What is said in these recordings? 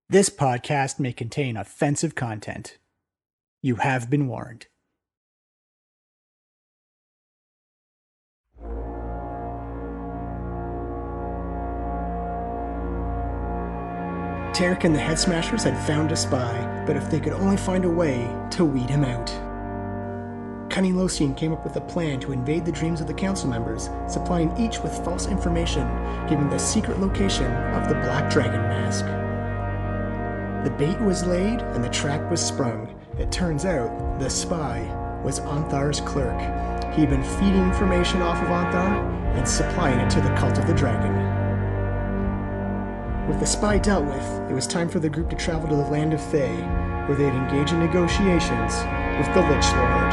This podcast may contain offensive content. You have been warned. Tarek and the Head Smashers had found a spy, but if they could only find a way to weed him out. Cunning Losian came up with a plan to invade the dreams of the council members, supplying each with false information, giving the secret location of the Black Dragon Mask. The bait was laid and the trap was sprung. It turns out the spy was Onthar's clerk. He'd been feeding information off of Onthar and supplying it to the Cult of the Dragon. With the spy dealt with, it was time for the group to travel to the land of Thay, where they'd engage in negotiations with the Lich Lord.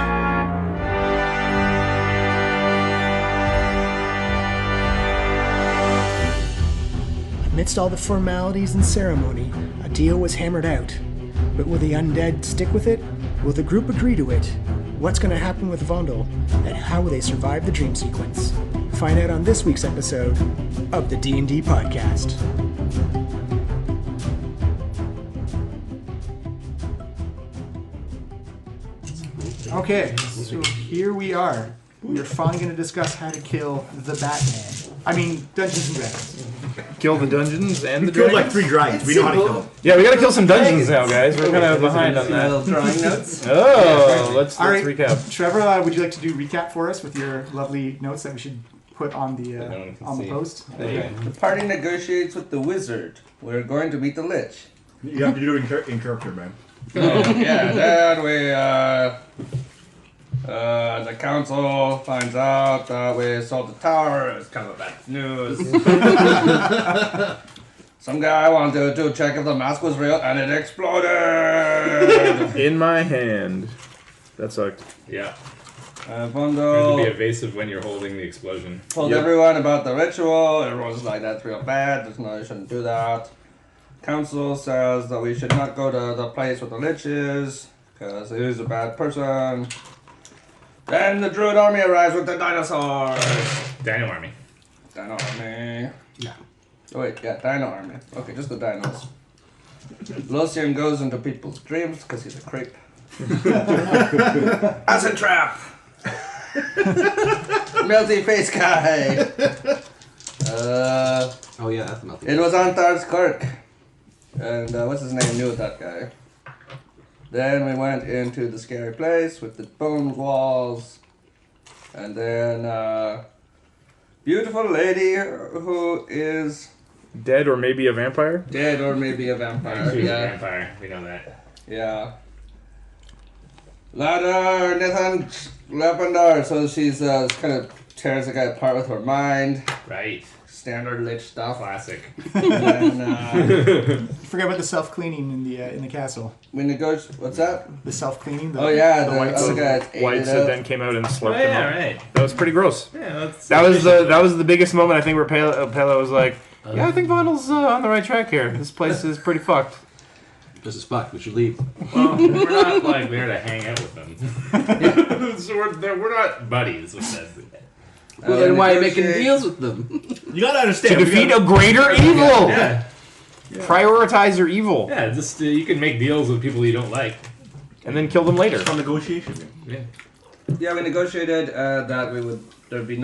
Amidst all the formalities and ceremony, a deal was hammered out. But will the undead stick with it? Will the group agree to it? What's going to happen with Vondel? And how will they survive the dream sequence? Find out on this week's episode of the D&D Podcast. Okay, so here we are. We're finally going to discuss how to kill the Batman. I mean, Dungeons and Dragons. Kill the dungeons and the killed dragons? like 3 dragons. We know how to kill them. Yeah, we gotta kill some dungeons now, guys. We're kind of behind on that. Drawing notes. Oh, let's All right, recap. Trevor, would you like to do recap for us with your lovely notes that we should put on the post? Okay. The party negotiates with the wizard. We're going to meet the lich. You have to do it in character, man. Yeah, then the council finds out that we sold the tower. It's kind of bad news. Some guy wanted to check if the mask was real, and it exploded. In my hand. That sucked. Yeah. Trying to be Vondel evasive when you're holding the explosion. told everyone about the ritual. Everyone's like, that's real bad. There's no, you shouldn't do that. Council says that we should not go to the place where the lich is, because he is a bad person. Then the druid army arrives with the dinosaurs. Dino army. Dino army. Yeah. Oh wait, yeah, dino army. Okay, just the dinos. Losian goes into people's dreams because he's a creep. Acid trap! Melty face guy! Oh yeah, that's nothing. It was Anthar's clerk. And what's his name knew that guy. Then we went into the scary place with the bone walls. And then beautiful lady who is Dead or maybe a vampire? dead or maybe a vampire. She's a Yeah. vampire. We know that. Yeah. Ladder, Nathan Lependar. So she's kind of tears the guy apart with her mind. Right. Standard lich stuff. Classic. And Forget about the self-cleaning in the castle. we negotiate. What's that? The self-cleaning. Oh yeah, the whites. other guy ate Whites it that up. then came out and Oh, slurped yeah, them up. right. That was pretty gross. Yeah, that's That was the biggest moment I think where Pela was like, yeah, I think Vondel's on the right track here. This place is pretty fucked. This is fucked. We should leave. Well, we're not like there to hang out with them. So we're not buddies with them. Well, then why are you making deals with them? You gotta To understand. defeat a greater evil! Yeah. Prioritize your evil. Yeah, just you can make deals with people you don't like. And then kill them later. It's on negotiation. Yeah. Yeah, we negotiated that there'd be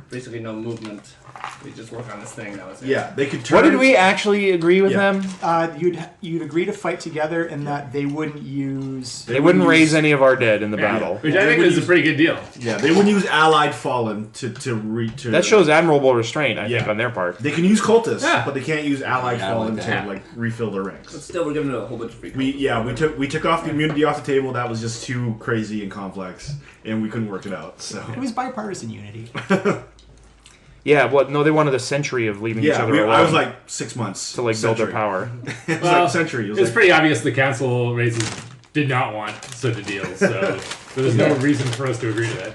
basically no movement. We just work on this thing. That was it. Yeah, they could turn. What did we actually agree with Yeah. them? You'd agree to fight together, and that they wouldn't use. They wouldn't raise any of our dead in the battle. Which I think is a pretty good deal. Yeah, they wouldn't use allied fallen to That shows admirable restraint, I think, Yeah. on their part. They can use cultists, Yeah. but they can't use allied Yeah, I fallen like to that. like refill their But ranks. still, we're giving it a whole bunch of free. We took off the immunity off the table. That was just too crazy and complex, and we couldn't work it out. So It was bipartisan unity. Yeah, no, they wanted a century of leaving each yeah, other alone I was like 6 months to like build their century. power. It was Well, like century. It was It's like, pretty obvious the council races did not want such a deal, so there's no reason for us to agree to that.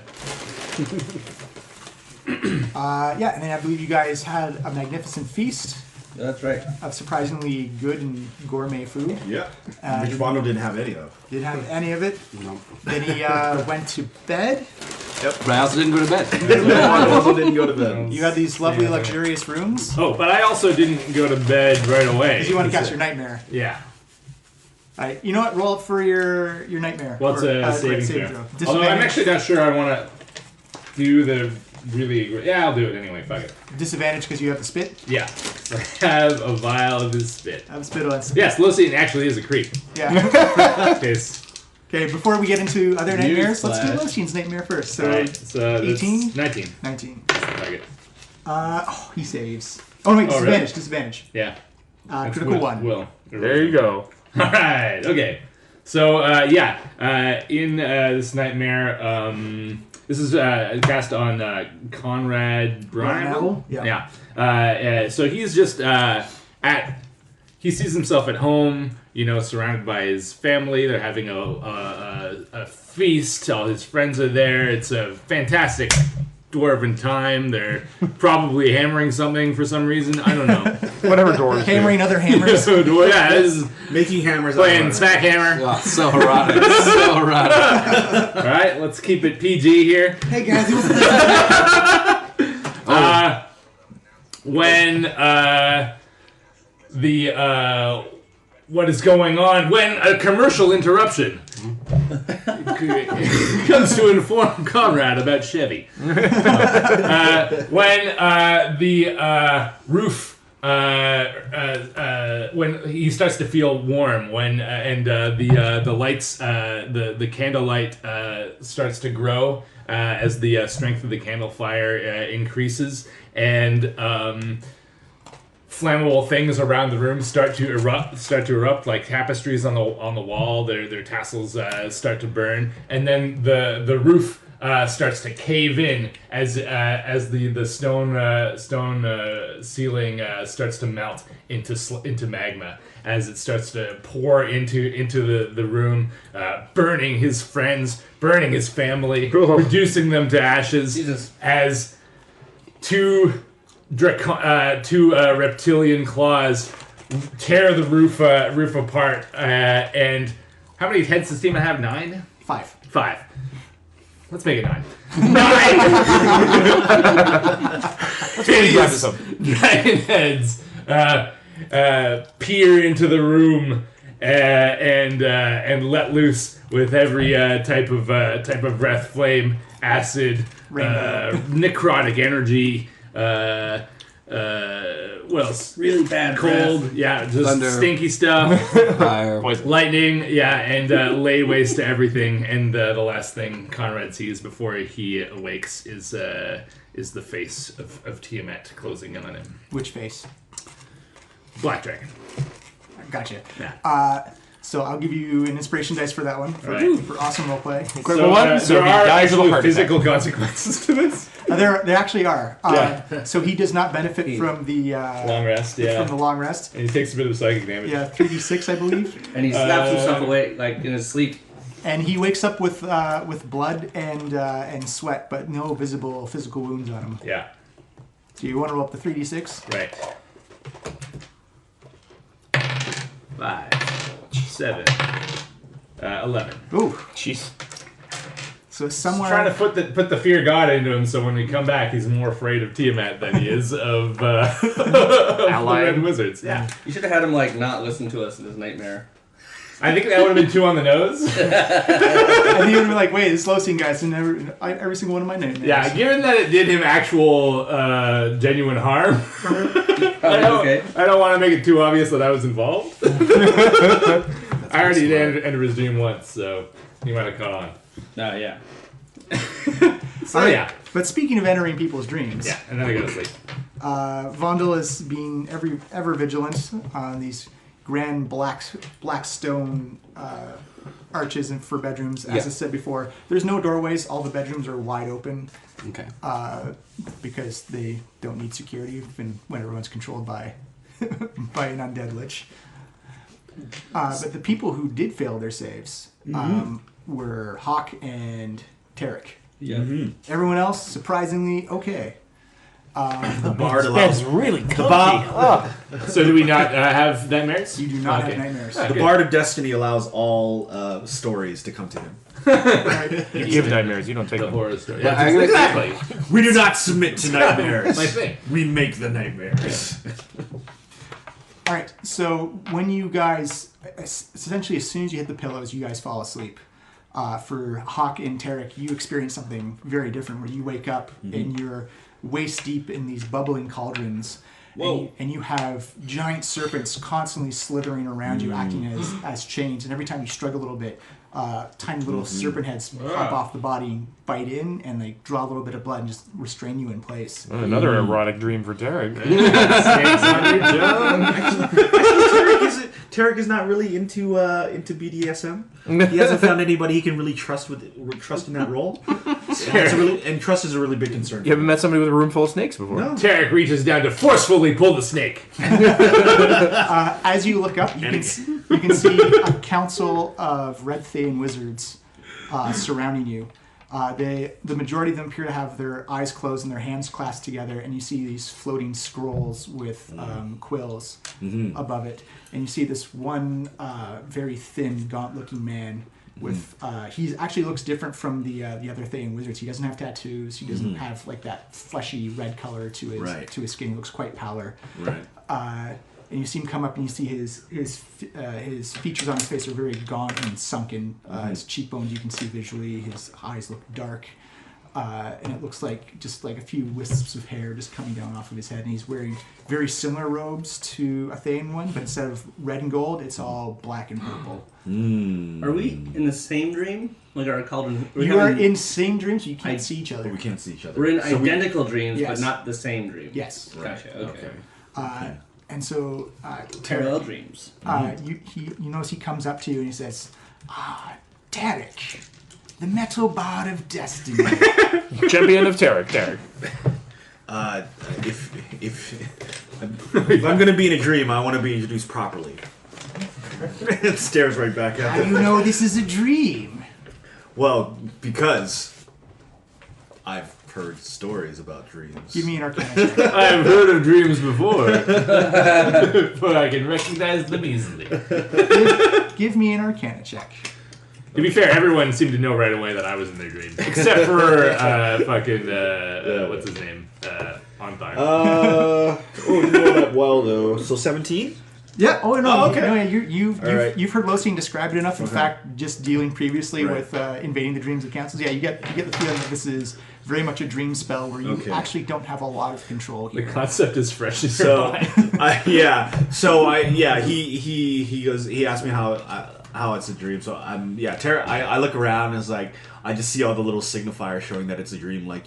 Yeah, and then I believe you guys had a magnificent feast. That's right. of surprisingly good and gourmet food. Yeah. And Which Bondo didn't have any of. didn't have any of it. No. Then he went to bed. But I also didn't go to bed. Bondo also didn't go to bed. You had these lovely, luxurious rooms. Oh, but I also didn't go to bed right away. Because you want to catch your nightmare. Yeah. Alright, you know what? Roll up for your nightmare. What's a saving throw? Although I'm Disadvantage. actually not sure I want to do the really... Yeah, I'll do it anyway. Fuck it. Disadvantage because you have the spit. Yeah. So I have a vial of his spit. Have spit on. Yes, Lucian actually is a creep. Yeah. Okay, Okay, before we get into other nightmares, let's do Newsflash. Lucian's nightmare first. So, Alright, so 18? 19. 19. Fuck it. He saves. Oh, wait, disadvantage, really? disadvantage. Yeah. That's Critical Will. 1. Will. There you go. Alright, okay. So, in this nightmare, this is cast on Conrad Brunagel. Yeah. So he's just he sees himself at home, surrounded by his family. They're having a feast. All his friends are there. It's a fantastic dwarven time. They're probably hammering something for some reason. I don't know. Whatever doors. Hammering other hammers. So, yeah, this is Making hammers. playing Smack Hammer. Oh, so erotic. So erotic. All right, let's keep it PG here. Hey, guys, it was When what is going on? When a commercial interruption comes to inform Conrad about Chevy. When the roof, when he starts to feel warm, and the lights, the candlelight starts to grow as the strength of the candle fire increases, and flammable things around the room start to erupt, like tapestries on the wall. Their tassels start to burn, and then the roof starts to cave in as the stone ceiling starts to melt into magma as it starts to pour into the room, burning his friends, burning his family, reducing them to ashes. Jesus. As two reptilian claws tear the roof apart. And how many heads does Tiamat have? 9? 5. 5. Let's make it 9. 9 dragon heads peer into the room and let loose with every type of breath, flame, acid, necrotic energy. What else? Really bad Cold, breath. yeah, just Thunder. stinky stuff. Fire. Lightning, yeah, and lay waste to everything. And the last thing Conrad sees before he awakes is the face of Tiamat closing in on him. Which face? Black Dragon. Gotcha. Yeah. So I'll give you an inspiration dice for that one, for awesome roleplay. Equivalent one, so there he are dies of a actual heart physical consequences to this. There actually are. Yeah. So he does not benefit from the Long rest, yeah. from the long rest. And he takes a bit of psychic damage. Yeah, 3d6, I believe. And he slaps himself away, like in his sleep. And he wakes up with blood and sweat, but no visible physical wounds on him. Yeah. So you want to roll up the 3d6? Right. 5, 7, 11. Ooh. Jeez. So somewhere. Trying to put the fear of God into him, so when we come back, he's more afraid of Tiamat than he is of the Red Wizards. Yeah. You should have had him like not listen to us in his nightmare. I think that would have been 2 on the nose. And he would be like, wait, this Losing guy's in every single one of my nightmares. Yeah, given that it did him actual genuine harm, Okay. I don't want to make it too obvious that I was involved. I already entered his dream once, so he might have caught on. Yeah. So yeah. But speaking of entering people's dreams, Yeah, and then I go to sleep. Vondel is being ever vigilant on these grand black stone arches and for bedrooms. As I said before, there's no doorways. All the bedrooms are wide open Okay. because they don't need security when everyone's controlled by by an undead lich. But the people who did fail their saves were Hawk and Tarek. Yeah. Everyone else, surprisingly, okay. The bard Bed's allows. really The, comfy. ba- So do we not have nightmares? You do not Okay. have nightmares. the bard of destiny allows all stories to come to him. You give nightmares, you don't take The them. horror story. Yeah, Yeah, exactly. We do not submit to nightmares. My thing. We make the nightmares. All right. So when you guys, essentially, as soon as you hit the pillows, you guys fall asleep. For Hawk and Tarek, you experience something very different, where you wake up and you're waist deep in these bubbling cauldrons. Whoa. And you have giant serpents constantly slithering around you, acting as chains. And every time you struggle a little bit, tiny little serpent heads pop off the body and bite in, and they draw a little bit of blood and just restrain you in place. Well, another erotic dream for Derek. Tarek is not really into BDSM. He hasn't found anybody he can really trust in that role. And trust is a really big concern. You haven't met somebody with a room full of snakes before? No. Tarek reaches down to forcefully pull the snake. As you look up, you can see a council of red Thayan wizards surrounding you. The majority of them appear to have their eyes closed and their hands clasped together, and you see these floating scrolls with quills above it. And you see this one very thin, gaunt-looking man with he actually looks different from the other Thayan wizards. He doesn't have tattoos. He doesn't have like that fleshy red color to his skin. He looks quite pallor. Right. And you see him come up, and you see his features on his face are very gaunt and sunken. His cheekbones you can see visually. His eyes look dark, and it looks like just like a few wisps of hair just coming down off of his head. And he's wearing very similar robes to a Thayan one, but instead of red and gold, it's all black and purple. Are we in the same dream? Like our cauldron? You are in same dreams, you can't see each other. We can't see each other. We're in So identical dreams, Yes. but not the same dream. Yes. Gotcha. Okay. And so, Parallel dreams. you notice he comes up to you and he says, Derek, the metal bard of destiny. Champion of Derek. If I'm gonna be in a dream, I want to be introduced properly. It stares right back How at do him. you know this is a dream? Well, because I've heard stories about dreams. Give me an arcana check. I've heard of dreams before, but I can recognize them easily. Give me an arcana check. To be fair, everyone seemed to know right away that I was in their dreams, except for what's his name, on fire. You know that well though. So 17. Yeah. Oh no. Oh, okay. No, you've right. you've heard Losine describe it enough. In Okay. fact, just dealing previously Right. with invading the dreams of councils. Yeah, you get the feeling that this is very much a dream spell where you Okay. actually don't have a lot of control The here. concept is fresh in your So mind. he goes. He asked me how it's a dream. So I look around and it's like I just see all the little signifiers showing that it's a dream. Like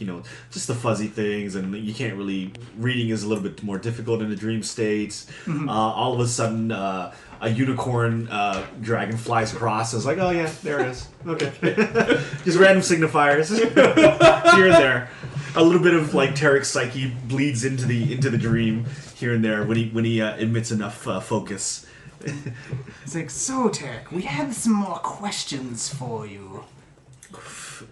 just the fuzzy things, and you can't really reading is a little bit more difficult in the dream states. All of a sudden. A unicorn dragon flies across. I was like, oh yeah, there it is. Okay. Just random signifiers here and there. A little bit of like Tarek's psyche bleeds into the dream here and there when he emits enough focus. It's like, so Tarek, we have some more questions for you.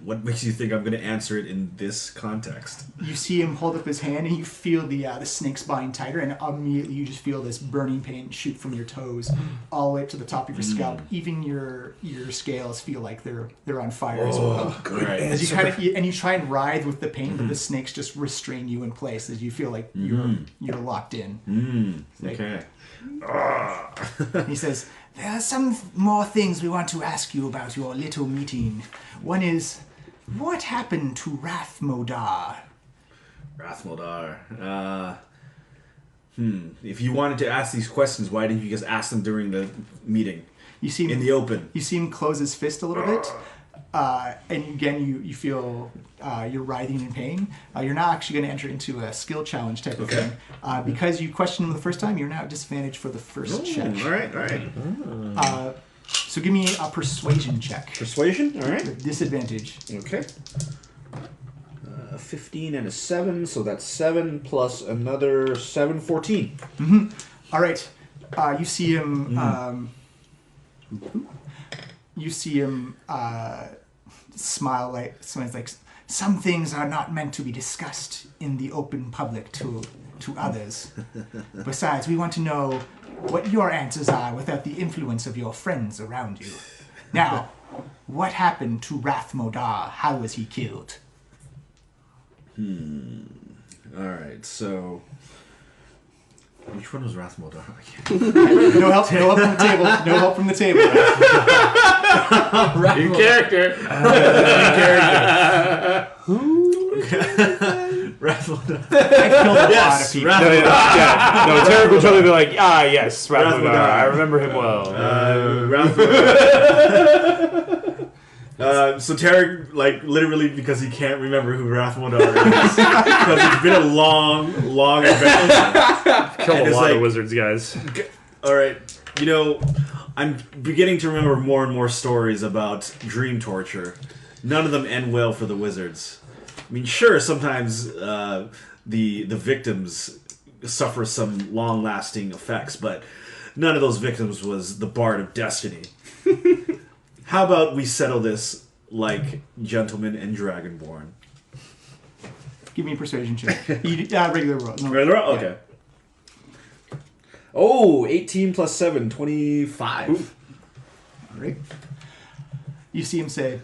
What makes you think I'm going to answer it in this context? You see him hold up his hand, and you feel the snake's bind tighter, and immediately you just feel this burning pain shoot from your toes all the way up to the top of your scalp. Even your scales feel like they're on fire as well. Right. As you try and writhe with the pain, but the snakes just restrain you in place as you feel like you're locked in. Like, Okay. he says, there are some more things we want to ask you about your little meeting. One is, what happened to Rathmodar? Rathmodar. If you wanted to ask these questions, why didn't you just ask them during the meeting You see him, in the open? You see him close his fist a little bit, and again you feel you're writhing in pain. You're now actually going to enter into a skill challenge type of thing. Because you questioned him the first time, you're now at disadvantage for the first check. All right. So give me a persuasion check. Persuasion. All right. With disadvantage. Okay. 15 and a 7, so that's 7 plus another 7, 14. All right. You see him. You see him smile like someone's like, some things are not meant to be discussed in the open public to others. Besides, we want to know what your answers are without the influence of your friends around you. Now, what happened to Rathmodar? How was he killed? Alright, so... Which one was Rathmodar? No help from the table. No help from the table. New character. Rathmodar. I killed a lot of people. No, Tarek would totally be like, yes, Rathmodar. I remember him well. So Tarek, like, literally because he can't remember who Rathmodar is, because it's been a long adventure. Killed a lot like, of wizards, guys. Alright, I'm beginning to remember more and more stories about dream torture. None of them end well for the wizards. I mean, sure, sometimes the victims suffer some long-lasting effects, but none of those victims was the Bard of Destiny. How about we settle this like gentlemen and dragonborn? Give me a persuasion check. Regular roll. No. Regular roll? Okay. Oh, 18 plus 7, 25. All right. You see him say,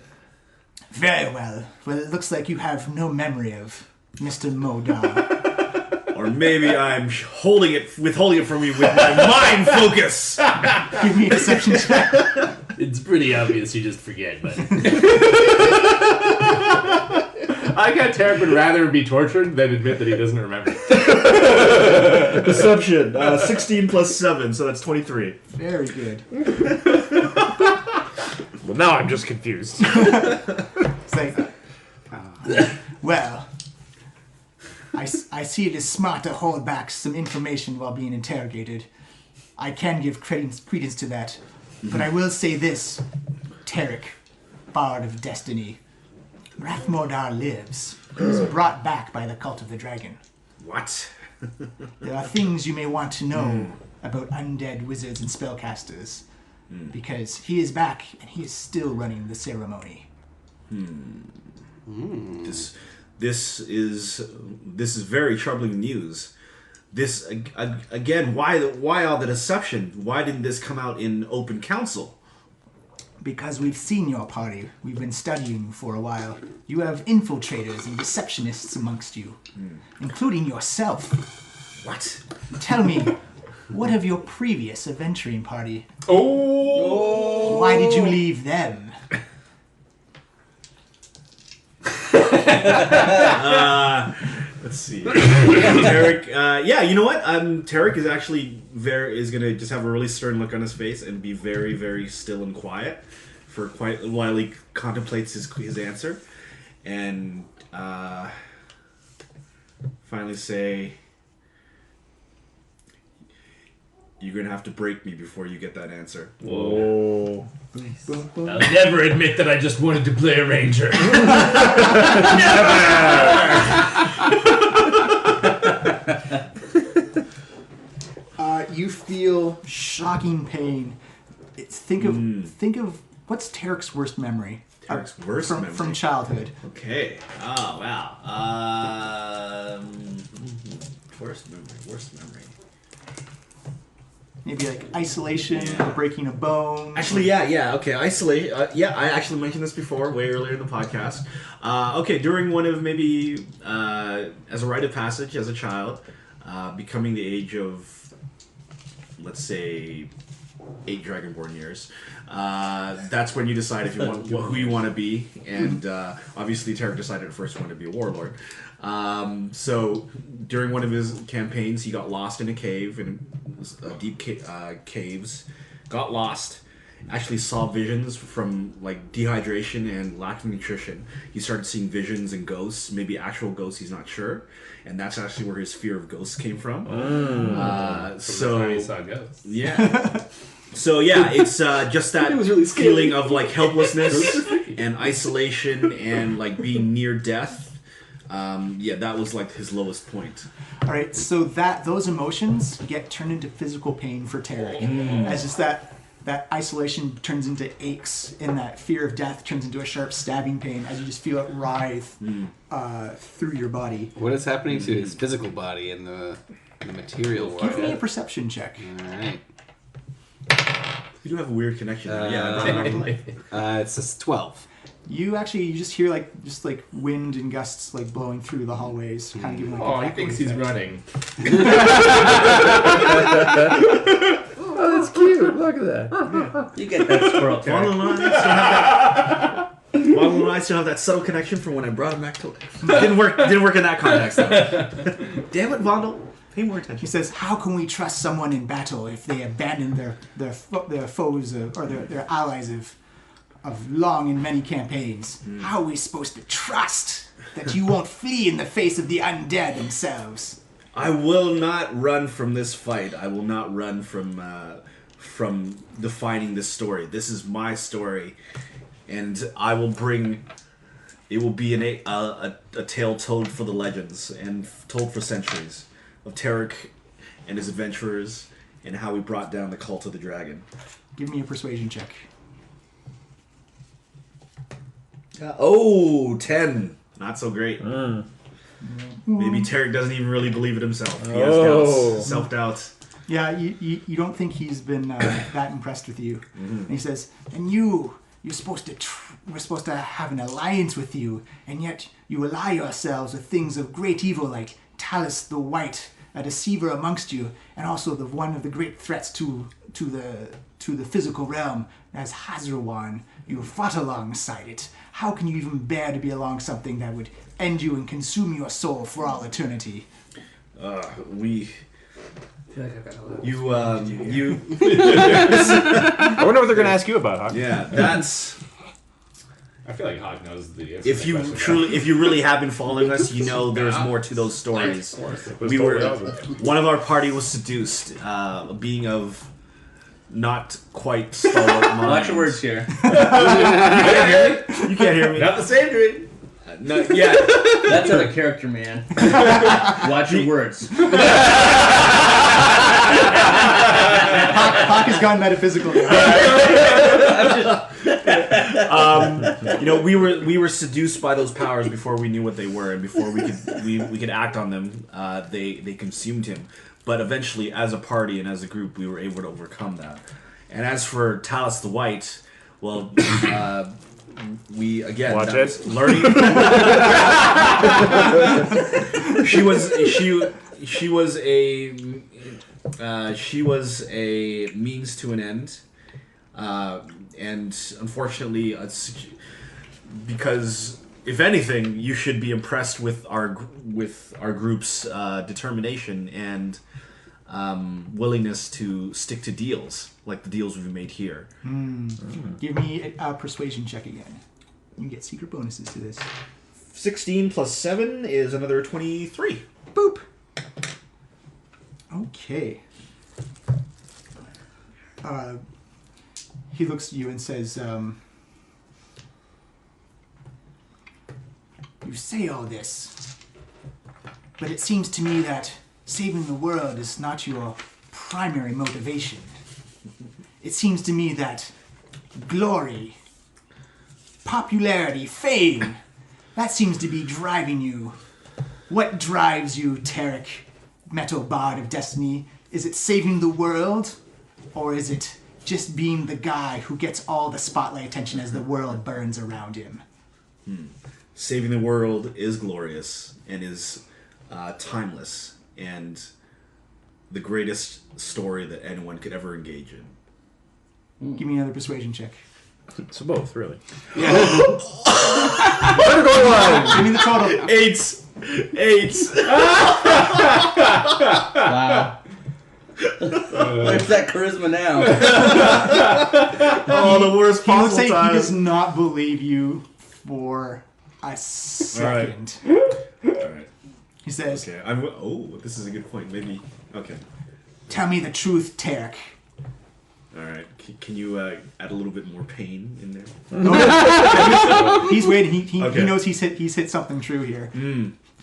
"Very well. Well, it looks like you have no memory of Mr. Modar." Or maybe I'm withholding it from you with my mind focus. Give me a deception check. It's pretty obvious you just forget, but... I got Tarek would rather be tortured than admit that he doesn't remember. Deception. 16 plus 7, so that's 23. Very good. Well, now I'm just confused. It's like, well, I see it is smart to hold back some information while being interrogated. I can give credence to that. But I will say this, Tarek, Bard of Destiny. Rathmodar lives. He was brought back by the Cult of the Dragon. What? There are things you may want to know about undead wizards and spellcasters. Because he is back and he is still running the ceremony. This is very troubling news. This again. Why all the deception? Why didn't this come out in open council? Because we've seen your party. We've been studying you for a while. You have infiltrators and deceptionists amongst you, including yourself. What? Tell me, what of your previous adventuring party? Oh! Why did you leave them? Let's see. Tarek, you know what? Tarek is actually is gonna just have a really stern look on his face and be very, very still and quiet for quite while he contemplates his answer, and finally say, "You're gonna have to break me before you get that answer." Whoa. I'll never admit that I just wanted to play a ranger. You feel shocking pain. Think of what's Tarek's worst memory? Tarek's worst memory from childhood. Okay. Oh wow. Worst memory. Maybe like isolation or breaking a bone. Actually, yeah. Okay, isolate. I actually mentioned this before, way earlier in the podcast. Okay, during one of maybe as a rite of passage as a child, becoming the age of, let's say, 8 Dragonborn years. That's when you decide if you want who you want to be, and obviously Tarek decided at first he wanted to be a warlord. So during one of his campaigns, he got lost in a cave in deep caves. Got lost. Actually saw visions from like dehydration and lack of nutrition. He started seeing visions and ghosts, maybe actual ghosts. He's not sure, and that's actually where his fear of ghosts came from. So he saw ghosts. Yeah. So yeah, it's just that really feeling of like helplessness and isolation and like being near death. That was like his lowest point. All right, so those emotions get turned into physical pain for Tarek, as just that that isolation turns into aches, and that fear of death turns into a sharp stabbing pain as you just feel it writhe through your body. What is happening to his physical body in the material world? Give me a perception check. All right. You do have a weird connection. It's a 12. You just hear like wind and gusts like blowing through the hallways, kind of giving like Oh, an he thinks echoing he's effect. running. Oh, that's cute. Look at that. You get that squirrel, Terry. Marlon and I still have that subtle connection from when I brought him back to life. Didn't work in that context, though. Damn it, Vondel. Pay more He attention. says, "How can we trust someone in battle if they abandon their foes or their allies of long and many campaigns? How are we supposed to trust that you won't flee in the face of the undead themselves?" I will not run from this fight. I will not run from defining this story. This is my story, and I will bring. It will be a tale told for the legends and told for centuries of Tarek and his adventurers and how he brought down the cult of the dragon. Give me a persuasion check. 10. Not so great. Maybe Tarek doesn't even really believe it himself. He has doubts, self-doubt. Yeah, you don't think he's been that impressed with you. And he says, "And you're supposed to we're supposed to have an alliance with you, and yet you ally yourselves with things of great evil like Talus the White, a deceiver amongst you, and also one of the great threats to the physical realm as Hazrawan. You fought alongside it. How can you even bear to be along something that would end you and consume your soul for all eternity?" I feel like I've got a lot. You. I wonder what they're going to ask you about, Hawk. Yeah, that's. I feel like Hog knows the answer. If you really have been following us, you know there's more to those stories. One of our party was seduced, being of not quite stalwart mind. Watch your words here. You can't hear me. Not the same dream. No, yeah. That's out of character, man. Watch your words. Hawk has gone metaphysical now. We were seduced by those powers before we knew what they were, and before we could act on them. They consumed him. But eventually, as a party and as a group, we were able to overcome that. And as for Talus the White, well, we again Watch that it. was learning. She was a means to an end, and unfortunately, because if anything, you should be impressed with our group's determination and willingness to stick to deals like the deals we've made here. Give me a persuasion check again. You can get secret bonuses to this. 16 plus 7 is another 23. Boop. Okay. He looks at you and says, "You say all this, but it seems to me that saving the world is not your primary motivation. It seems to me that glory, popularity, fame, that seems to be driving you. What drives you, Tarek, Metal Bard of Destiny? Is it saving the world? Or is it just being the guy who gets all the spotlight attention as the world burns around him?" Saving the world is glorious and is timeless and the greatest story that anyone could ever engage in. Give me another persuasion check. So both, really. Give me the total. 8. Wow. Where's that charisma now? Oh, the worst He would possible say he time. does not believe you for a second. Alright. He says, Okay. This is a good point. Maybe. Okay. "Tell me the truth, Tarek." Alright. Can you add a little bit more pain in there? He's waiting. He Okay. knows he's hit something true here.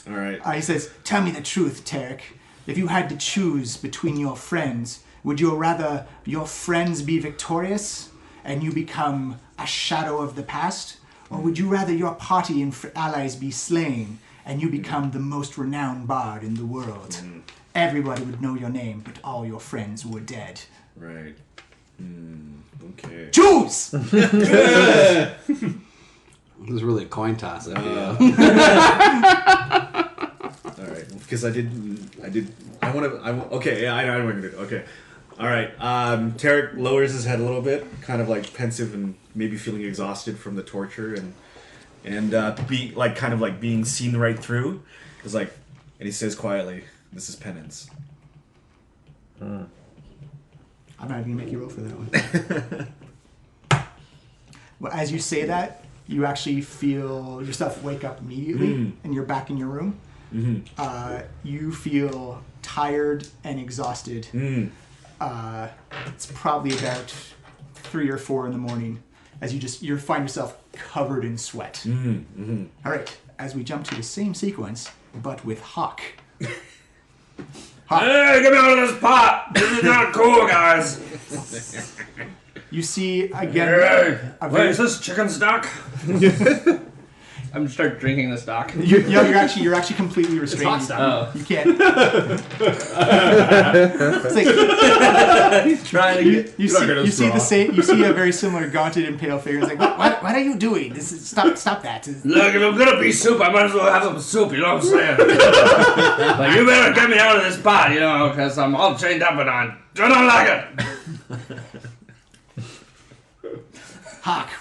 Alright. He says, "Tell me the truth, Tarek. If you had to choose between your friends Would you rather your friends be victorious and you become a shadow of the past? Or would you rather your party and allies be slain and you become the most renowned bard in the world? Everybody would know your name, but all your friends were dead. Right. Okay. Choose! This is really a coin toss. All right, because I want to. Okay, yeah, I know what I'm gonna do. Okay, all right. Tarek lowers his head a little bit, kind of like pensive and maybe feeling exhausted from the torture and be like kind of like being seen right through. It's like, and he says quietly, "This is penance." I'm not even gonna make you roll for that one. Well, as you say that, you actually feel yourself wake up immediately, and you're back in your room. You feel tired and exhausted. It's probably about 3 or 4 in the morning, as you find yourself covered in sweat. All right, as we jump to the same sequence, but with Hawk. Hawk. Hey, get me out of this pot! This is not cool, guys! You see again. Hey, wait, is this chicken stock? I'm gonna start drinking the stock. You're actually completely restrained. Oh. You can't. It's like, He's trying to get. you see a very similar gaunted and pale figure. It's like, what are you doing? Stop that. Look, if I'm gonna be soup, I might as well have some soup, you know what I'm saying? Like, you better get me out of this pot, you know, because I'm all chained up and I don't like it. Hawk,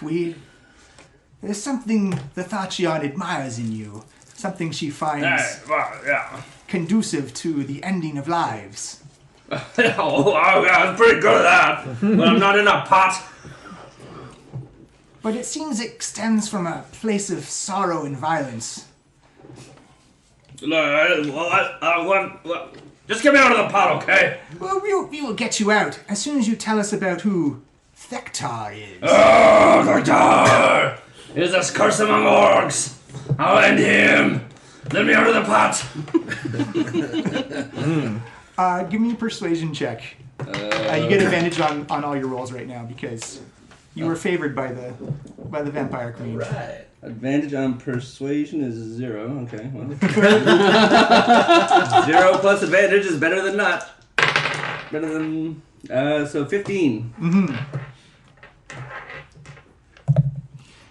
there's something the Thachion admires in you. Something she finds Yeah. conducive to the ending of lives. Oh, yeah, I'm pretty good at that. But I'm not in a pot. But it seems it stems from a place of sorrow and violence. Look, just get me out of the pot, okay? Well, we will get you out as soon as you tell us about who Thektar is. Oh, Thektar! Is this curse among orcs? I'll end him. Let me out of the pot. Give me a persuasion check. You get advantage on all your rolls right now because you were favored by the vampire queen. Right. Advantage on persuasion is 0. Okay. Well. 0 plus advantage is better than not. Better than so 15.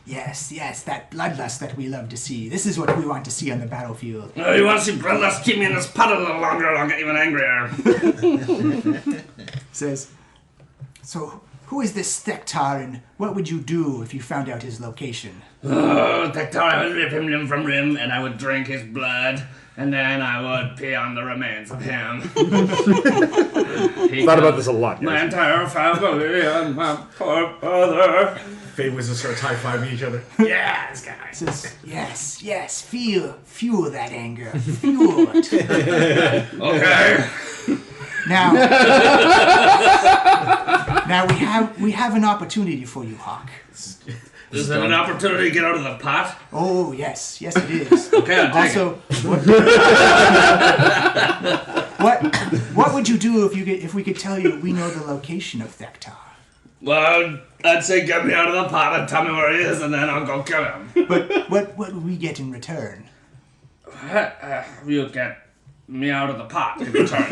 Yes, that bloodlust that we love to see. This is what we want to see on the battlefield. Oh, you want to see bloodlust? Keep me in this pot a little longer and I'll get even angrier. Says, so who is this Thektar and what would you do if you found out his location? Oh, Thektar, I would rip him limb from limb and I would drink his blood and then I would pee on the remains of him. Thought about this a lot, My guys. entire family and my poor brother. Fade was to start high-fiving each other. Yeah, this guy. Says, yes, fuel that anger. Fuel it. Okay. Now we have an opportunity for you, Hawk. Is it an opportunity to get out of the pot? Oh, yes, it is. Okay, I'll take Also, what would you do if we could tell you we know the location of Thektar? Well, I'd say get me out of the pot and tell me where he is, and then I'll go kill him. But what would we get in return? You get me out of the pot in return.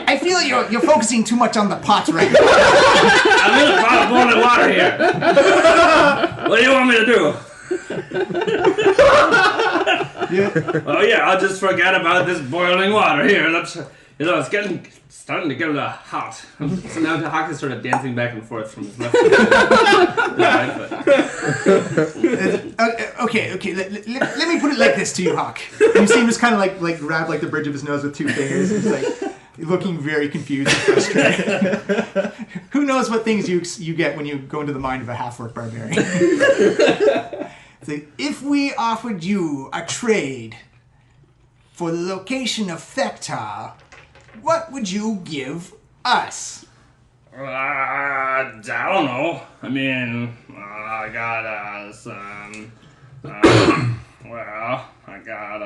I feel you're focusing too much on the pot right now. I'm in a pot of boiling water here. What do you want me to do? Oh yeah, I'll just forget about this boiling water here. Let's, it's starting to get a little hot. So now Hawk is sort of dancing back and forth from his left Okay. Let me put it like this to you, Hawk. You see him just kind of like grab like the bridge of his nose with 2 fingers. He's like looking very confused and frustrated. Who knows what things you get when you go into the mind of a half-orc barbarian? It's like, if we offered you a trade for the location of Thektar, what would you give us? I don't know. I mean, I got some. I got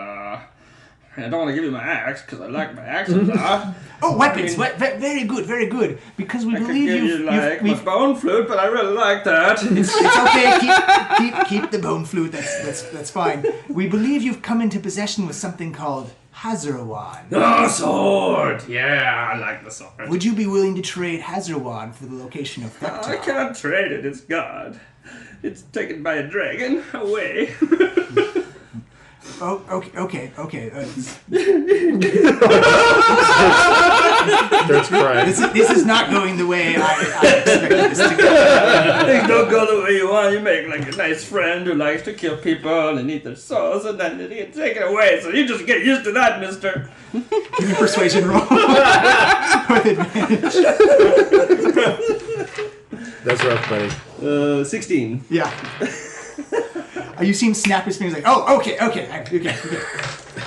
I don't want to give you my axe because I like my axe a lot. Oh, weapons! Very good, very good. Because we I could believe give you like my bone flute, but I really like that. It's okay. Keep the bone flute. That's fine. We believe you've come into possession with something called Hazarwan. Oh, sword! Yeah, I like the sword. Would you be willing to trade Hazarwan for the location of Thektar? I can't trade it. It's God. It's taken by a dragon away. Oh, okay. Starts crying. This is not going the way I expected this to go. Things don't go the way you want. You make like a nice friend who likes to kill people and eat their souls, and then they get taken away. So you just get used to that, mister. Give me a persuasion roll. With advantage. That's rough, buddy. 16. Yeah. You see him snap his fingers like, oh, okay.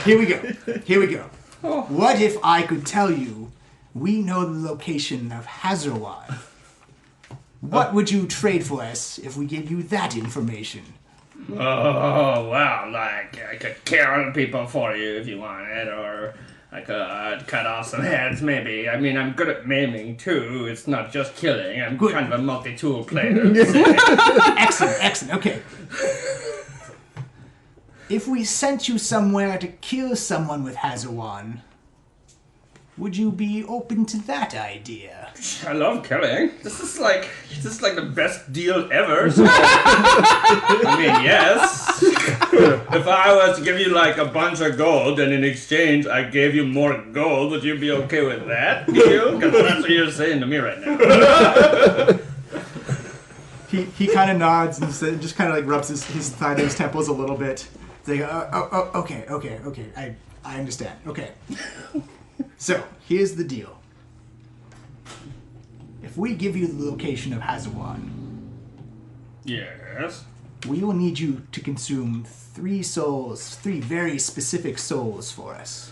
Here we go. Oh. What if I could tell you we know the location of Hazarwan? What would you trade for us if we gave you that information? Oh, well, like, I could kill people for you if you wanted, or I could cut off some heads, maybe. I mean, I'm good at maiming, too. It's not just killing. I'm Good. kind of a multi-tool player. Excellent, okay. If we sent you somewhere to kill someone with Hazarwan, would you be open to that idea? I love killing. This is like the best deal ever. So, I mean, yes. If I was to give you like a bunch of gold and in exchange I gave you more gold, would you be okay with that? Because that's what you're saying to me right now. He kind of nods and just kind of like rubs his thigh to his temples a little bit. He's like, okay. I understand. Okay. So, here's the deal. If we give you the location of Hazarwan, Yes. we will need you to consume 3 very specific souls for us.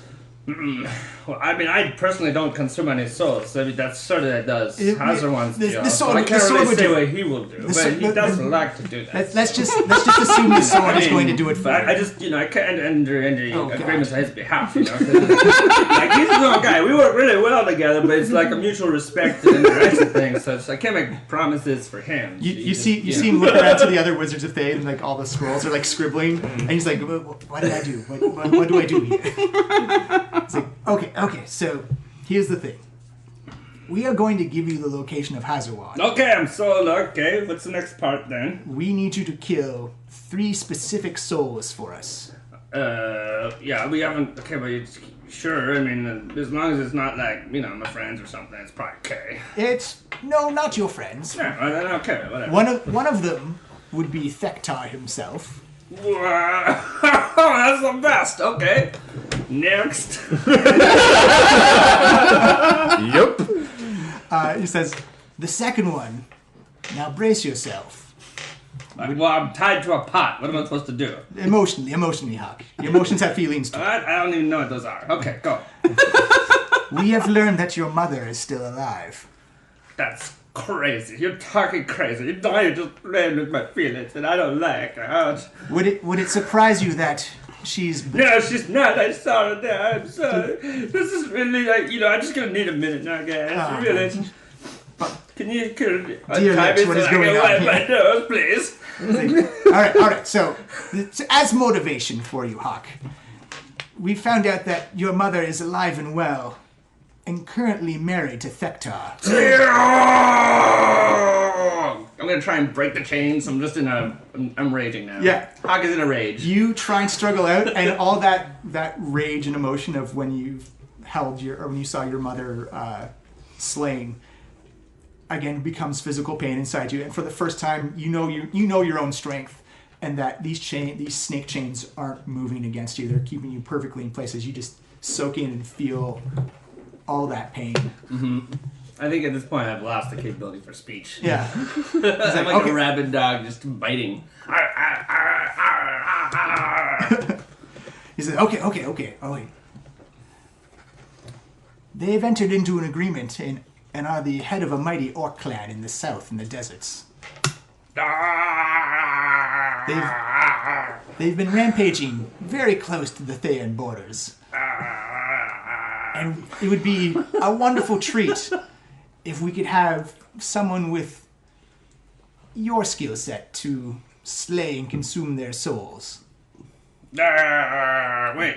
Well, I mean, I personally don't consume any souls. I mean, that certainly does Hazarwan's the deal. sword- So I the can't sword really would say do it. what he will do, The but sword- he doesn't like to do that. Let's just assume the sword is going to do it for But you. I just, I can't enter any Oh, God. agreements on his behalf, Like, he's his own guy. We work really well together, but it's like a mutual respect and interaction thing, so I can't make promises for him. You see him look around to the other wizards of Thay, and like all the scrolls are like scribbling, and he's like, "What did I do? What do I do here?" It's like, okay. So here's the thing: we are going to give you the location of Hazarwan. Okay, I'm sold. Okay, what's the next part then? We need you to kill 3 specific souls for us. Yeah, we haven't. Okay, but it's, sure. I mean, as long as it's not like my friends or something, it's probably okay. No, not your friends. Yeah, well, then okay, whatever. One of them would be Thektar himself. That's the best. Okay, next. Yup. He says, the second one. Now brace yourself. Well, I'm tied to a pot. What am I supposed to do? Emotionally, Huck. Your emotions have feelings too. I don't even know what those are. Okay, go. We have learned that your mother is still alive. That's crazy. You're talking crazy. You just playing with my feelings, and I don't like that. Would it surprise you that she's... No, she's not. I saw her there. I'm sorry. This is really like, I'm just gonna need a minute now, guys. Really. Can you untie me so what is I going can on wipe here? my nose, please? All right. So, as motivation for you, Hawk, we found out that your mother is alive and well, and currently married to Thektar. I'm gonna try and break the chains. I'm raging now. Yeah. Hawk is in a rage. You try and struggle out, and all that rage and emotion of when you when you saw your mother slain, again becomes physical pain inside you. And for the first time, you know your own strength, and that these snake chains aren't moving against you. They're keeping you perfectly in place as you just soak in and feel all that pain. Mm-hmm. I think at this point I've lost the capability for speech. Yeah. I'm like a rabid dog just biting. He said, okay. They've entered into an agreement and are the head of a mighty orc clan in the south in the deserts. They've been rampaging very close to the Thayan borders. And it would be a wonderful treat if we could have someone with your skill set to slay and consume their souls. Wait,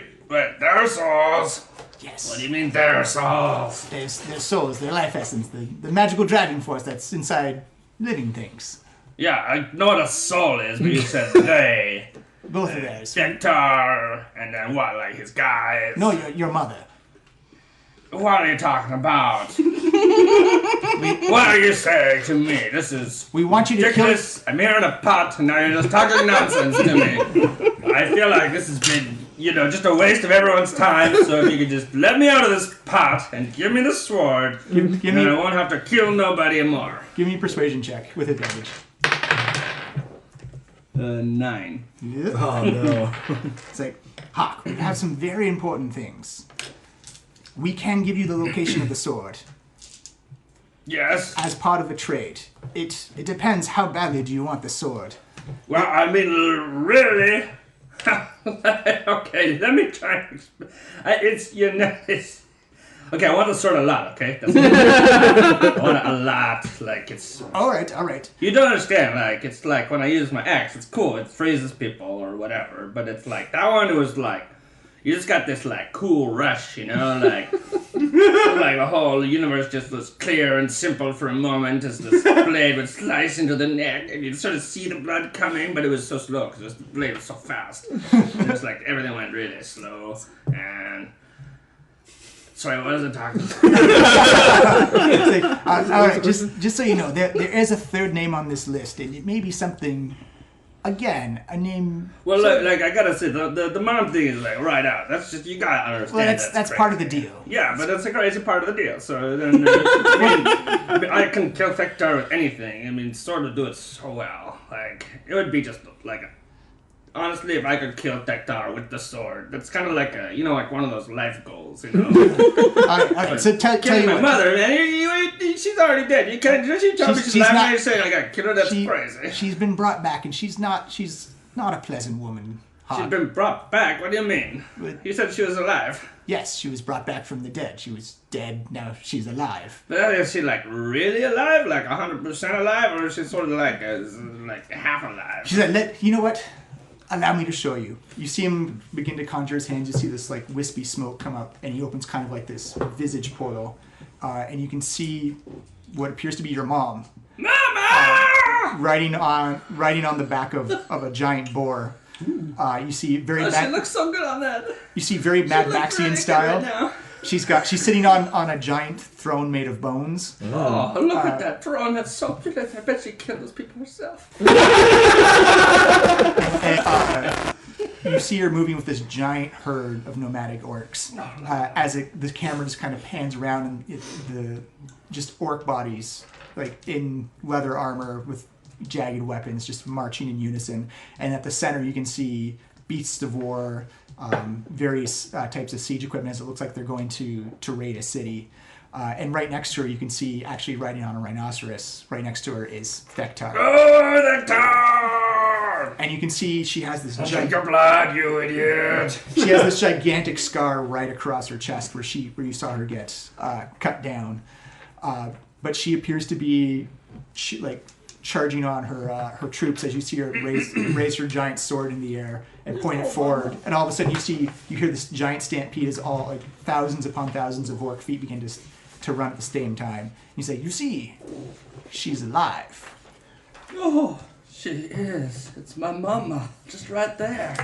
their souls? Yes. What do you mean their souls? Their souls, their life essence, the magical driving force that's inside living things. Yeah, I know what a soul is, but you said they. Both of theirs. Victor, and then what, like his guys? No, your mother. What are you talking about? What are you saying to me? This is We want you to kill... ridiculous. I'm here in a pot, and now you're just talking nonsense to me. I feel like this has been, just a waste of everyone's time, so if you could just let me out of this pot and give me the sword, Give then me, I won't have to kill nobody more. give me a persuasion check with advantage. 9. Oh no. It's like, Hawk, we have some very important things. We can give you the location of the sword Yes. as part of a trade. It depends how badly do you want the sword. Well, I mean, really? Okay, let me try. It's. Okay, I want the sword a lot, okay? That's I want it a lot. Like, it's. All right. You don't understand. Like, it's like when I use my axe, it's cool. It freezes people or whatever. But it's like, that one was like. You just got this, like, cool rush, like... like the whole universe just was clear and simple for a moment as this blade would slice into the neck, and you'd sort of see the blood coming, but it was so slow because the blade was so fast. And it was like everything went really slow, and... Sorry, what was I talking about? It's like, all right, just so you know, there is a third name on this list, and it may be something... Again, a name... Well, look, like, I gotta say, the mom thing is, like, right out. That's just, you gotta understand. Well, that's part of the deal. Yeah, but that's a crazy part of the deal. So then, I can kill Thectar with anything. I mean, sort of do it so well. Like, it would be just, like, honestly, if I could kill Thectar with the sword, that's kind of like a, like one of those life goals, All right, so tell Killing you my what. mother, man, she's already dead. You can't, she told me she's she's laughing not- at you saying I got killed her, that's crazy. She's been brought back, and she's not a pleasant woman. Hawk. She's been brought back? What do you mean? But- You said she was alive. Yes, she was brought back from the dead. She was dead, now she's alive. Well, is she like really alive, like 100% alive, or is she sort of like half alive? She said, you know what? Allow me to show you. You see him begin to conjure his hands. You see this like wispy smoke come up, and he opens kind of like this visage portal, and you can see what appears to be your mom. Mama! Riding on the back of a giant boar. You see very She looks so good on that. you see very Mad She looks Maxian really style. good right now. She's sitting on a giant throne made of bones. Oh, look at that throne. That's so beautiful. I bet she killed those people herself. And, you see her moving with this giant herd of nomadic orcs. As the camera just kind of pans around, and the just orc bodies, like in leather armor with jagged weapons, just marching in unison. And at the center, you can see beasts of war, various types of siege equipment, as it looks like they're going to raid a city. And right next to her, you can see, actually riding on a rhinoceros, right next to her is Thectar. Oh, Thectar! And you can see she has this Drink your blood, you idiot! she has this gigantic scar right across her chest where you saw her get cut down. But she appears to be charging on her troops as you see her raise her giant sword in the air and point it forward. And all of a sudden you hear this giant stampede as all like thousands upon thousands of orc feet begin to run at the same time. You say, you see, she's alive. Oh, she is. It's my mama. Just right there.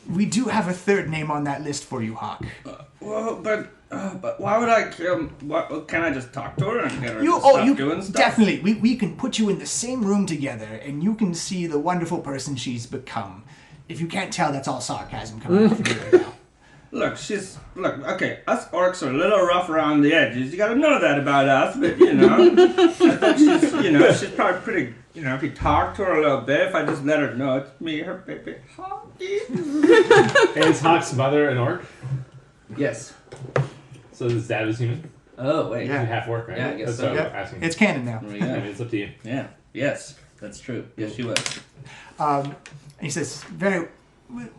We do have a third name on that list for you, Hawk. Well, but why would I kill? Can I just talk to her and get her to stop doing stuff? Definitely. We can put you in the same room together, and you can see the wonderful person she's become. If you can't tell, that's all sarcasm coming off of you right now. Look, okay, us orcs are a little rough around the edges. You gotta know that about us, but, I think she's probably pretty, if you talk to her a little bit, if I just let her know it's me, her baby Hawky. Is Hawk's mother an orc? Yes. So his dad is human? Oh, wait. He's half orc, right? Yeah, I guess That's so. what Yep. I'm asking. It's canon now. There we I go. mean, it's up to you. Yeah. Yes, that's true. Yes, she was. And he says,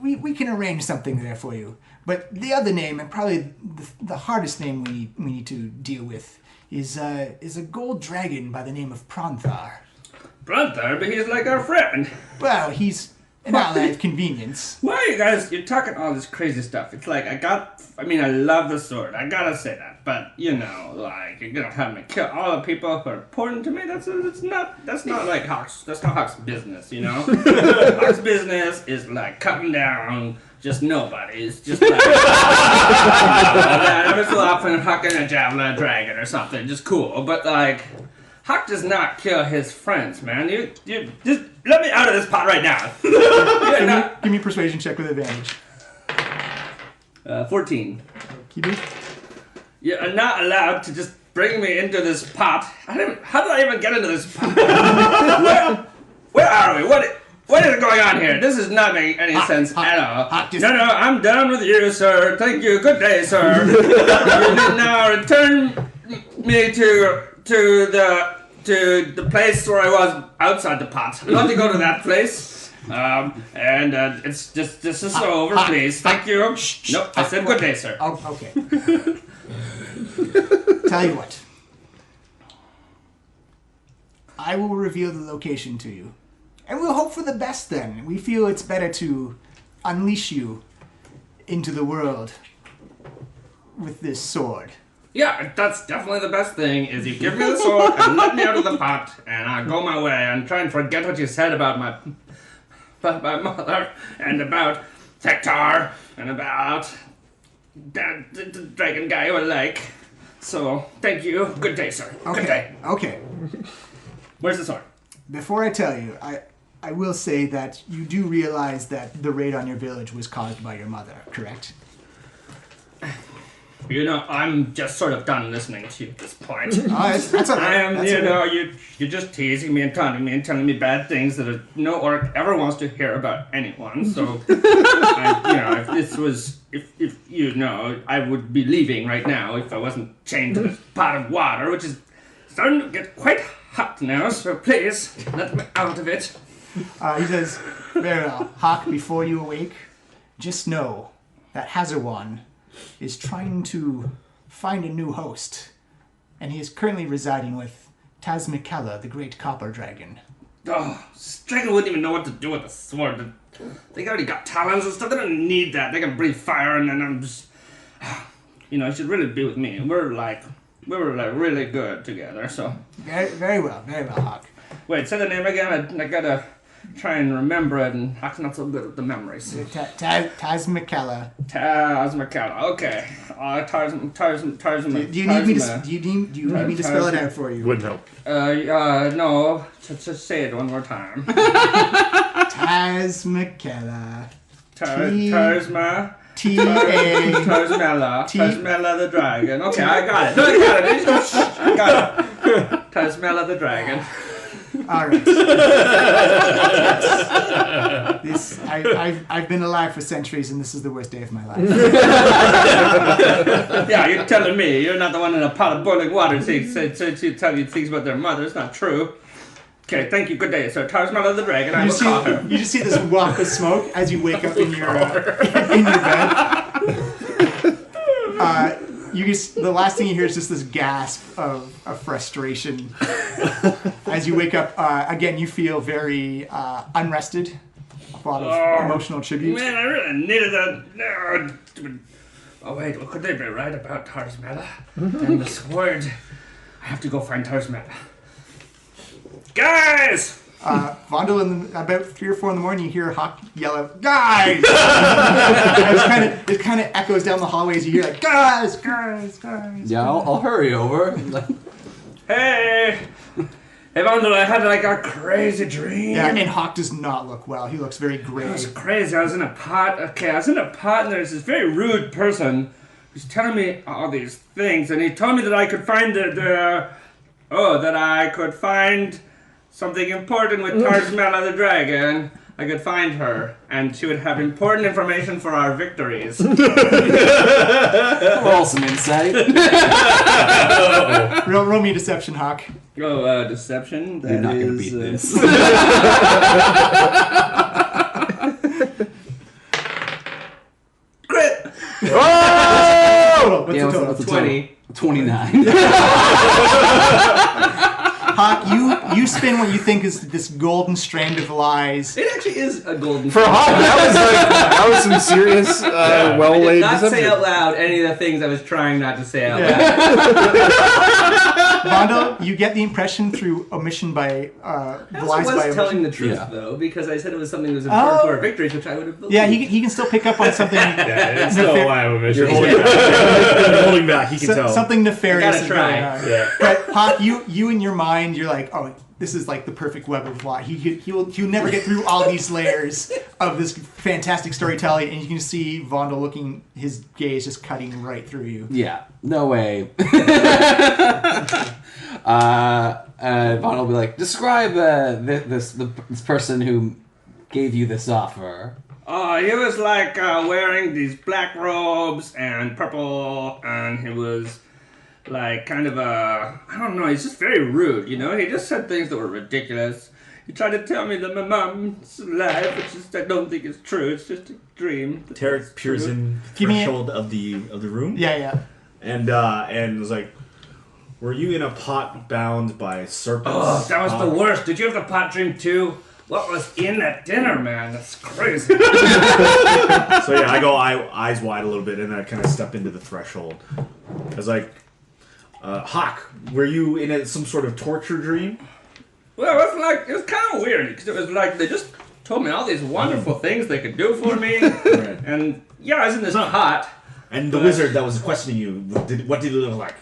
we can arrange something there for you. But the other name, and probably the hardest name we need to deal with, is a gold dragon by the name of Pranthar. Brother, but he's like our friend. Well, he's an ally of convenience. Why are you guys, you're talking all this crazy stuff. It's like, I love the sword. I gotta say that. But, you know, like, you're gonna have me kill all the people who are important to me? That's not like Hawk's, that's not Hawk's business, you know? Hawk's business is like cutting down just nobodies. Just like, every so often hucking a javelin dragon or something. Just cool. But, like, Hawk does not kill his friends, man. You just let me out of this pot right now. Give me a persuasion check with advantage. 14. Kibi? You're not allowed to just bring me into this pot. How did I even get into this pot? Where are we? What is going on here? This is not making any sense at all. No, I'm done with you, sir. Thank you. Good day, sir. You need now return me to the place where I was outside the pot. I'd love to go to that place. It's just this is over, please. Thank you. Nope, I said good day, sir. Oh, okay. Tell you what. I will reveal the location to you. And we'll hope for the best then. We feel it's better to unleash you into the world with this sword. Yeah, that's definitely the best thing, is you give me the sword and let me out of the pot, and I go my way and try and forget what you said about my mother, and about Hector, and about the dragon guy you like. So, thank you. Good day, sir. Okay. Good day. Okay. Where's the sword? Before I tell you, I will say that you do realize that the raid on your village was caused by your mother, correct? You know, I'm just sort of done listening to you at this point. That's all right. You're just teasing me and taunting me and telling me bad things that no orc ever wants to hear about anyone. So, if I would be leaving right now if I wasn't chained to this pot of water, which is starting to get quite hot now. So please let me out of it. He says, very well. Hawk, before you awake, just know that Hazarwan is trying to find a new host, and he is currently residing with Tazmikella, the great copper dragon. Oh, dragon wouldn't even know what to do with a sword. They already got talons and stuff. They don't need that. They can breathe fire, and then I'm just, you should really be with me. We were really good together. So very well, Hawk. Wait, say the name again. I gotta try and remember it, and Hawk's not so good with the memories. Tazmikella. Tazmikella. Okay. Tarzan. Do you need me to spell it out for you? Wouldn't help. No. Just say it one more time. Tazmikella. Tarzma. T-A. Tarzmella the dragon. Okay, I got it. No, I got it. Tarzmella the dragon. All right. Yes. I've been alive for centuries, and this is the worst day of my life. Yeah, you're telling me you're not the one in a pot of boiling water to tell you things about their mother. It's not true. Okay, thank you. Good day, sir. Tarzmella the dragon. I will call her. You just see this wafт of smoke as you wake up in your bed. The last thing you hear is just this gasp of frustration. As you wake up, again, you feel very unrested. A lot of emotional tribute. Man, I really needed that. Oh, wait, well, could they be right about Tarzmella? And the sword. I have to go find Tarzmella. Guys! Vondel, about 3 or 4 in the morning, you hear Hawk yell out, "Guys!" It kind of echoes down the hallways. You hear like, "Guys! Yeah, I'll hurry over. Hey, Vondel, I had like a crazy dream. Yeah, and Hawk does not look well. He looks very gray. It was crazy. I was in a pot. Okay, I was in a pot, and there's this very rude person who's telling me all these things, and he told me that I could find something important with Tarzmella the dragon. I could find her, and she would have important information for our victories. Well, some insight. Roll me deception, Hawk. Oh, deception? You're not going to beat this. Crit! What's the total? what's the 20. 29. Hawk, you spin what you think is this golden strand of lies. It actually is a golden. For Hawk, that was some serious, I well-laid did not say deception. out loud any of the things I was trying not to say out loud. Yeah. Vondo, you get the impression through omission by I lies also by was telling omission. the truth, Yeah. though, because I said it was something that was important Oh. for our victories, which I would have believed. Yeah, he can still pick up on something. Yeah, it's still a lie of omission. You're holding back. You're holding back. He can tell. Something nefarious I is gotta try. going on. Yeah. But Hawk, you in your mind, you're like, oh, this is like the perfect web of lie. He'll never get through all these layers of this fantastic storytelling, and you can see Vondel looking, his gaze just cutting right through you. Yeah, no way. Vaughn will be like, describe this person who gave you this offer. He was like wearing these black robes and purple, and he was like kind of I don't know, he's just very rude, you know? He just said things that were ridiculous. He tried to tell me that my mom's alive, which is, I don't think is true. It's just a dream. Tarek peers in the Give me a- threshold of the room. Yeah. And was like, "Were you in a pot bound by serpents?" Oh, that was the worst. Did you have the pot dream too? What was in that dinner, man? That's crazy. So yeah, I go eyes wide a little bit, and I kind of step into the threshold. I was like, "Hawk, were you in some sort of torture dream?" Well, it was kind of weird because it was like they just told me all these wonderful things they could do for me, Right. and yeah, I was in this pot, And the wizard that was questioning you, what did it look like?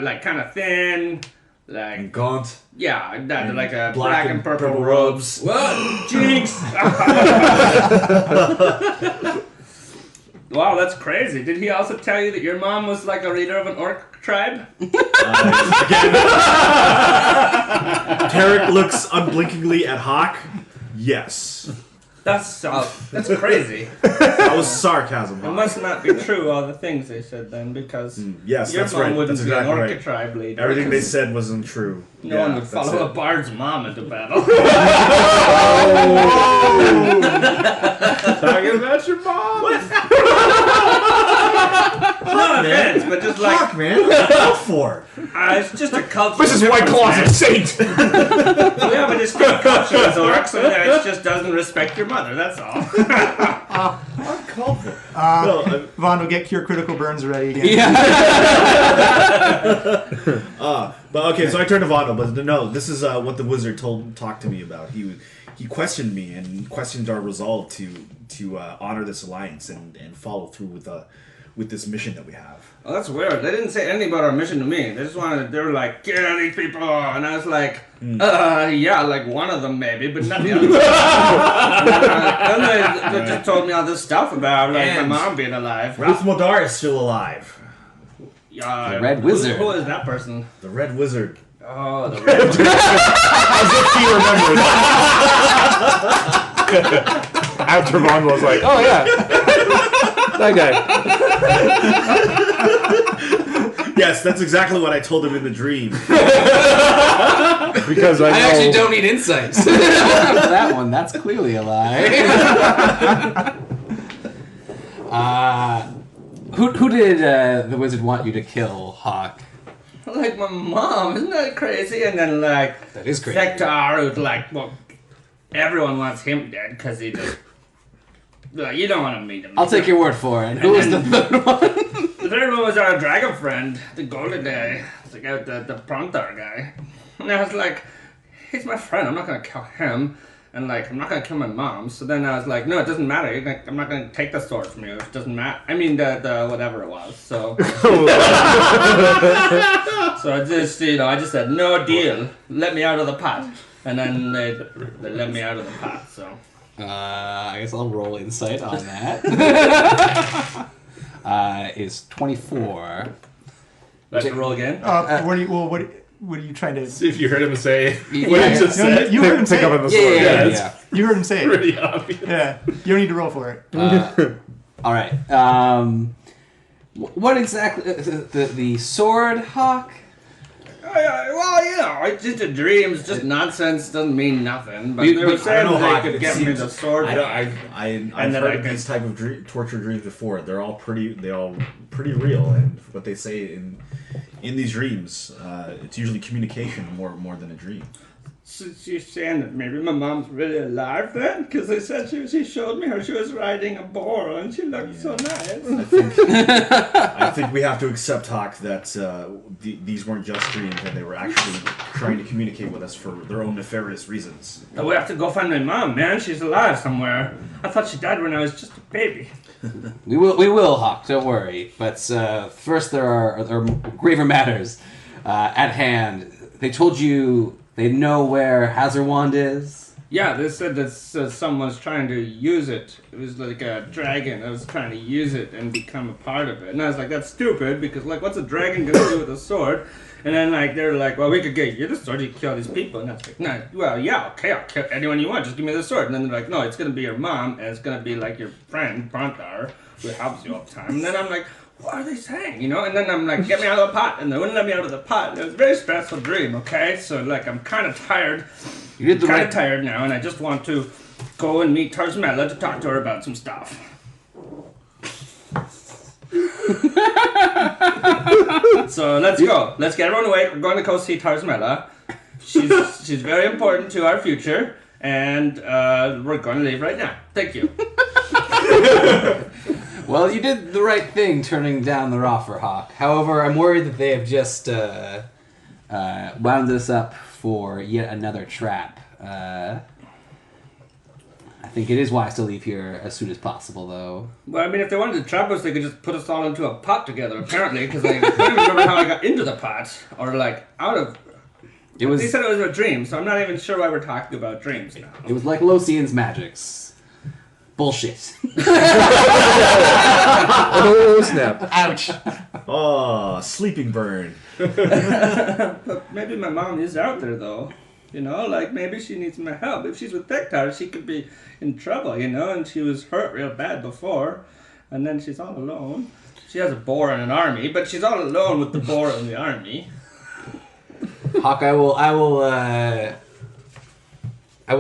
like kind of thin, And like gaunt. yeah, that like a black and purple robes. What? Jinx! Wow, that's crazy. Did he also tell you that your mom was like a leader of an orc tribe? Tarek looks unblinkingly at Hawk. Yes. That's crazy. That was sarcasm, It Hawk. must not be true, all the things they said then, because Yes, your that's mom right. wouldn't That's be an exactly orca right. tribe leader. Everything they said wasn't true. No Yeah, one would that's follow a it. bard's mom into battle. Talking about your mom. No offense, but just like Hawk, man. What are for? it's just a culture. This is White Claw's a saint! We have a distinct culture as orcs, and it just doesn't respect your mother. That's all. Uncalled for. No, Vaughn will get cure critical burns ready again. but okay, so I turned to Vaughn, but no, this is what the wizard talked to me about. He questioned me and questioned our resolve to honor this alliance and follow through with this mission that we have. Oh, that's weird. They didn't say anything about our mission to me. They just wanted. They were like, "Kill these people," and I was like, "Yeah, like one of them maybe, but not the other." And they just told me all this stuff about like And my mom being alive. Ralph Modar is still alive. The Red Wizard. Who is that person? The Red Wizard. Oh, the red wizard. As if he remembers. After Vaughn was like, oh yeah, that guy. Yes, that's exactly what I told him in the dream. Because I know. I actually don't need insights. That one, that's clearly a lie. Who did the wizard want you to kill, Hawk? Like my mom, isn't that crazy? And then like That is crazy. Hector, who's like, well, everyone wants him dead because he just. Like, you don't want to meet him. I'll take your word for it. Who was the third one? The third one was our dragon friend, the golden guy, the Prontar guy. And I was like, he's my friend, I'm not going to kill him. And like, I'm not going to kill my mom. So then I was like, no, it doesn't matter. I'm not going to take the sword from you. It doesn't matter. I mean, the whatever it was. So, so I just, I just said, no deal. Let me out of the pot. And then they let me out of the pot, so. I guess I'll roll insight on that. Is 24. Let's roll again. What are you trying to? See if you heard him say what Yeah. he just No, said. you heard him say Pick up it. on the sword. Yeah. You heard him say it. Pretty obvious. Yeah, you don't need to roll for it. All right. What exactly? The sword, Hawk? Well, you know, it's just a dream. It's just nonsense. Doesn't mean nothing. But We- they were we- saying I don't know, they Hawk, could it get me seems- the sword. I've then heard I of can- these type of torture dreams before. They're all pretty real, and what they say in these dreams, it's usually communication more than a dream. So she's saying that maybe my mom's really alive then? Because they said she showed me how she was riding a boar and she looked so nice. I think we have to accept, Hawk, that these weren't just dreams, and they were actually trying to communicate with us for their own nefarious reasons. Oh, we have to go find my mom, man. She's alive somewhere. I thought she died when I was just a baby. We will, Hawk. Don't worry. But first, there are graver matters at hand. They told you they know where Hazarwand is. Yeah, they said that someone's trying to use it. It was like a dragon that was trying to use it and become a part of it. And I was like, that's stupid, because, like, what's a dragon gonna do with a sword? And then, like, they're like, well, we could get you the sword, you can kill these people. And I was like, no, well, yeah, okay, I'll kill anyone you want, just give me the sword. And then they're like, no, it's gonna be your mom, and it's gonna be, like, your friend, Prontar, who helps you all the time. And then I'm like, what are they saying, you know? And then I'm like, get me out of the pot. And they wouldn't let me out of the pot. And it was a very stressful dream, okay? So, like, I'm kind of tired. You did the Kind right. of tired now, and I just want to go and meet Tarzmela to talk to her about some stuff. So let's go. Let's get everyone awake. We're going to go see Tarzmela. She's very important to our future, and we're going to leave right now. Thank you. Well, you did the right thing turning down their offer, Hawk. However, I'm worried that they have just wound us up for yet another trap. I think it is wise to leave here as soon as possible, though. Well, I mean, if they wanted to trap us, they could just put us all into a pot together, apparently, because I don't even remember how I got into the pot, or, like, out of... It was They said it was a dream, so I'm not even sure why we're talking about dreams now. it was like Losian's magics. Bullshit. Oh, snap. Ouch. Oh, sleeping burn. But maybe my mom is out there, though. You know, like, maybe she needs my help. If she's with Thektar, she could be in trouble, you know, and she was hurt real bad before, and then she's all alone. She has a boar and an army, but she's all alone with the boar and the army. Hawk, I will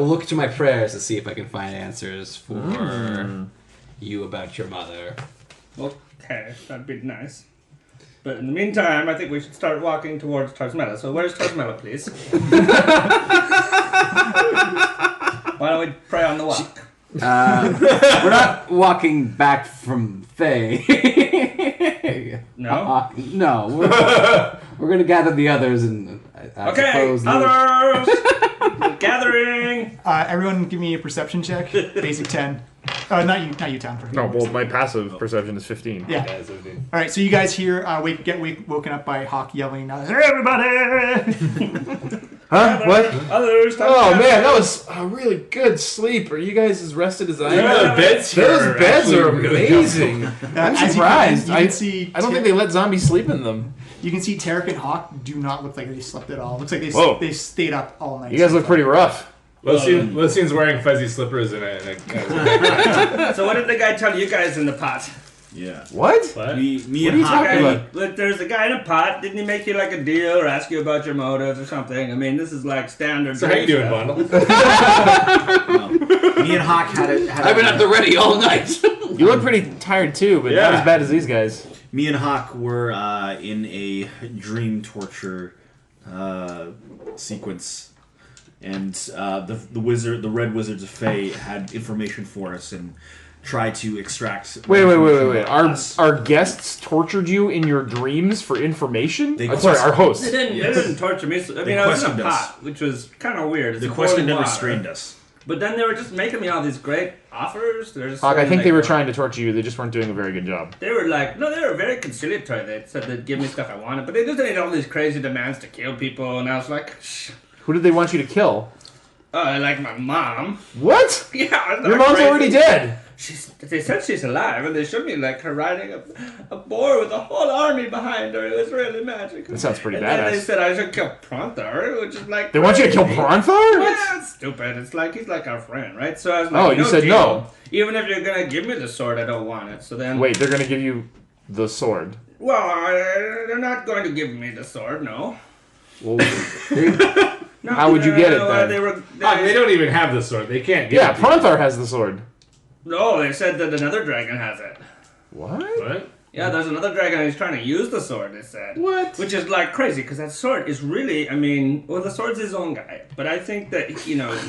look to my prayers to see if I can find answers for you about your mother. Okay, that'd be nice. But in the meantime, I think we should start walking towards Tarzmela. So where's Tarzmela, please? Why don't we pray on the walk? We're not walking back from Thay. No? No, we're going to gather the others and I Okay, suppose... others! Gathering! Everyone give me a perception check. Basic 10. Not you, Tom. For No, well, my passive perception is 15. Yeah. All right, so you guys here get woken up by Hawk yelling, "Hey, everybody!" Huh? What? Others! Oh man, that was a really good sleep. Are you guys as rested as I am? The beds here Those beds actually are really amazing. As I'm you come in, surprised. you can see I don't think they let zombies sleep in them. You can see Tarek and Hawk do not look like they slept at all. Looks like Whoa. they stayed up all night. You guys look pretty rough. Lucian's wearing fuzzy slippers and a So what did the guy tell you guys in the pot? Yeah. What? what? Me What are and you Hawk. talking about? Look, there's a guy in a pot. Didn't he make you like a deal or ask you about your motives or something? I mean, this is like standard. So how you doing, stuff. Bundle? Me and Hawk had I've been at the ready all night. You look pretty tired too, but not Yeah. as bad as these guys. Me and Hawk were in a dream torture sequence, and the Red Wizards of Thay had information for us and tried to extract. Wait. us. Our guests tortured you in your dreams for information? They I'm sorry, our They host. didn't, Yes. they didn't torture me. I mean, They I was in a questioned us. pot, which was kind of weird. It's The a question boiling never water. restrained us. But then they were just making me all these great offers. They're just Hawk, I saying, think like, they were trying to torture you. They just weren't doing a very good job. They were like, no, they were very conciliatory. They said they'd give me stuff I wanted, but they just made all these crazy demands to kill people, and I was like, shh. Who did they want you to kill? Like my mom. What? Yeah, isn't Your that mom's crazy? already dead. They said she's alive, and they showed me like her riding a boar with a whole army behind her. It was really magical. That sounds pretty and then they badass. said I should kill Pronthar, which is like They want you to kill crazy. Pronthar? Yeah, it's stupid. It's like he's like our friend, right? So I was like, Oh, you said deal. no. Even if you're gonna give me the sword, I don't want it. So then, Wait, they're gonna give you the sword. well, they're not going to give me the sword, no. Well, No, How would you get it, then? They don't even have the sword. They can't get yeah, it. Pronthar has the sword. No, they said that another dragon has it. What? What? Yeah, there's another dragon who's trying to use the sword, they said. What? Which is like crazy, because that sword is really, the sword's his own guy. But I think that,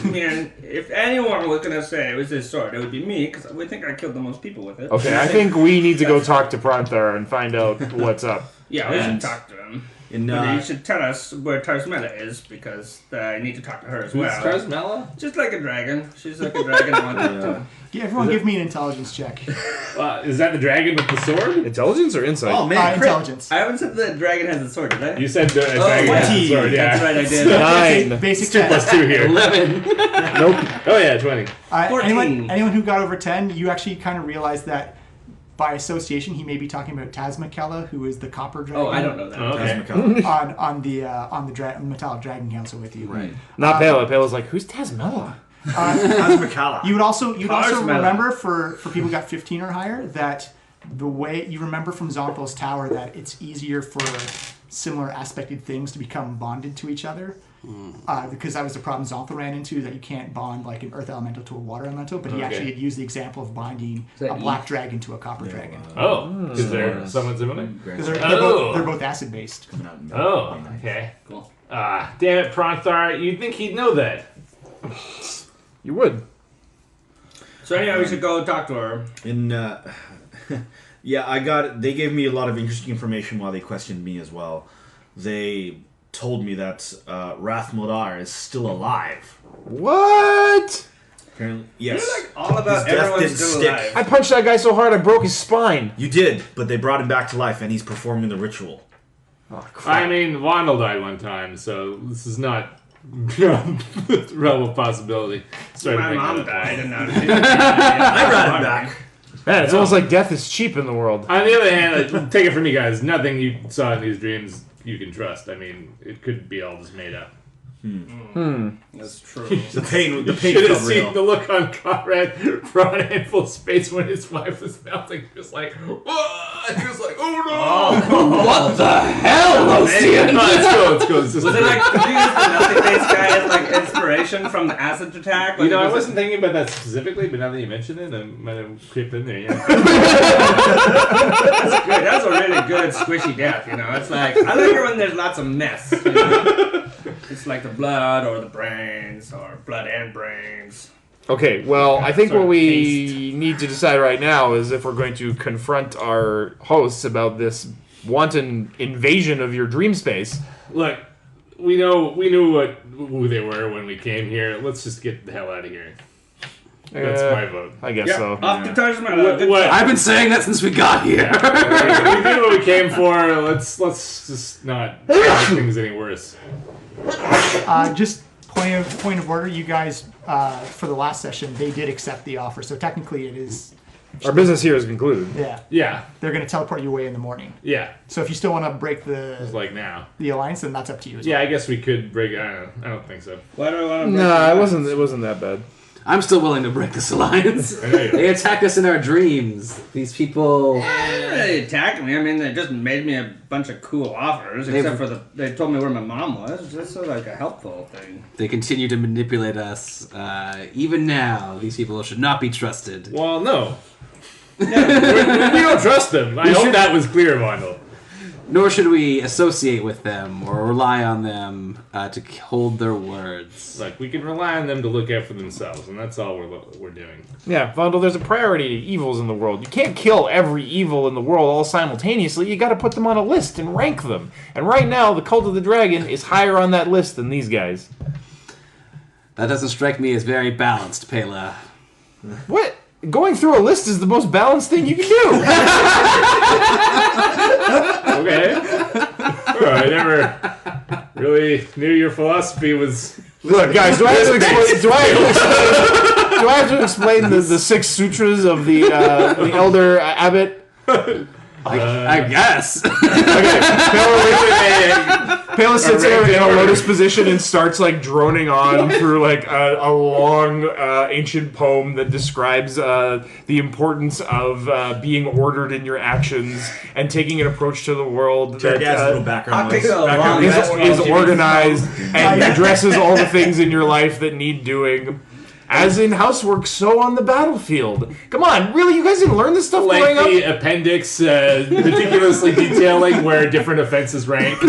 man, if anyone was going to say it was his sword, it would be me, because we think I killed the most people with it. Okay, I think we need to go talk to Pronthar and find out what's up. Yeah, we should talk to him. But you should tell us where Tarsmela is, because I need to talk to her as well. Who's Tarsmela? Just like a dragon. She's like a dragon I want to talk to. Yeah, everyone give me an intelligence check. Is that the dragon with the sword? Intelligence or insight? Oh man, Intelligence. I haven't said the dragon has a sword, did I? You said the dragon has the sword, yeah. That's right, I did. 9. Basic 2 plus 2 here. 11. Nope. Oh yeah, 20. 14. Anyone who got over 10, you actually kind of realize that by association, he may be talking about Tasmakella, who is the copper dragon. Oh, I don't know that. Okay. on the Metallic Dragon Council with you. Right. Not Pela. Pela's like, who's Tasmela? Tasmakala. You'd also Tarsmela. remember for people who got 15 or higher that the way you remember from Zonthal's Tower that it's easier for similar aspected things to become bonded to each other. Because that was the problem Zonthal ran into, that you can't bond like an earth elemental to a water elemental, but he actually had used the example of binding a black dragon to a copper dragon. Oh, is there someone similar? Because they're both acid based. Oh, okay. Cool. Damn it, Pronthar. You'd think he'd know that. You would. So anyway, we should go talk to her. Yeah, they gave me a lot of interesting information while they questioned me as well. They told me that Rath Modar is still alive. What? Apparently, yes. You're like all about His death everyone's didn't still stick. alive. I punched that guy so hard I broke his spine. You did, but they brought him back to life, and he's performing the ritual. Oh, crap. I mean, Wandel died one time, so this is not realm of possibility. Started My making mom that died, point. and now I brought him back. Man, it's almost like death is cheap in the world. On the other hand, take it from me, guys. Nothing you saw in these dreams you can trust. I mean, it could be all just made up. That's true. The pain Should have felt seen real. the look on Conrad for a handful of space when his wife was melting. Just like, "Whoa!" He was like, "Oh no!" What the hell, Lucian? Let's go. It's just Was it like, did you use the melting face guy as like inspiration from the acid attack? Like, I was wasn't thinking about that specifically, but now that you mention it, I might have creeped in there. Yeah. That's good. That's a really good squishy death. It's like I like it when there's lots of mess. It's like the blood or the brains or blood and brains. Okay, well, I think Sort what of we need to decide right now is if we're going to confront our hosts about this wanton invasion of your dream space. Look, we knew who they were when we came here. Let's just get the hell out of here. That's my vote. I guess Yeah, so. off to Tarsmela. What? I've been saying that since we got here. We knew what we came for. Let's just not make things any worse. Just point of order, you guys, for the last session, they did accept the offer, so technically it is. Our business here is concluded. Yeah, Yeah, they're going to teleport you away in the morning. yeah. So if you still want to break It's like now. the alliance, then that's up to you as Yeah, well. I guess we could break. I don't think so. Why do I want to? Nah, it wasn't that bad. I'm still willing to break this alliance. I know you are. They attack us in our dreams. These people. They attacked me. I mean, they just made me a bunch of cool offers, except for they told me where my mom was. Just like a helpful thing. They continue to manipulate us. Even now, these people should not be trusted. Well, no. we don't trust them. I hope that was clear, Wandel. Nor should we associate with them or rely on them to hold their words. Look, we can rely on them to look out for themselves, and that's all we're doing. Yeah, Vondel, there's a priority to evils in the world. You can't kill every evil in the world all simultaneously. You got to put them on a list and rank them. And right now, the Cult of the Dragon is higher on that list than these guys. That doesn't strike me as very balanced, Pela. What? Going through a list is the most balanced thing you can do. Okay. Well, I never really knew your philosophy was. Look, guys, do I have to explain? Do I have to explain the 6 sutras of the elder abbot? I guess. Okay, Pela sits there in a lotus position and starts like droning on through like a long ancient poem that describes the importance of being ordered in your actions and taking an approach to the world Jack that has a little background. I'll take a long is, rest is while organized and addresses all the things in your life that need doing. As in housework, so on the battlefield. Come on, really? You guys didn't learn this stuff growing up? Like the appendix meticulously detailing where different offenses rank.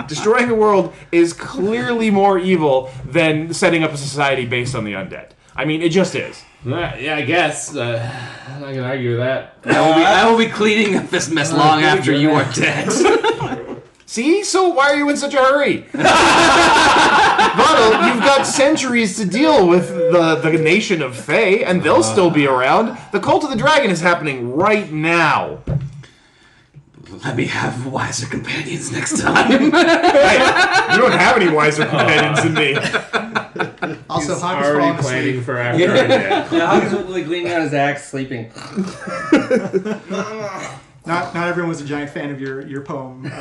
Destroying the world is clearly more evil than setting up a society based on the undead. I mean, it just is. Yeah, I guess. I'm not gonna argue with that. I will be cleaning up this mess long after you are dead. See? So why are you in such a hurry? Votto, you've got centuries to deal with the nation of Thay, and they'll still be around. The Cult of the Dragon is happening right now. Let me have wiser companions next time. Hey, you don't have any wiser companions than me. Also, He's Hawk is already falling planning asleep. for after our death. Yeah, Hawk is like leaning on his axe, sleeping. Not everyone was a giant fan of your poem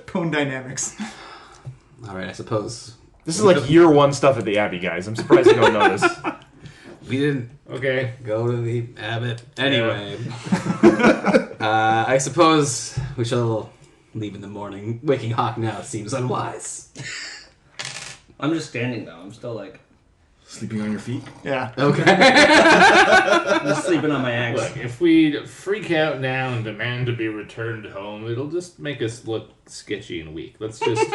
poem dynamics. All right, I suppose This is like year one stuff at the Abbey, guys. I'm surprised you don't know this. we didn't Okay. go to the abbot. Anyway, I suppose we shall leave in the morning. Waking Hawk now seems unwise. I'm just standing though. I'm still like Sleeping on your feet. Yeah. Okay. I'm just sleeping on my axe. Look, if we freak out now and demand to be returned home, it'll just make us look sketchy and weak. Let's just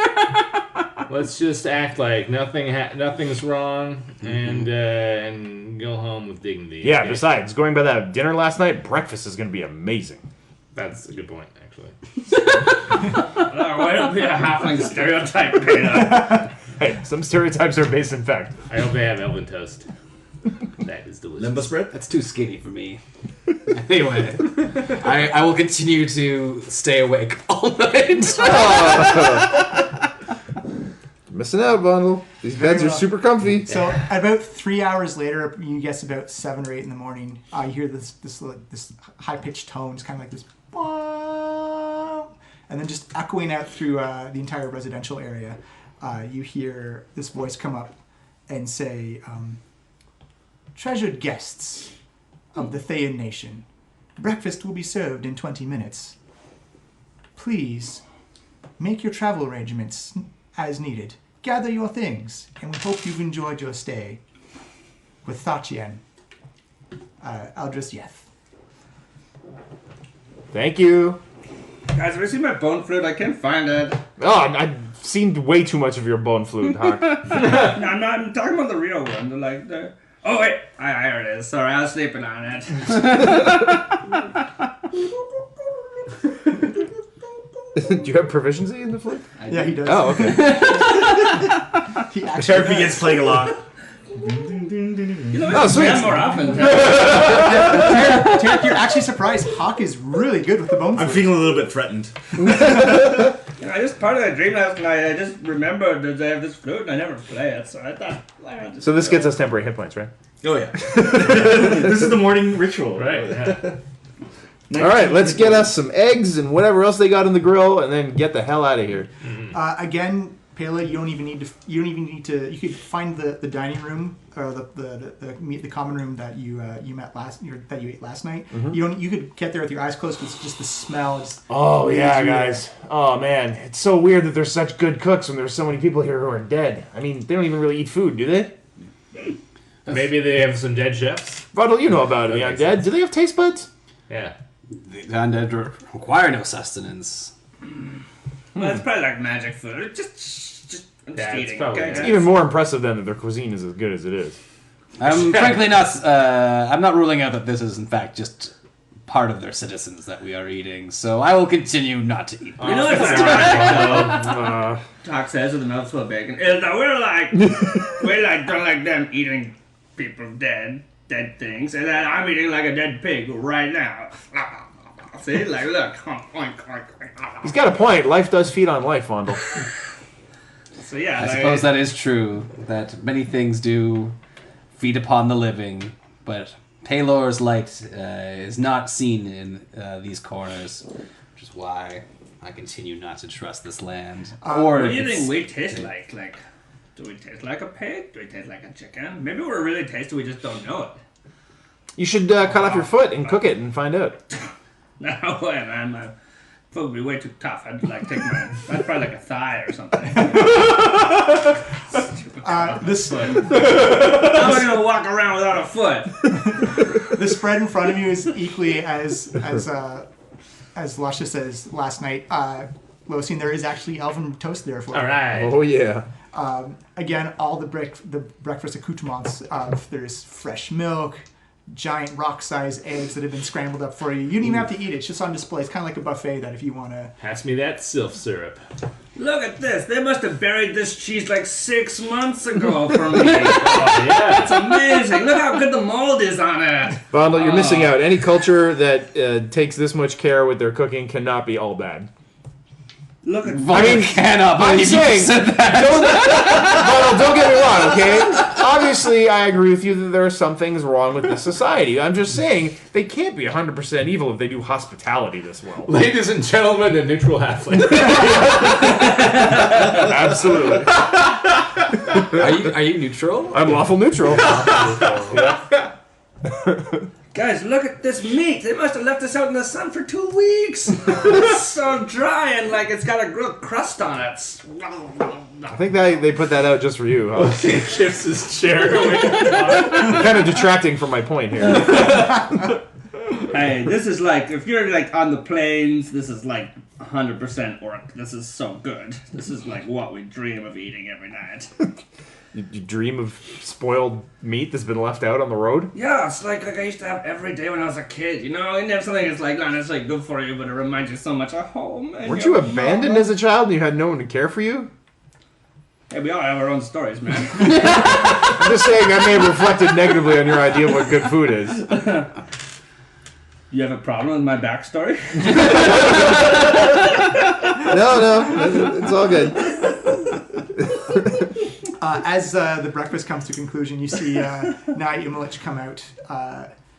act like nothing's wrong and go home with dignity. Yeah, Okay? besides, going by that dinner last night, breakfast is going to be amazing. That's a good point, actually. Why don't we have halfling stereotype, Peter? Hey, some stereotypes are based in fact. I hope they have elven toast. That is delicious. Limbo spread? That's too skinny for me. Anyway, I will continue to stay awake all night. Missing out, Bundle. These beds are super comfy. So about 3 hours later, you guess about 7 or 8 in the morning, you hear this high pitched tones, kind of like this, "Wah," and then just echoing out through the entire residential area. You hear this voice come up and say, "Treasured guests of the Thayan nation, breakfast will be served in 20 minutes. Please make your travel arrangements as needed. Gather your things, and we hope you've enjoyed your stay. With Thachien, Aldris Yeth." Thank you. Guys, have you seen my bone flute? I can't find it. Oh, I've seen way too much of your bone flute, Hawk. No, I'm talking about the real one. Oh wait, here it is. Sorry, I was sleeping on it. Do you have proficiency in the flute? Yeah, he does. Oh, okay. He actually Sharpie does. gets playing a lot. You know, Oh, sweet. more often. Tarek, you're actually surprised. Hawk is really good with the bone I'm flute. feeling a little bit threatened. I just part of that dream last night. I just remembered that I have this flute and I never play it, so I thought, why not just So this play gets us temporary hit points, right? Oh, yeah. This is the morning ritual. Right. Yeah. All right, let's get us some eggs and whatever else they got in the grill, and then get the hell out of here. Again, Pele, you don't even need to. You could find the dining room or the common room that you ate last night. You could get there with your eyes closed. It's just the smell. Oh, yeah, through guys. Oh, man. It's so weird that there's such good cooks when there's so many people here who are dead. I mean, they don't even really eat food, do they? Maybe they have some dead chefs. Bottle, you know about it, the That makes undead. Do they have taste buds? Yeah. The undead require no sustenance. Well, it's probably like magic food. I'm just Yeah, it's eating. probably- Okay, it's It's guys? even more impressive then that their cuisine is as good as it is. I'm frankly not. I'm not ruling out that this is in fact just part of their citizens that we are eating. So I will continue not to eat. You know what's ironic, though? Talk says with the mouthful of bacon is that we're like don't like them eating people dead things, and then I'm eating like a dead pig right now. See, like look, He's got a point. Life does feed on life, Vondel. So yeah, I like, suppose that is true. That many things do feed upon the living, but Taylor's light is not seen in these corners, which is why I continue not to trust this land. What do you think we taste like? Like, do we taste like a pig? Do we taste like a chicken? Maybe we're really tasty, we just don't know it. You should cut off your foot and cook it and find out. No way, man. My foot would be way too tough. I'd like take my. I'd probably like a thigh or something. This How am I gonna walk around without a foot? the spread in front of you is equally as luscious as last night. Losine, there is actually elven toast there for you. All right. Oh yeah. Again, all the breakfast accoutrements of there's fresh milk, giant rock-sized eggs that have been scrambled up for you. You don't even have to eat it; it's just on display. It's kind of like a buffet that if you want to. Pass me that sylph syrup. Look at this. They must have buried this cheese like 6 months ago for me. Yeah. It's amazing. Look how good the mold is on it. Vondel, you're missing out. Any culture that takes this much care with their cooking cannot be all bad. Look at Cannot I'm believe you saying, said that. don't get me wrong, okay? Obviously, I agree with you that there are some things wrong with this society. I'm just saying they can't be 100% evil if they do hospitality this well. Ladies and gentlemen, a neutral halfling. Absolutely. Are you neutral? I'm lawful neutral. Guys, look at this meat. They must have left this out in the sun for 2 weeks. It's so dry and like it's got a real crust on it. I think they put that out just for you. Huh? Shifts his chair. Kind of detracting from my point here. Hey, this is like, if you're like on the plains, this is like 100% orc. This is so good. This is like what we dream of eating every night. You dream of spoiled meat that's been left out on the road? Yeah, it's like I used to have every day when I was a kid. You know, you have something that's like not necessarily good for you, but it reminds you so much of home. And Weren't you abandoned as a child and you had no one to care for you? Hey, we all have our own stories, man. I'm just saying that may have reflected negatively on your idea of what good food is. You have a problem with my backstory? No, it's all good. As the breakfast comes to conclusion, you see Naya Umalich come out.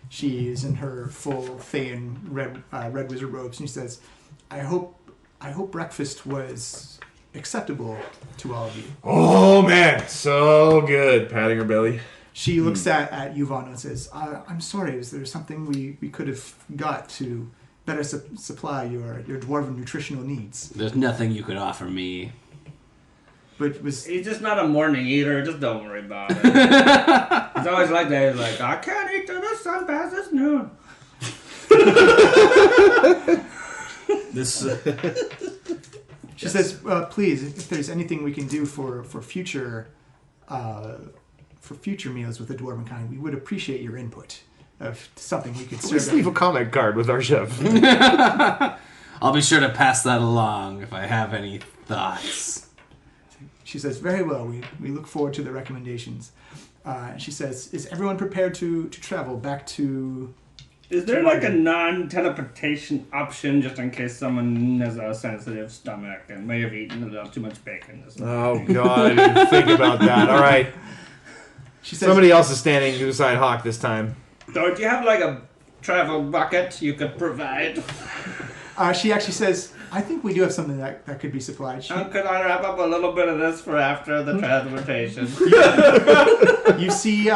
She is in her full Thayan red wizard robes, and she says, I hope breakfast was acceptable to all of you." Oh man, so good. Patting her belly. She looks at Yuvon and says, "I'm sorry. Is there something we could have got to better supply your dwarven nutritional needs?" There's nothing you could offer me. But was He's just not a morning eater. Just don't worry about it. He's always like that. He's like, I can't eat till the sun passes noon. This she says, "Please, if there's anything we can do for future meals with the dwarven kind, we would appreciate your input of something we could Please serve." leave a comment card with our chef. I'll be sure to pass that along if I have any thoughts. She says, "Very well. We look forward to the recommendations." She says, "Is everyone prepared to travel back to?" Is there like a non-teleportation option just in case someone has a sensitive stomach and may have eaten a little too much bacon? Oh god, I didn't think about that. All right. She says, Somebody else is standing beside Hawk this time. So do you have like a travel bucket you could provide? She actually says, "I think we do have something that could be supplied." Could I wrap up a little bit of this for after the transportation? You see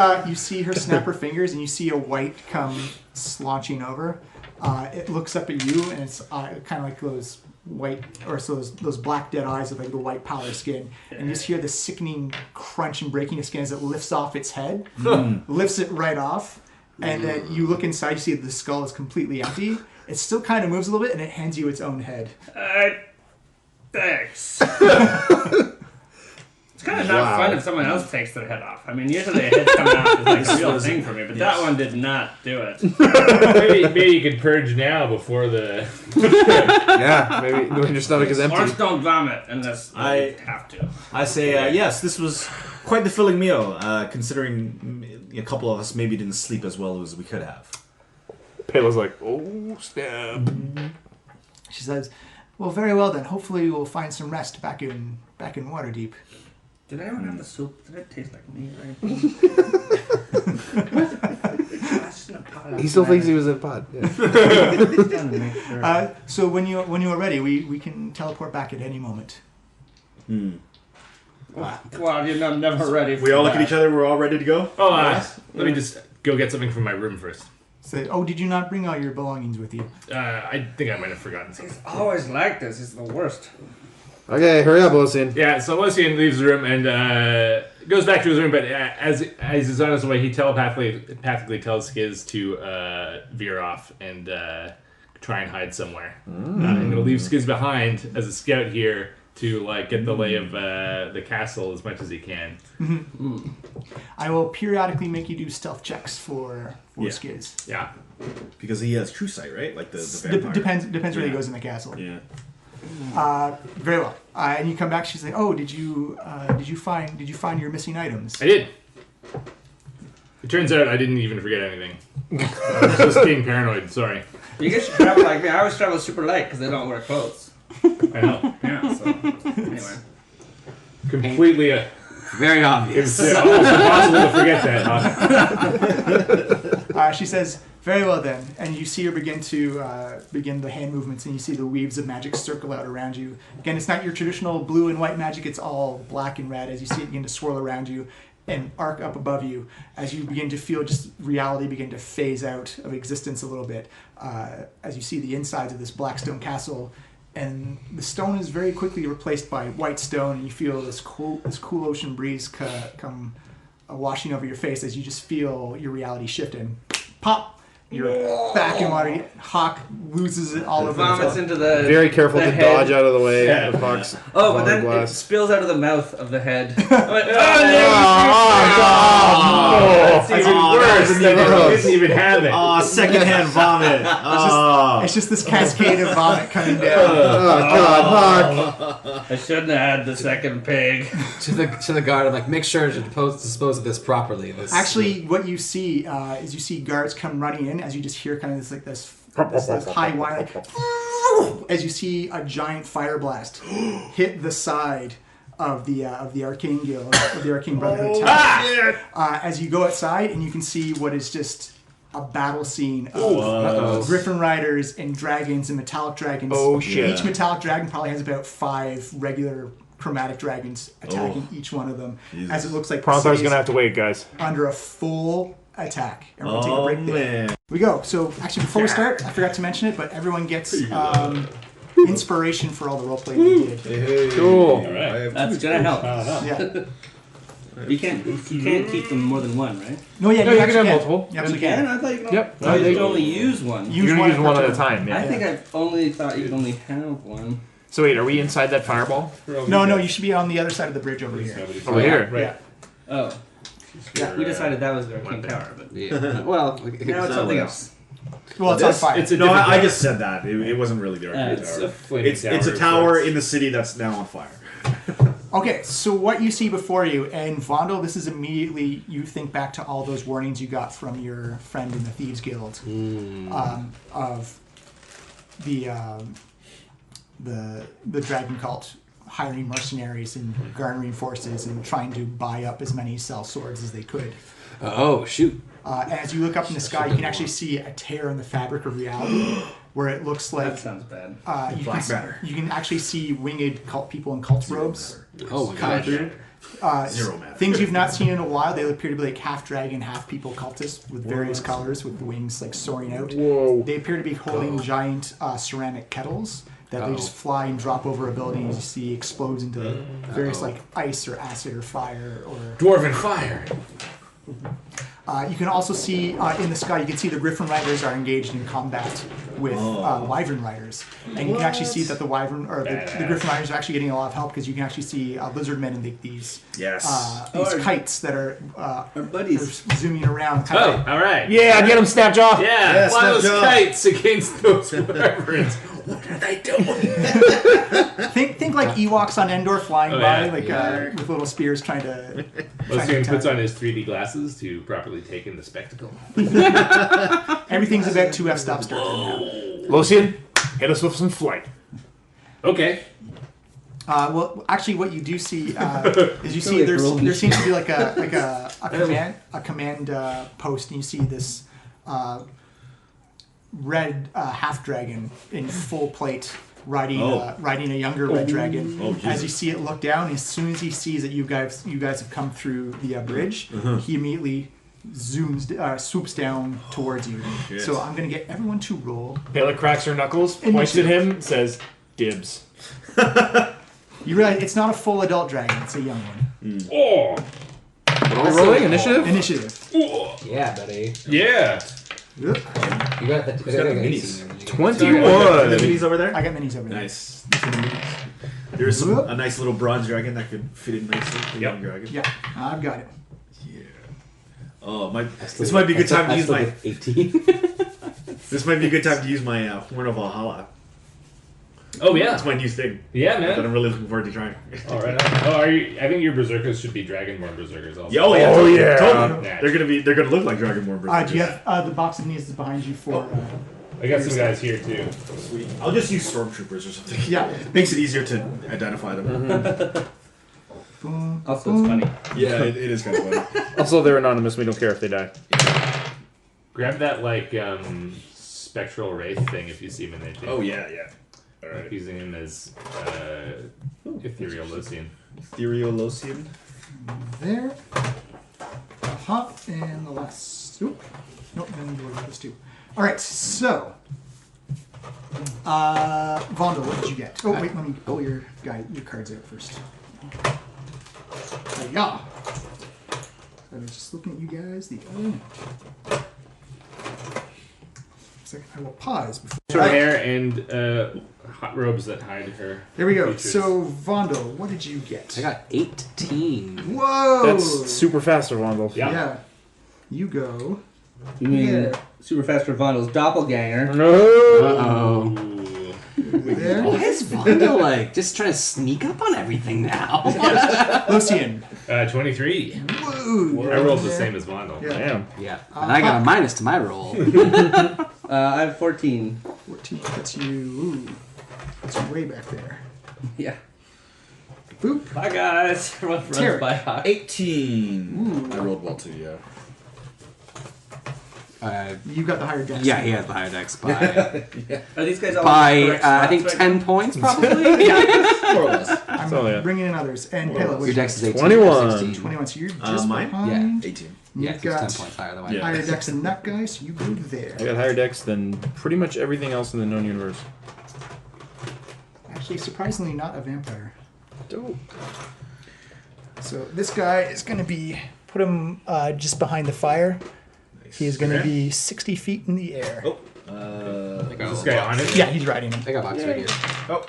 her snap her fingers, and you see a white come slouching over. It looks up at you, and it's kind of like those white, or so those black dead eyes with like the white pallor skin. And you just hear the sickening crunch and breaking of skin as it lifts off its head, lifts it right off, and then you look inside. You see the skull is completely empty. It still kind of moves a little bit, and it hands you its own head. Thanks. It's kind of not fun if someone else takes their head off. I mean, usually a head coming off is like a real thing for me, but that one did not do it. maybe you could purge now before the. Yeah, maybe when your stomach is empty. Orcs don't vomit unless I have to. I say yes. This was quite the filling meal, considering a couple of us maybe didn't sleep as well as we could have. Pela's like, oh snap. She says, "Well, very well then. Hopefully, we'll find some rest back in Waterdeep." Did anyone have the soup? Did it taste like meat or anything? I shouldn't have He still thinks he was in a pod. Yeah. So when you are ready, we can teleport back at any moment. Well, you're never ready. We all look at each other. We're all ready to go. Oh, let me just go get something from my room first. Say, oh, did you not bring all your belongings with you? I think I might have forgotten something. He's always like this. He's the worst. Okay, hurry up, Lucian. Yeah, so Lucian leaves the room and goes back to his room, but as he's on his way, he telepathically tells Skiz to veer off and try and hide somewhere. I'm going to leave Skiz behind as a scout here to get the lay of the castle as much as he can. I will periodically make you do stealth checks for Yeah. Skiz. Yeah. Because he has true sight, right? Like the vampire. Depends where he Yeah. goes in the castle. Yeah. Very well. And you come back. She's like, "Oh, did you find your missing items?" I did. It turns out I didn't even forget anything. I was just being paranoid. Sorry. You guys should travel like me. I always travel super light because they don't wear clothes. I know. Yeah, so anyway. Completely. Very obvious. It's almost impossible to forget that. She says, "Very well then," and you see her begin the hand movements, and you see the weaves of magic circle out around you. Again, it's not your traditional blue and white magic; it's all black and red. As you see it begin to swirl around you and arc up above you, as you begin to feel just reality begin to phase out of existence a little bit, as you see the insides of this black stone castle. And the stone is very quickly replaced by white stone, and you feel this cool ocean breeze come washing over your face as you just feel your reality shifting. Pop! You're back in water. Hawk loses it all over Vomits the into the Very careful the to head. dodge out of the way of Hawk's Oh, but then it glass. spills out of the mouth of the head. Oh, that's even worse. They didn't even have it. Oh, secondhand vomit. Oh. It's just this cascade of vomit coming down. Oh, God, Hawk. I shouldn't have had the second pig. to the guard, I'm like, make sure to dispose of this properly. Actually, what you see is you see guards come running in as you just hear kind of this high whine, as you see a giant fire blast hit the side of the Arcane Guild, of the Arcane Brotherhood tower. As you go outside, and you can see what is just a battle scene of Griffin Riders and dragons and metallic dragons. Oh, shit. Each metallic dragon probably has about 5 regular chromatic dragons attacking each one of them. Jesus. As it looks like Prontar's the city gonna is have to wait, guys. under a full attack. And we're gonna take a break there. Man. We go. So actually, before we start, I forgot to mention it, but everyone gets inspiration for all the roleplay you did. Cool. That's gonna help. Yeah. You can't keep them more than one, right? No, yeah, No, you you actually can have can. multiple. You absolutely Can can. I thought you could. Yep. I thought you could only use one. You're gonna use one at a per time, yeah. I think I only thought you could only have one. So wait, are we inside that fireball? No, you should be on the other side of the bridge over here. Over here. Right. Yeah. Oh. Yeah, we decided that was our King Tower, but Yeah. Well, now it's something else. Well, it's on fire. It's a No, different I just said that. It wasn't really the Arcane It's Tower. flaming It's a tower in the city that's now on fire. Okay, so what you see before you, and Vondel, this is immediately, you think back to all those warnings you got from your friend in the Thieves Guild of the Dragon Cult hiring mercenaries and garnering forces and trying to buy up as many cell swords as they could. oh shoot! As you look up in the sky, you can actually see a tear in the fabric of reality where it looks like That sounds bad. Black matter. you can actually see winged cult people in cult robes Oh my coming gosh! through. Zero matter. Things you've not seen in a while. They appear to be like half dragon, half people cultists with various colors, with the wings like soaring out. Whoa. They appear to be holding giant ceramic kettles that they just fly and drop over a building, and you see explodes into various like ice or acid or fire or. Dwarven fire. You can also see in the sky. You can see the Griffin Riders are engaged in combat with Wyvern Riders, and you can actually see that the Wyvern or the Griffin Riders are actually getting a lot of help because you can actually see lizard men and these Yes. kites that are Our buddies. zooming around. Oh, all right. Yeah, get him, Snapjaw. Yeah, Yeah, fly those snap kites against those wyverns. What are they doing? Think like Ewoks on Endor flying Oh, by, yeah. like with little spears trying to. Lucian puts on his 3D glasses to properly take in the spectacle. Everything's about 2 f-stop start now. Lucian, hit us with some flight. Okay. Well, actually, what you do see is you see there seems to be like a command post, and you see this red half dragon in full plate riding a younger red dragon. Oh, as you see it look down, as soon as he sees that you guys have come through the bridge, he immediately swoops down towards you. Shit. So I'm going to get everyone to roll. Pela cracks her knuckles, points at him, says, "Dibs." You realize it's not a full adult dragon; it's a young one. Oh! What are we rolling? Initiative? Initiative. Yeah, buddy. Yeah. Yep. You got that. got the minis? 21. Are the minis over there? I got minis over there. Nice. There's a nice little bronze dragon that could fit in nicely. The young dragon. Yeah, I've got it. Yeah. Oh my! This might be a good time to use my. 18. This might be a good time to use my Horn of Valhalla. Oh yeah. That's my new thing. Yeah, That man. I'm really looking forward to trying. All right. Oh, are you? I think your berserkers should be dragonborn berserkers also. Yeah, oh yeah. Oh, totally, yeah. Totally. Yeah. They're gonna look like Dragonborn berserkers. Do you have the box of minis is behind you for? I got some guys here too. Sweet. I'll just use stormtroopers or something. Yeah. Makes it easier to identify them. Boom. Also, it's funny. Yeah, it is kind of funny. Also, they're anonymous. We don't care if they die. Grab that like spectral wraith thing if you see him in there. Oh yeah, yeah. All Like right. using him as ethereal Lothian. Ethereolosian. There. And the last. Oop. Nope, then you were those two. Alright, so. Vondel, what did you get? Oh, wait, let me pull your cards out first. Yeah. I was just looking at you guys the other night. So I will pause before. Her hair and hot robes that hide her. There we go. features. So, Vondel, what did you get? I got 18. Whoa! That's super fast, Arvandel. Yeah. Yeah. You go. You mean There. Super Fast for Vondel's doppelganger? No. Uh-oh. There. Why is Vonda like just trying to sneak up on everything now? Lucian. 23. Whoa. I rolled the same as Vondel. Yeah. Damn. Yeah, and I got a minus to my roll. I have 14. 14. That's you. Ooh. That's way back there. Yeah. Boop. Bye, guys. Everyone Terry. runs by Hawk. 18. I rolled well too. Yeah. You got the higher dex. Yeah, he has the higher dex by Are these guys all by I think 10 points probably. More or less. I'm So, yeah. bringing in others. And Pela, Your dex is 18. 21. 16. 21. So you're just Mine? behind. 18. Yeah, You've so it's 10 got points higher than mine. Yeah. higher dex than that guy, so you go there. I got higher decks than pretty much everything else in the known universe. Actually, surprisingly, not a vampire. Dope. So this guy is going to be, put him just behind the fire. He is going to be 60 feet in the air. Oh. Is this guy on it? Yeah, he's riding him. I got box right here. Oh.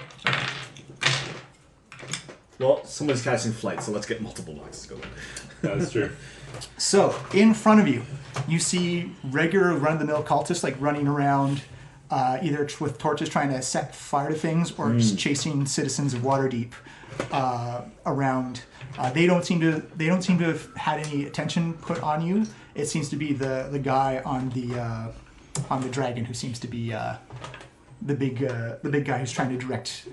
Well, someone's casting flight, so let's get multiple boxes going. That's true. So, in front of you, you see regular run-of-the-mill cultists like running around, either with torches trying to set fire to things, or just chasing citizens of Waterdeep around. They don't seem to have had any attention put on you. It seems to be the guy on the dragon who seems to be the big guy who's trying to direct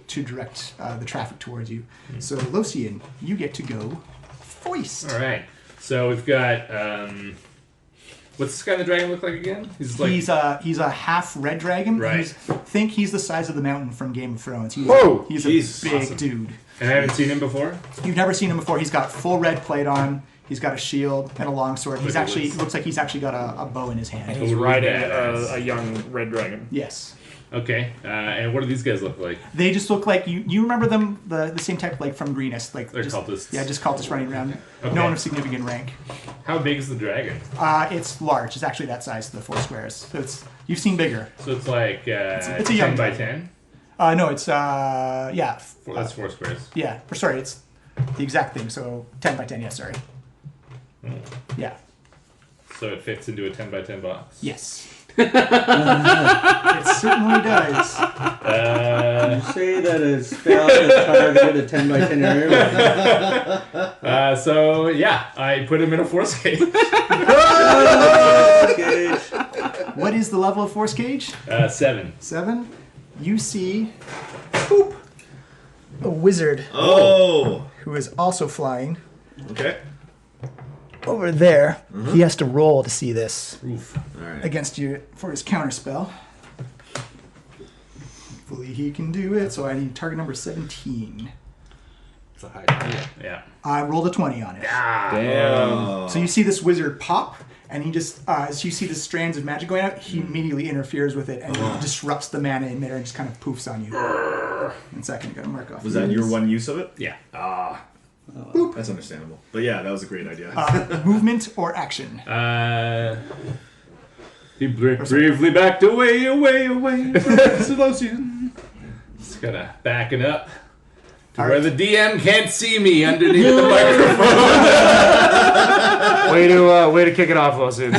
the traffic towards you. So, Locian, you get to go foist. All right. So we've got. What's this guy on the dragon look like again? He's like. He's a half red dragon. Right. Think he's the size of the mountain from Game of Thrones. Whoa! He's Jesus. a big Awesome. dude. And I haven't seen him before. You've never seen him before. He's got full red plate on. He's got a shield and a long sword. He's Look at actually this. looks like he's actually got a bow in his hand. He's Totally riding badass. a young red dragon. Yes. Okay. And what do these guys look like? They just look like you remember them the same type like from Greenest, like They're just, cultists. Yeah, just cultists running around. Okay. No one of significant rank. How big is the dragon? It's large. It's actually that size, the 4 squares. So you've seen bigger. So it's like it's a 10 young by dragon. 10. No, it's yeah. That's 4 squares. Yeah. Sorry, it's the exact thing. So 10 by 10. Yeah, sorry. Yeah. So it fits into a 10 by 10 box. Yes. It certainly does. You say that a spell is targeted at 10 by 10 area? So yeah, I put him in a force cage. What is the level of force cage? 7. 7. You see, boop, a wizard Oh. who is also flying. Okay. over there. He has to roll to see this All right. against you for his counterspell. Hopefully he can do it. So I need target number 17. It's a high target. Yeah. I rolled a 20 on it. Damn. So you see this wizard pop, and he just, as you see the strands of magic going out, he immediately interferes with it and disrupts the mana in midair and just kind of poofs on you. 1 second, I gotta mark off. Was that your one use of it? Yeah. That's understandable. But yeah, that was a great idea. Movement or action? He bravely backed away from Solution. Just gotta back it up to where the DM can't see me underneath the microphone. Way to kick it off, Losin.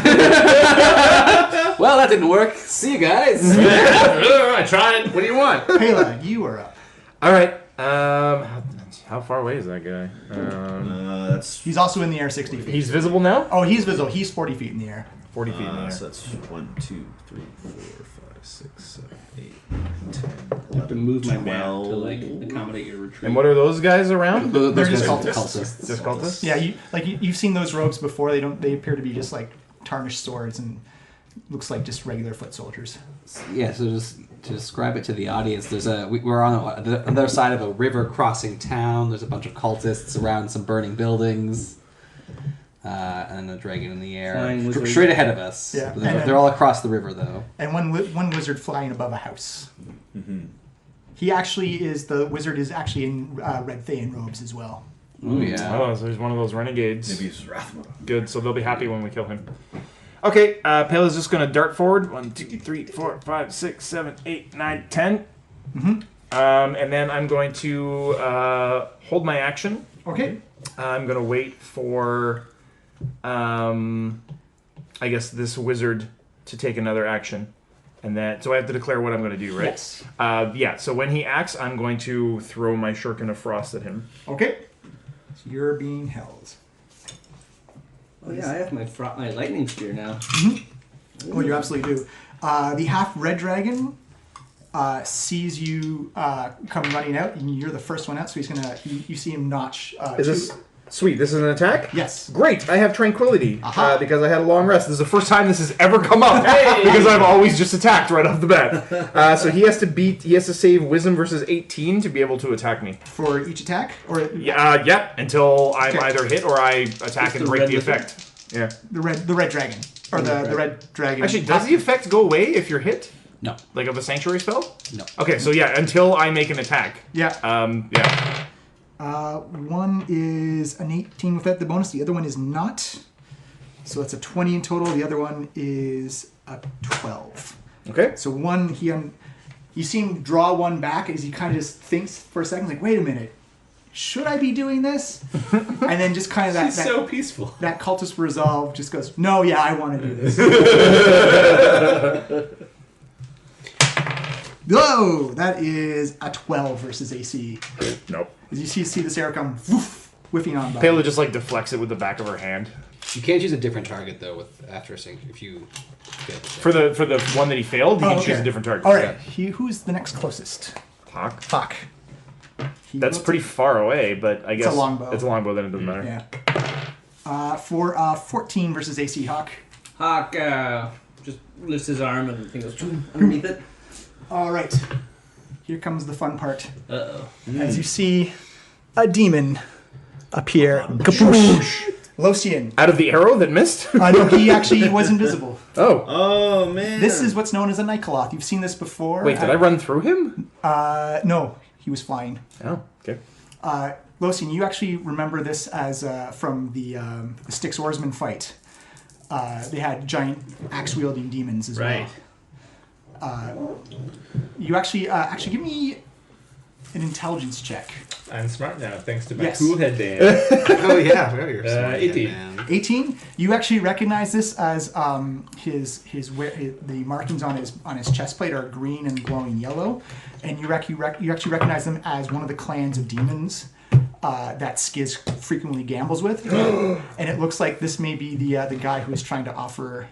Well, that didn't work. See you guys. I tried. What do you want? Pela, you are up. All right. How far away is that guy? That's He's also in the air 60 feet. He's visible now. Oh, he's visible. He's 40 feet in the air. 40 feet in the air. so that's 1, 2, 3, 4, 5, 6, 7, 8, 10. I have to move my map to like accommodate your retreat. And what are those guys around? Those They're just guys are cultists. Just cultists? Yeah, you've seen those robes before. They appear to be just like tarnished swords and looks like just regular foot soldiers. Yeah, so just to describe it to the audience, we're on the other side of a river crossing town. There's a bunch of cultists around some burning buildings, and a dragon in the air, Flying wizard. straight ahead of us. Yeah, They're all across the river, though. And one wizard flying above a house. He actually the wizard is actually in red Thayan robes as well. Oh yeah. Oh, so he's one of those renegades. Maybe he's Rathma. Good, so they'll be happy when we kill him. Okay, Pela's just going to dart forward. 1, 2, 3, 4, 5, 6, 7, 8, 9, 10. And then I'm going to hold my action. Okay. I'm going to wait for, I guess, this wizard to take another action. And so I have to declare what I'm going to do, right? Yes. Yeah, so when he acts, I'm going to throw my Shuriken of Frost at him. Okay. So you're being held. Oh yeah, I have my lightning spear now. Oh, you absolutely do. The half red dragon sees you come running out, and you're the first one out. So he's gonna. You see him notch. Is this sweet? This is an attack? Yes. Great! I have tranquility Aha. because I had a long rest. This is the first time this has ever come up because I've always just attacked right off the bat. So he has to save Wisdom versus 18 to be able to attack me. For each attack, or Yeah, until I'm Okay. either hit or I attack and the break red the lizard? effect. Yeah. the red dragon, or the red dragon. Actually, does the effect go away if you're hit? No. Like of a sanctuary spell? No. Okay, so yeah, until I make an attack. Yeah. Yeah. One is an 18 without the bonus. The other one is not. So it's a 20 in total. The other one is a 12. Okay. So one, you see him draw one back as he kind of just thinks for a second, like, wait a minute, should I be doing this? And then just kind of that So peaceful. that cultist resolve just goes, no, yeah, I want to do this. Whoa, that is a 12 versus AC. Nope. As you see this arrow come woof, whiffing on by. Pela just like deflects it with the back of her hand. You can't choose a different target though after a sync if you fail to For the one that he failed, he can choose a different target. All right, who's the next closest? Hawk. Hawk. That's pretty far away, but I guess a longbow. It's a longbow, then it doesn't matter. Yeah. For 14 versus AC Hawk. Hawk just lifts his arm and the thing goes underneath it. All right. Here comes the fun part. Uh-oh. As you see a demon appear. Kapoosh! Losian. Out of the arrow that missed? No, he actually was invisible. Oh. Oh man. This is what's known as a Nightcloth. You've seen this before. Wait, did I run through him? No, he was flying. Oh, okay. Losian, you actually remember this as from the Styx Oarsman fight. They had giant axe-wielding demons as well. You actually give me an intelligence check. I'm smart now, thanks to my Yes. cool head band. Oh yeah, very smart. 18. Man. 18. You actually recognize this as the markings on his chest plate are green and glowing yellow, and you actually recognize them as one of the clans of demons that Skiz frequently gambles with, and it looks like this may be the guy who is trying to offer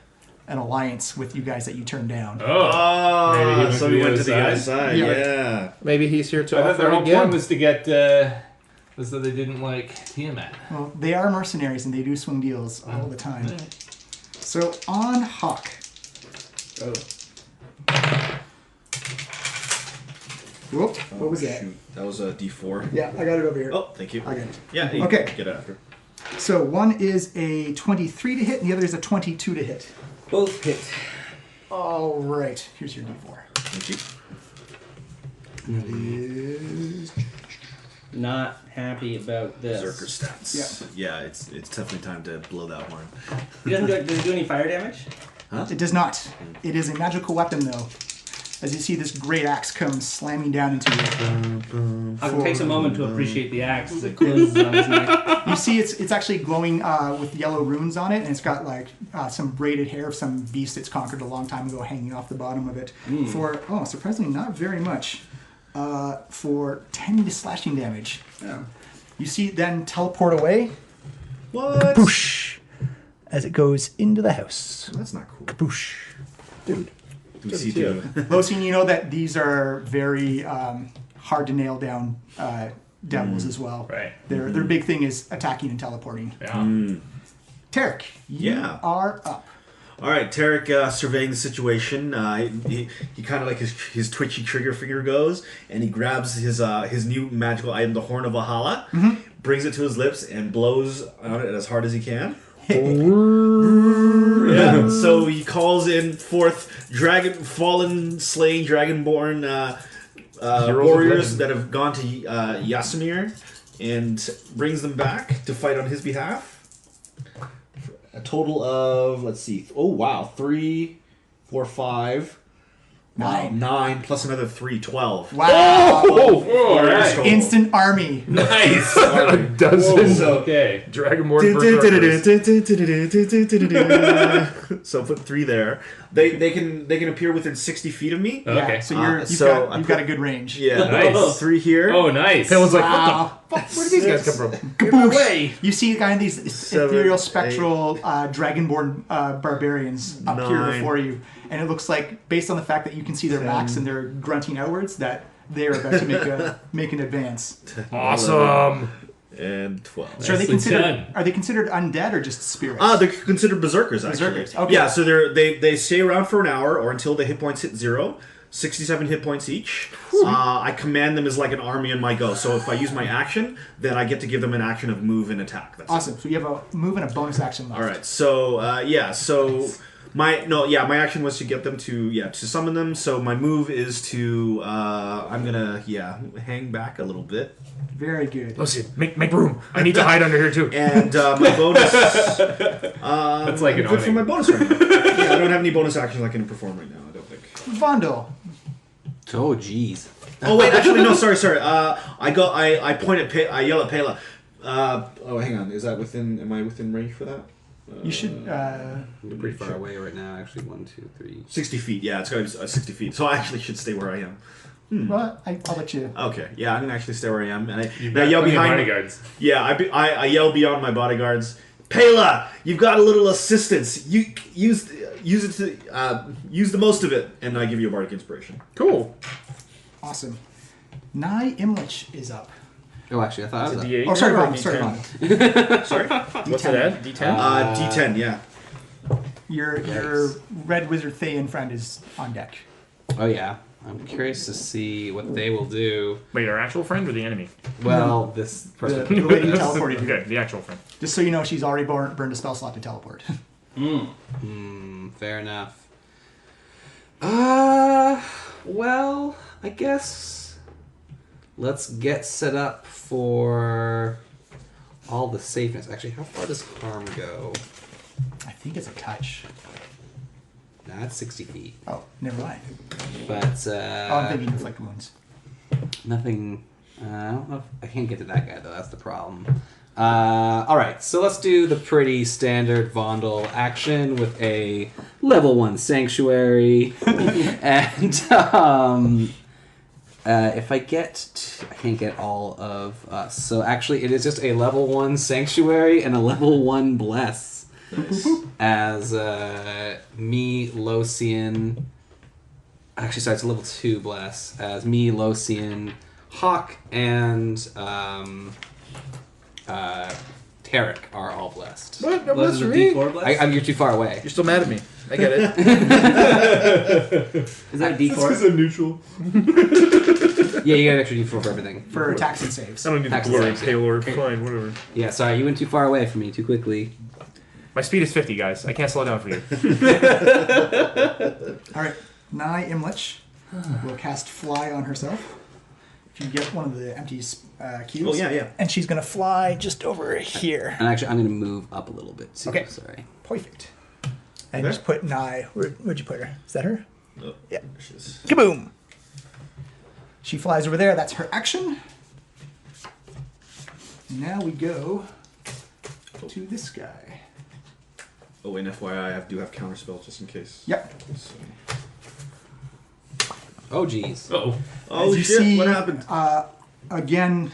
an alliance with you guys that you turned down. Maybe he so we went to the other side. Yeah. Yeah. Maybe he's here to I thought their offer whole again. plan was to get was that they didn't like Tiamat. Well, they are mercenaries and they do swing deals all the time. So on Hawk. Oh. Whoop, what was that? Shoot. That was a D4. Yeah, I got it over here. Oh, thank you. I got it. Yeah, you Okay. can get it after. So one is a 23 to hit and the other is a 22 to hit. Both hit. All right, here's your D4. Thank you. That is... Not happy about this. Berserker stats. Yeah, it's definitely time to blow that horn. Does it do any fire damage? It does not. It is a magical weapon, though. As you see this great axe come slamming down into you. It takes a moment to appreciate the axe as it closes on his neck. You see it's actually glowing with yellow runes on it, and it's got like some braided hair of some beast that's conquered a long time ago hanging off the bottom of it. For, surprisingly not very much, for 10 slashing damage. Yeah. You see it then teleport away. What? Boosh! As it goes into the house. That's not cool. Boosh. Dude. Do we see the... Losing, you know that these are very hard to nail down devils as well. Right. Their big thing is attacking and teleporting. Yeah. Tarek, you are up. All right, Tarek, surveying the situation, he kind of like his twitchy trigger finger goes, and he grabs his new magical item, the Horn of Valhalla, brings it to his lips, and blows on it as hard as he can. Yeah, so he calls in forth fallen, slain, dragonborn warriors that have gone to Yasamir, and brings them back to fight on his behalf. A total of, let's see, 3, 4, 5, 9 plus another 3, 12. Wow. All right. Instant army. Nice. A dozen Okay. Dragonborn berserkers. So put 3 there. They can appear within 60 feet of me. Okay. So you've got a good range. Yeah. Nice. 3 here. Oh, nice. Palin's like, Wow. what the fuck? Where did these guys come from? Kaboosh! You see kind of these 7, ethereal, 8, spectral, dragonborn barbarians appear 9. before you. And it looks like, based on the fact that you can see their backs and they're grunting outwards, that they're about to make an advance. Awesome. And 12. So are they Nicely done. considered undead or just spirits? They're considered berserkers, actually. Berserkers, okay. Yeah, so they stay around for an hour or until the hit points hit 0. 67 hit points each. I command them as like an army in my go. So if I use my action, then I get to give them an action of move and attack. That's Awesome. So you have a move and a bonus action left. All right. So my action was to get them to summon them. So my move is to I'm gonna hang back a little bit. Very good. Lucy, make room. I need to hide under here too. And my bonus. That's like an good for awning. my bonus right now. Yeah, I don't have any bonus actions I can perform right now. I don't think. Vondel. Oh, jeez. Oh wait, actually no. Sorry. I point at. I yell at Pela. Hang on. Is that within? Am I within range for that? You should. I'm pretty far away right now, actually. 1, 2, 3. 60 feet. Yeah, it's got to be 60 feet. So I actually should stay where I am. Well, I'll let you. Okay. Yeah, I'm gonna actually stay where I am, and I You've yell got plenty of behind. bodyguards. Yeah, I yell beyond my bodyguards. Pela, you've got a little assistance. You use it to use the most of it, and I give you a bardic inspiration. Cool. Awesome. Nye Imlich is up. Oh, actually, I thought I was up. D8. Oh, sorry, or Vondel. Sorry, D10? Vondel. Sorry. What's it at? D10? D10. Yeah. Your red wizard Thayan friend is on deck. Oh, yeah. I'm curious to see what they will do. Wait, our actual friend or the enemy? Well, this person. The lady who teleported you. Okay, the actual friend. Just so you know, she's already burned a spell slot to teleport. Fair enough. Well, I guess let's get set up for all the safeness. Actually, how far does harm go? I think it's a touch. Nah, that's 60 feet. Oh, never mind. But I'm thinking inflict wounds. nothing. I don't know if I can't get to that guy though. That's the problem. All right, so let's do the pretty standard Vondel action with a level 1 sanctuary, and if I can't get all of us. So actually, it is just a level 1 sanctuary and a level 1 bless. Nice. As me, Locian. Actually, sorry, it's a level 2 bless. As me, Locian, Hawk, and Tarek are all blessed. What? No Was bless it for a me. D4 blast? You're too far away. You're still mad at me. I get it. Is that a It's D4? a neutral. Yeah, you got an extra D4 for everything. For attacks and saves. I don't need the Taxes glory, saves, yeah. Taylor. Fine, whatever. Yeah, sorry, you went too far away from me too quickly. My speed is 50, guys. I can't slow down for you. Alright, Nye Imlich will cast Fly on herself. If you get one of the empty cubes. Oh, yeah. And she's going to fly just over here. And actually, I'm going to move up a little bit too. Okay. Sorry. Perfect. And Okay. just put Nye. Where'd you put her? Is that her? Oh, Yeah. there she is. Kaboom! She flies over there. That's her action. Now we go to this guy. Oh, and FYI, I do have counterspell just in case. Yep. So. Oh, geez. Oh, Oh As you shit! see, What happened? Again,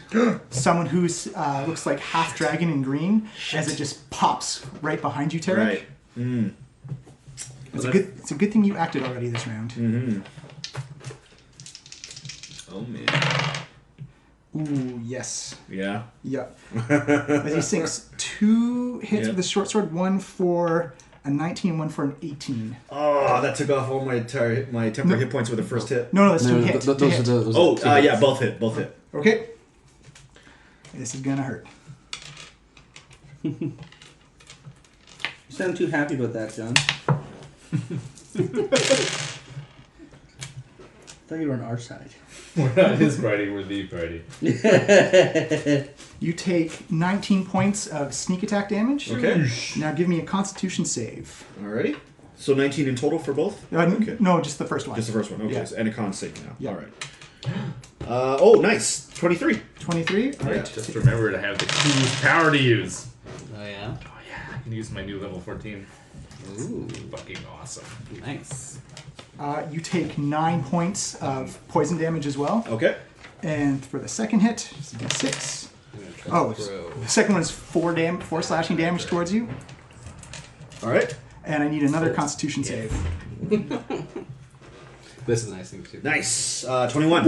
someone who's looks like half dragon in green as it just pops right behind you, Tarek. Right. Mm. It's a good thing you acted already this round. Mm-hmm. Oh man. Ooh, yes. Yeah. Yep. As he sinks 2 hits Yeah. with a short sword, one for a 19, one for an 18. Oh, that took off all my temporary hit points with the first hit. No, that's No, two no, hits. those Two are hits. those Oh, are two hits. yeah, both hit. Okay. This is gonna hurt. You sound too happy about that, John. Thought you were on our side. we're not his party, we're the party. You take 19 points of sneak attack damage. Okay. Now give me a Constitution save. Alrighty. So 19 in total for both? Okay. No, just the first one. Just the first one. Okay. Yeah. So, and a con save now. Yeah. Alright. Oh, nice. 23. 23. All right. Yeah. Just remember to have the coolest power to use. Oh, yeah? Oh yeah, I can use my new level 14. Ooh, Fucking awesome. nice. You take 9 points of poison damage as well. Okay. And for the second hit, this is a 6. Oh, Throw. the second one is 4 slashing damage towards you. Alright. And I need another Constitution save. This is a nice thing, too. Nice. 21.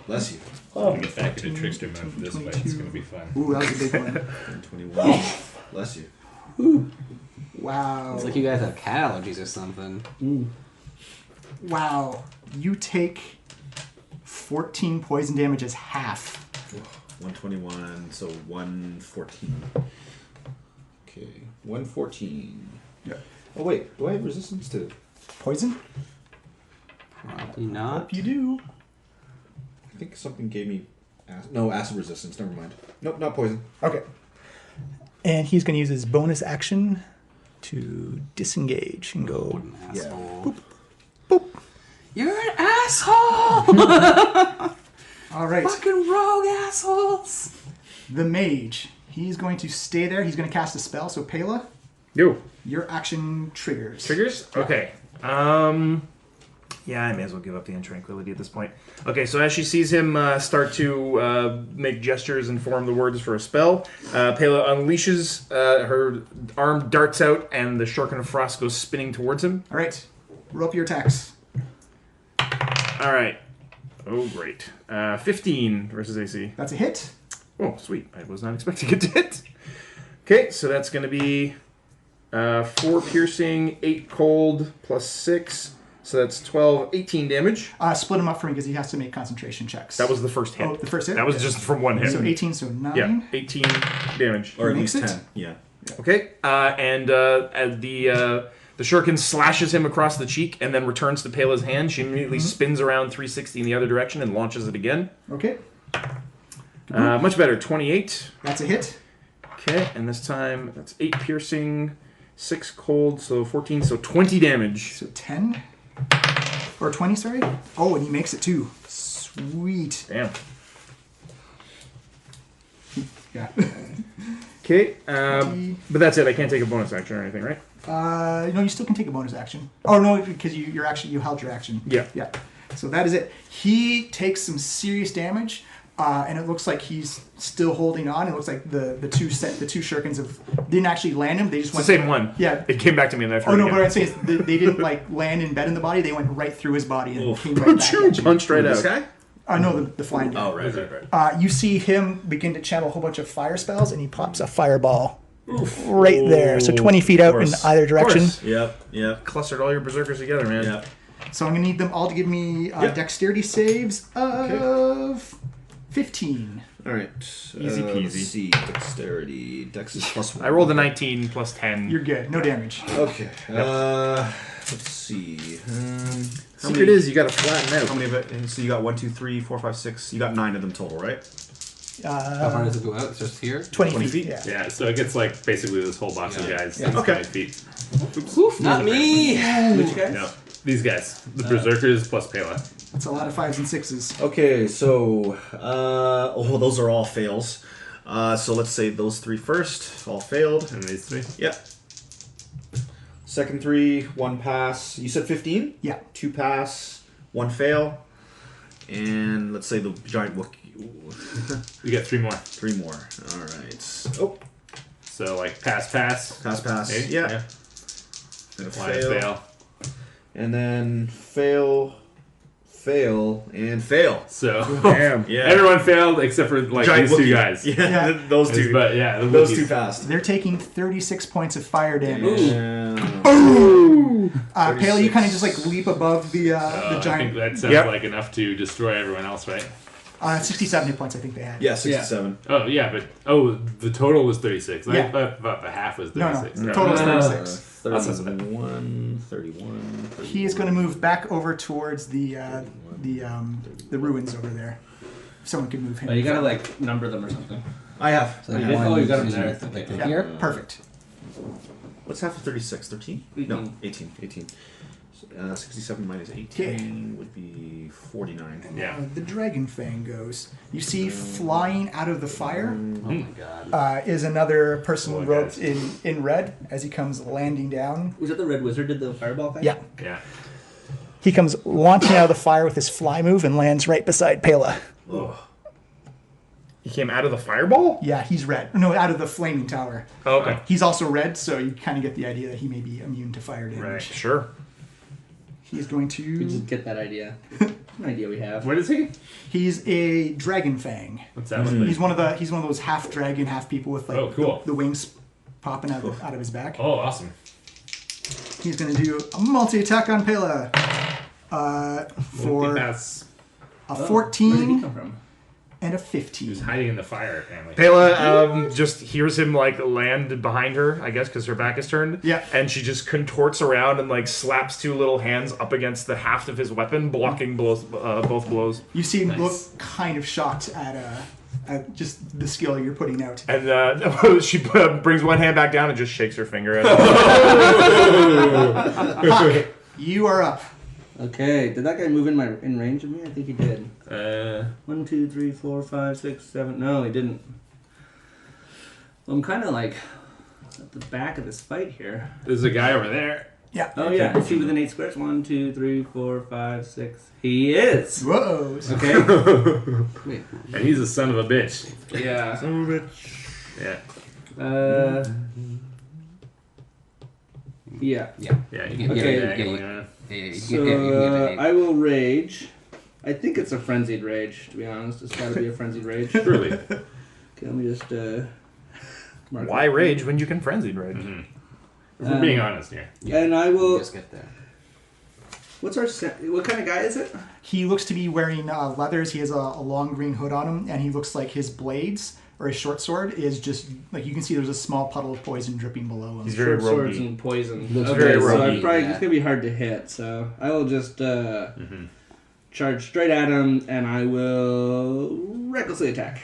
Bless you. I'm gonna get back into trickster mode for this way. It's gonna be fun. Ooh, that was a big one. 21. Bless you. Wow. It's like you guys have cat allergies or something. Wow. You take 14 poison damage as half. 121, so 114. Okay. 114. Yeah. Oh, wait. Do I have resistance to... Poison? Probably not. Hope you do. I think something gave me... acid resistance. Never mind. Nope, not poison. Okay. And he's going to use his bonus action to disengage and go. What an asshole. Boop. You're an asshole! All right. Fucking rogue assholes! The mage. He's going to stay there. He's going to cast a spell. So, Pela, Yo. your action triggers. Triggers? Okay. Yeah, I may as well give up the intranquility at this point. Okay, so as she sees him start to make gestures and form the words for a spell, Pela unleashes, her arm darts out, and the Shuriken of Frost goes spinning towards him. All right. Roll up your attacks. All right. Oh, great. 15 versus AC. That's a hit. Oh, sweet. I was not expecting it to hit. Okay, so that's going to be 4 piercing, 8 cold, plus 6. So that's 12, 18 damage. Split him up for me because he has to make concentration checks. That was the first hit. Oh, the first hit? That was just from one hit. So 18, so 9. Yeah, 18 damage. Or at Makes least it? 10. Yeah. Okay, and the Shuriken slashes him across the cheek and then returns to Pela's hand. She immediately spins around 360 in the other direction and launches it again. Okay. Much better, 28. That's a hit. Okay, and this time that's 8 piercing, 6 cold, so 14, so 20 damage. So 10. Or 20, sorry. Oh, and he makes it too. Sweet. Damn. Yeah. Okay, but that's it. I can't take a bonus action or anything, right? No, you still can take a bonus action. Oh no, because you held your action. Yeah. Yeah. So that is it. He takes some serious damage, and it looks like he's still holding on. It looks like the two shurikens didn't actually land him. They just It's the went. same one. Yeah. It came back to me and I threw Oh it no, again. what I'm saying is they didn't like land in bed in the body. They went right through his body and Oof. came right back at you. Punched right This out. guy? No, the flying guy. Oh, right. You see him begin to channel a whole bunch of fire spells, and he pops a fireball right there. So 20 feet out in either direction. Yep. Clustered all your berserkers together, man. Yep. So I'm going to need them all to give me dexterity saves of 15. All right. Easy peasy. Let's see. Dexterity. Dex is +1. I rolled a 19 plus 10. You're good. No damage. Okay. Let's see. Secret is you got to flatten out. How many of it? So you got 1, 2, 3, 4, 5, 6. You got 9 of them total, right? How far does it go out? It's just here? 20 feet. Yeah, so it gets like basically this whole box of guys. Yeah. Okay. 20 feet. Not me! Which guys? No, these guys, the berserkers plus Pela. That's a lot of 5s and 6s. Okay, so those are all fails. So let's say those 3 first, all failed. And these 3. Yep. Second 3, 1 pass. You said 15? Yeah. 2 pass, 1 fail, and let's say the giant Wookiee. We get 3 more. 3 more. All right. Oh, So like pass. pass. Maybe? Yeah. And a Fly, fail, and then fail, and fail. So Damn. Yeah. everyone failed except for like Giant these 2 Wookiee. guys. Yeah, those 2. But yeah, the Those Wookiees. 2 passed. They're taking 36 points of fire damage. And Pale, you kind of just like leap above the I think giant. that sounds Yep. like enough to destroy everyone else, right? 67 hit points I think they had. yeah, 67. Oh yeah, but the total was 36. Yeah. I thought the half was No, 36. no. Total is Uh, 36. 31, 31. He is going to move back over towards the ruins over there. If someone could move him. Oh, you gotta like number them or something. I have. So I like have. one, Oh, you got 'em two, there. like Yeah, here? perfect. What's half of 36? 13? No, 18. 18. 67 minus 18 would be 49. Yeah. The dragon fang goes. You see flying out of the fire Oh my god. is another person Oh, robed guys. in red as he comes landing down. Was it the Red Wizard did the fireball thing? Yeah. Yeah. He comes launching out of the fire with his fly move and lands right beside Pela. He came out of the fireball? Yeah, he's red. No, out of the flaming tower. Oh, okay. He's also red, so you kind of get the idea that he may be immune to fire damage. Right. Sure. He's going We to... just get that idea. An idea we have. What is he? He's a dragon fang. What's that look like? He's one of those half dragon, half people with like Oh, cool. the wings popping out of his back. Oh, awesome. He's going to do a multi-attack on Pela for That's a Where did he 14 come from? and a 15. he's hiding in the fire apparently. Pela just hears him like land behind her, I guess, because her back is turned. Yeah. And she just contorts around and like slaps 2 little hands up against the haft of his weapon, blocking both blows. You see him Nice. look kind of shocked at just the skill you're putting out. And she brings one hand back down and just shakes her finger at him. Huck, you are up. Okay, did that guy move in range of me? I think he did. 1, 2, 3, 4, 5, 6, 7. No, he didn't. Well, I'm kind of like at the back of this fight here. There's a guy over there. Yeah. Oh yeah, is he within 8 squares? 1, 2, 3, 4, 5, 6. He is. Whoa. Okay. And he's a son of a bitch. Yeah. Yeah. Yeah. Yeah. Yeah, Okay. yeah. So I will rage. I think it's a frenzied rage. To be honest, it's got to be a frenzied rage. Okay, Truly. let me just. Mark Why it. rage when you can frenzied rage? Mm-hmm. If we're being honest here. And I will. Just get there. What's our? What kind of guy is it? He looks to be wearing leathers. He has a long green hood on him, and he looks like his blades or his short sword is just like you can see. There's a small puddle of poison dripping below him. He's very Short swords roguey. and poison. Looks Okay, very so roguey, I'm probably yeah. it's gonna be hard to hit. So I will just charge straight at him, and I will recklessly attack.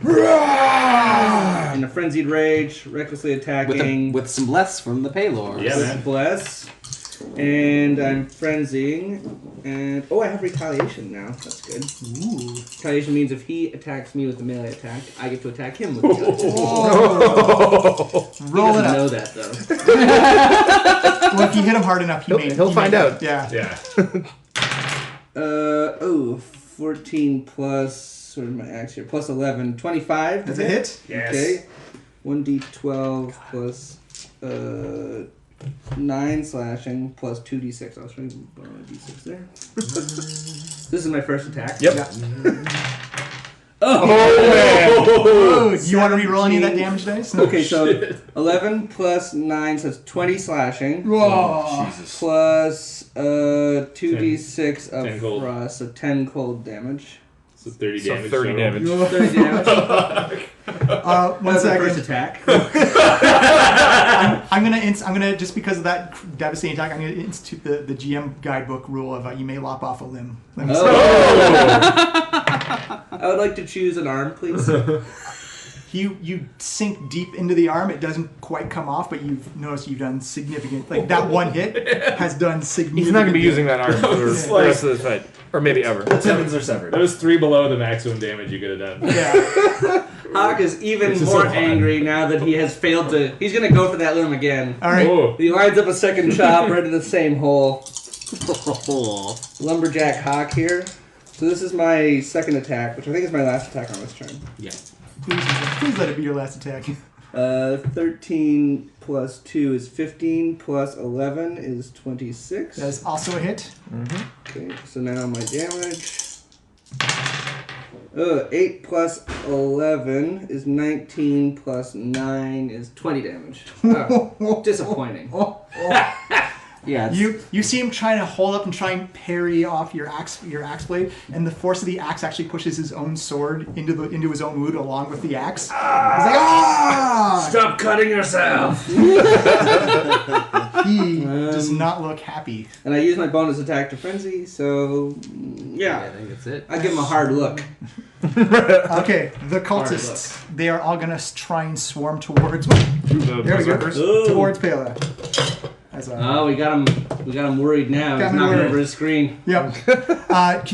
In a frenzied rage, recklessly attacking. With some bless from the Paylor. Yeah, man. Bless. And I'm frenzying. And I have retaliation now. That's good. Ooh. Retaliation means if he attacks me with a melee attack, I get to attack him with a melee attack. He Roll it doesn't know up. that though. Well, if you hit him hard enough, He'll he find may- out. Yeah. Yeah. 14 plus, what are my axe here? Plus 11, 25. That's a hit. Yes. Okay. 1d12 plus 9 slashing plus 2d6. I'll show you borrow a d6 there. This is my first attack. Yep. Oh, do you want to re-roll any of that damage dice? Okay, so 11 plus 9, so it's 20 slashing. Whoa. Jesus. Plus 2d6 of 10 cold. frost, so 10 cold damage. So 30 So damage. 30 total. damage. 30 damage. One That's my first second. attack. I'm gonna just because of that devastating attack, I'm gonna institute the GM guidebook rule of you may lop off a limb. I would like to choose an arm, please. You sink deep into the arm. It doesn't quite come off, but you've noticed you've done significant. Like that one hit has done significant. He's not going to be using that arm for the like- rest of the fight. Or maybe ever. The tendons are severed. That was 3 below the maximum damage you could have done. Yeah. Hawk is even This is more so fun. angry now that he has failed to. He's gonna go for that limb again. All right. Whoa. He lines up a second chop right in the same hole. Lumberjack Hawk here. So this is my second attack, which I think is my last attack on this turn. Yeah. Please let it be your last attack. 13 plus 2 is 15, plus 11 is 26. That is also a hit. Okay, so now my damage. 8 plus 11 is 19, plus 9 is 20 damage. Oh, disappointing. Yeah. You see him trying to hold up and try and parry off your axe blade, and the force of the axe actually pushes his own sword into his own wound along with the axe. He's like, ah! Stop cutting yourself! He does not look happy. And I use my bonus attack to frenzy, so Yeah, I think that's it. I give him a hard look. Okay, the cultists, they are all gonna try and swarm towards. There we go. berserkers. Towards Pela. Oh, we got him worried now. Got He's me knocking worried. over his screen. Yep.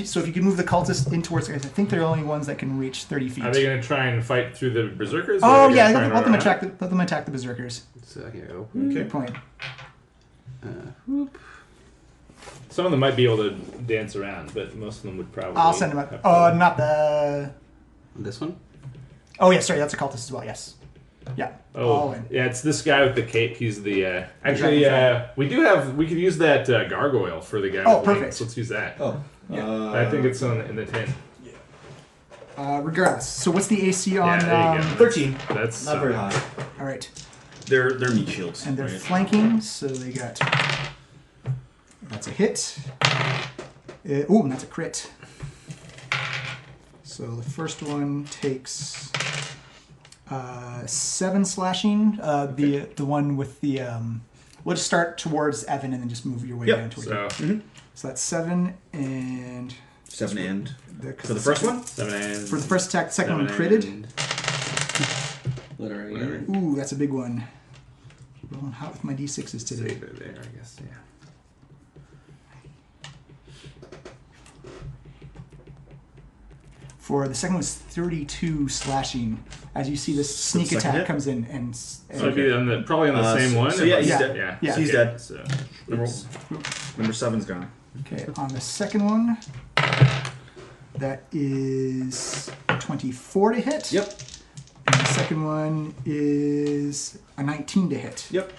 So if you can move the cultists in towards, I think they're the only ones that can reach 30 feet. Are they going to try and fight through the berserkers? or Oh are they yeah, gonna try let them and run around? attack the berserkers. So here, Good point. Some of them might be able to dance around, but most of them would probably. I'll send them out. have Oh, to- not the. this one. Oh yeah, sorry, that's a cultist as well. Yes. Yeah. All Oh, in. yeah, it's this guy with the cape. He's the. Actually, Dragonfly. we could use that gargoyle for the guy. Oh, with perfect. wings. Let's use that. Oh. Yeah. I think it's in the tin. Regardless. So what's the AC on? there you go. 13. That's Not very high. All right. They're meat shields. And they're right? flanking, so they got. That's a hit. Ooh, and that's a crit. So the first one takes 7 slashing. The one with the we'll just start towards Evan and then just move your way down towards So you. So that's 7 and 7 and. the, For the first one? 7 and for the first attack, the second one 7 critted. and- Literally. Ooh, that's a big one. Rolling hot with my d6s today. Save it there, I guess. Yeah. For the second one was 32 slashing. As you see, this sneak second attack hit? comes in and So it'd be on the, probably on the same one. so yeah, he's Yeah. dead. Yeah. Yeah. He's Okay, dead. So, Number, oops. number 7's gone. okay, on the second one, that is 24 to hit. Yep. And the second one is a 19 to hit. Yep.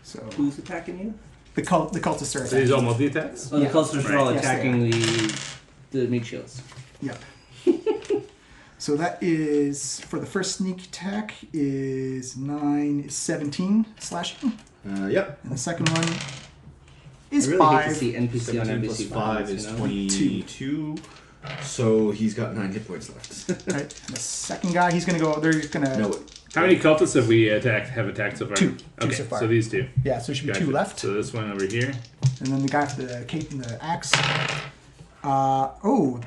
So Who's attacking you? the cultists are So these attacking. all multi-attacks? Oh, the Yeah. cultists are all Right. Yes, they attacking the meat shields. Yep. So that is, for the first sneak attack, is 9, 17 slashing. Yep. And the second one I is really 5. hate to see NPC on 17 NPC plus 5 is 22. So he's got 9 hit points left. Right. And the second guy, he's going to go, they're just going to... No, How many cultists have we attacked so far? Two Okay, so far. so these two. Yeah, so there should be Gotcha. 2 left. So this one over here. And then the guy with the cape and the axe. No,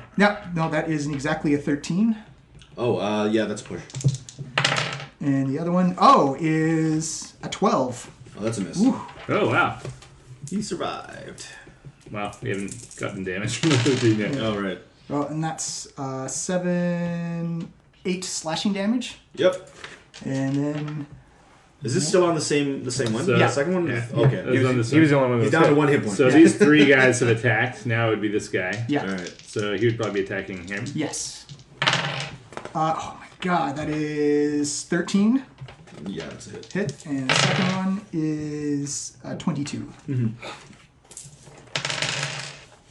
that isn't exactly a 13. Oh, yeah, that's a push. And the other one, is a 12. Oh, that's a miss. Ooh. Oh wow, He survived. wow. We haven't gotten damage from the 13 yet. Oh, right. Well, and that's 8 slashing damage. Yep. And then, Is this still on the same one? So- The second one? Yeah. Okay. It was on this He was the one. only one He's that down was to 1 hit point. So these 3 guys have attacked. Now it would be this guy. yeah, All right. So he would probably be attacking him. yes. Oh my god, that is 13. Yeah, that's a hit. Hit. And the second one is 22. Mm-hmm.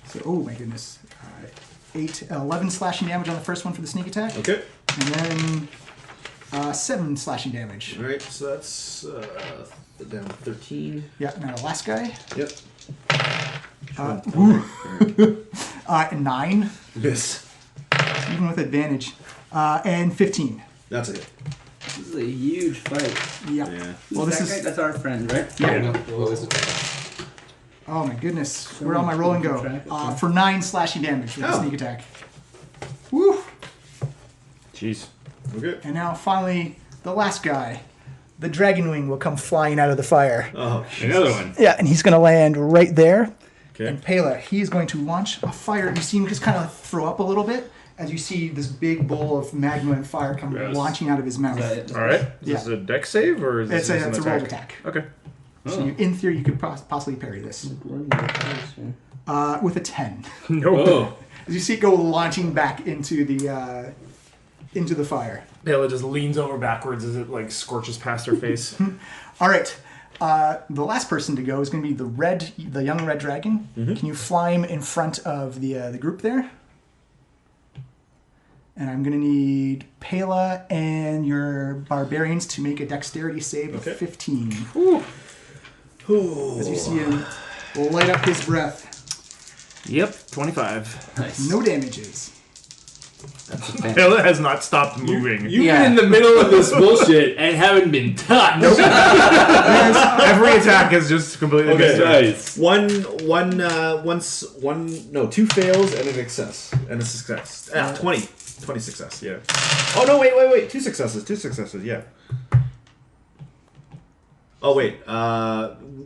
So, oh my goodness. 11 slashing damage on the first one for the sneak attack. Okay. And then 7 slashing damage. All right, so that's down 13. Yeah, now the last guy. Yep. 9. Miss. Even with advantage. And 15. That's a hit. This is a huge fight. Yeah. Yeah. Who's Well, this that is. guy? That's our friend, right? Yeah. What was it? Oh my goodness. Where'd all my rolling go? For 9 slashing damage with the sneak attack. Woo! Jeez. Okay. And now finally, the last guy. The dragon wing will come flying out of the fire. Oh, Another one. Yeah, and he's going to land right there. Okay. And Pela, he's going to launch a fire. You see him just kind of throw up a little bit as you see this big bowl of magma and fire come Gross. launching out of his mouth. All right. Is Yeah. this a deck save or is It's this a an rolled attack. Okay. So in theory, you could possibly parry this with a 10. No. Oh. As you see it go launching back into the fire. Pela just leans over backwards as it like scorches past her face. All right. The last person to go is going to be the young red dragon. Can you fly him in front of the group there? And I'm going to need Pela and your barbarians to make a dexterity save of 15. As you see him light up his breath. Yep. 25. No damages. Pela has not stopped moving. You've been in the middle of this bullshit and haven't been touched. Every attack is just completely missed. Nice. Two fails and an success. And a success. 20 success, yeah. Oh, no, wait. 2 successes, yeah. Oh, wait.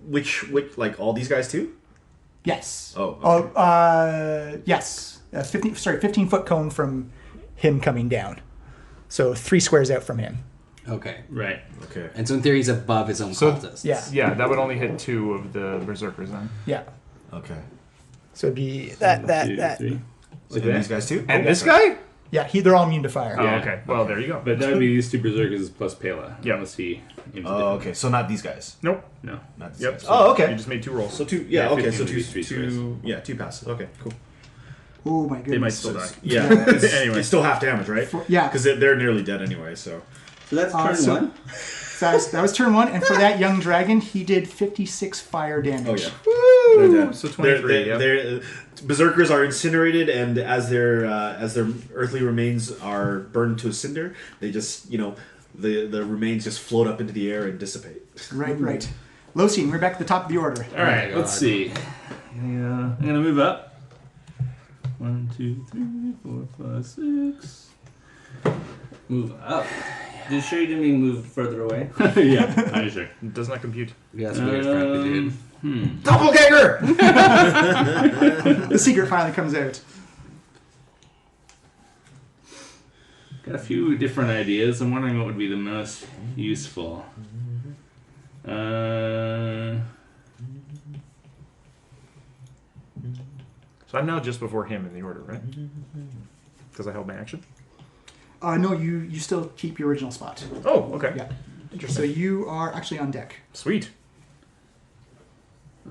Which, like, all these guys too? Yes. Oh, okay. Yes. 15-foot cone from him coming down. So 3 squares out from him. Okay. Right. Okay. And so in theory, he's above his own cultists. Yeah. Yeah, that would only hit 2 of the berserkers then. Yeah. Okay. So it'd be that. And these guys too? And this guy? Yeah, they're all immune to fire. Oh, okay. Well, there you go. But that would be these 2 berserkers plus Pela. Yep. Unless he. Oh, okay. So not these guys. Nope. No. Not these Yep. guys. So Oh, okay. You just made 2 rolls. So 2. Yeah, Yeah. Okay. 15 So would be 3 2. Yeah. 2 passes. Okay. Cool. Oh my goodness. They might still die. Yeah. Anyway. It's still half damage, right? Yeah. Because they're nearly dead anyway. So. So that's turn so- one. So that was turn 1, and for that young dragon, he did 56 fire damage. Oh yeah. They're dead. So 23, yep. They're berserkers are incinerated, and as their earthly remains are burned to a cinder, they just the remains just float up into the air and dissipate. Right. Losine, we're back at the top of the order. All right. Let's see. Yeah, I'm gonna move up. 1, 2, 3, 4, 5, 6. Move up. Did you sure you didn't mean move further away? Yeah. I'm sure. It does not compute. Yeah, that's weird, frankly, dude. Doppelganger! The secret finally comes out. Got a few different ideas. I'm wondering what would be the most useful. So I'm now just before him in the order, right? Because I held my action. No, you still keep your original spot. Oh, okay. Yeah. So Interesting. you are actually on deck. Sweet.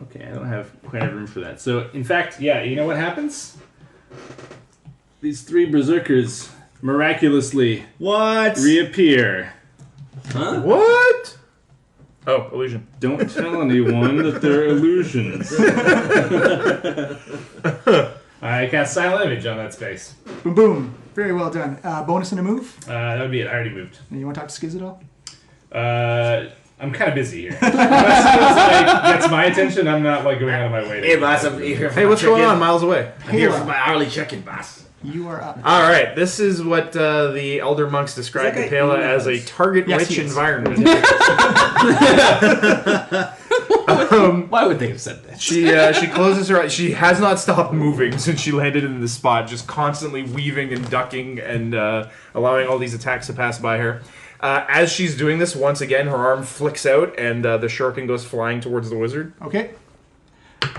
Okay, I don't have quite a room for that. So, in fact, yeah, you know what happens? These 3 berserkers miraculously reappear. Huh? What? Oh, illusion. Don't tell anyone that they're illusions. I cast Silent Image on that space. Boom, boom. Very well done. Bonus and a move. That would be it. I already moved. And you want to talk to Skiz at all? I'm kind of busy here. Unless it gets my attention, I'm not going out of my way. Hey, boss, I'm here. Hey, what's going on? Miles away. I'm here for my hourly check-in, boss. You are up. All right, this is what the elder monks describe Is that to guy Pela in as a house? target-rich Yes, he is. environment. Why would they have said that? She closes her eyes. She has not stopped moving since she landed in this spot, just constantly weaving and ducking and allowing all these attacks to pass by her. As she's doing this, once again, her arm flicks out and the shuriken goes flying towards the wizard. Okay.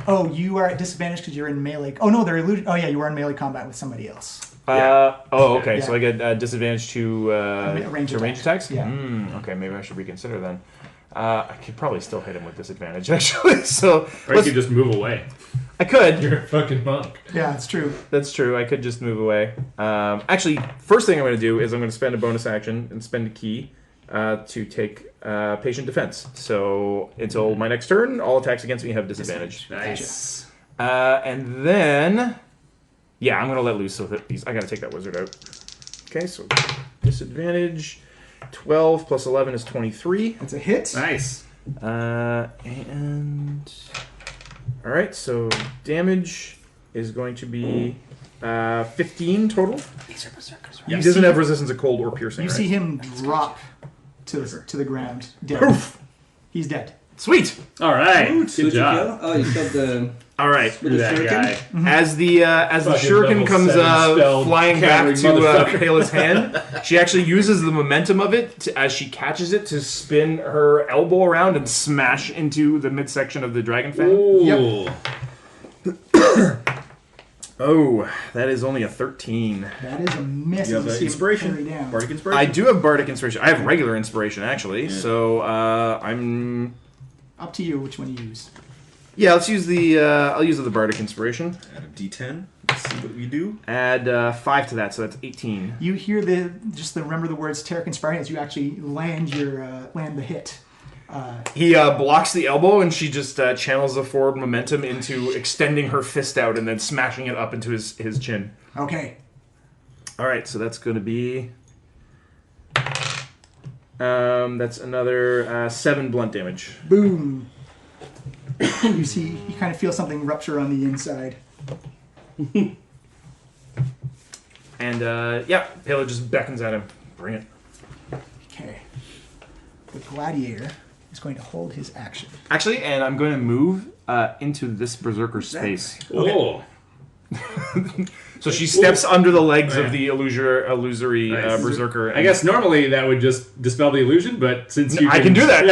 Oh, you are at disadvantage because you're in melee. Oh no, they're illusion. Oh yeah, you are in melee combat with somebody else. Okay. Yeah. So I get disadvantage to range range attacks. attacks. Yeah. Okay, maybe I should reconsider then. I could probably still hit him with disadvantage, actually. So Or you could just move away. I could. You're a fucking monk. Yeah, it's true. That's true. I could just move away. Actually, first thing I'm going to do is I'm going to spend a bonus action and spend a key to take patient defense. So until my next turn, all attacks against me have disadvantage. Nice. And then, yeah, I'm going to let loose with these. I got to take that wizard out. Okay, so disadvantage. 12 plus 11 is 23. That's a hit. Nice. And all right, so damage is going to be 15 total. These are berserkers, right? He doesn't have resistance to cold or piercing. You right? see him drop to the ground, dead. Poof. He's dead. Sweet. All right. Good Who'd you job. kill? Oh, you killed the All right. with the That shuriken. guy. As the Fucking shuriken level comes 7 spell flying back countering to motherfucker. Kayla's hand, she actually uses the momentum of it as she catches it to spin her elbow around and smash into the midsection of the dragon fang. Ooh. Oh, that is only a 13. That is a miss. You as have see him inspiration. parry down. Bardic inspiration. I do have bardic inspiration. I have regular inspiration actually. So I'm Up to you which one you use. yeah. Let's use the I'll use the bardic inspiration. Add a D10. Let's see what we do. Add 5 to that, so that's 18. You hear remember the words Tarek inspiring as you actually land the hit. He blocks the elbow, and she just channels the forward momentum into extending her fist out and then smashing it up into his chin. Okay. All right, so that's going to be that's another 7 blunt damage. Boom. You kind of feel something rupture on the inside. And yeah, Pela just beckons at him. Bring it. Okay. The gladiator is going to hold his action. Actually, and I'm going to move into this berserker space. Oh. So she steps under the legs of the illusory Nice. berserker. I guess normally that would just dispel the illusion, but since you I can do that.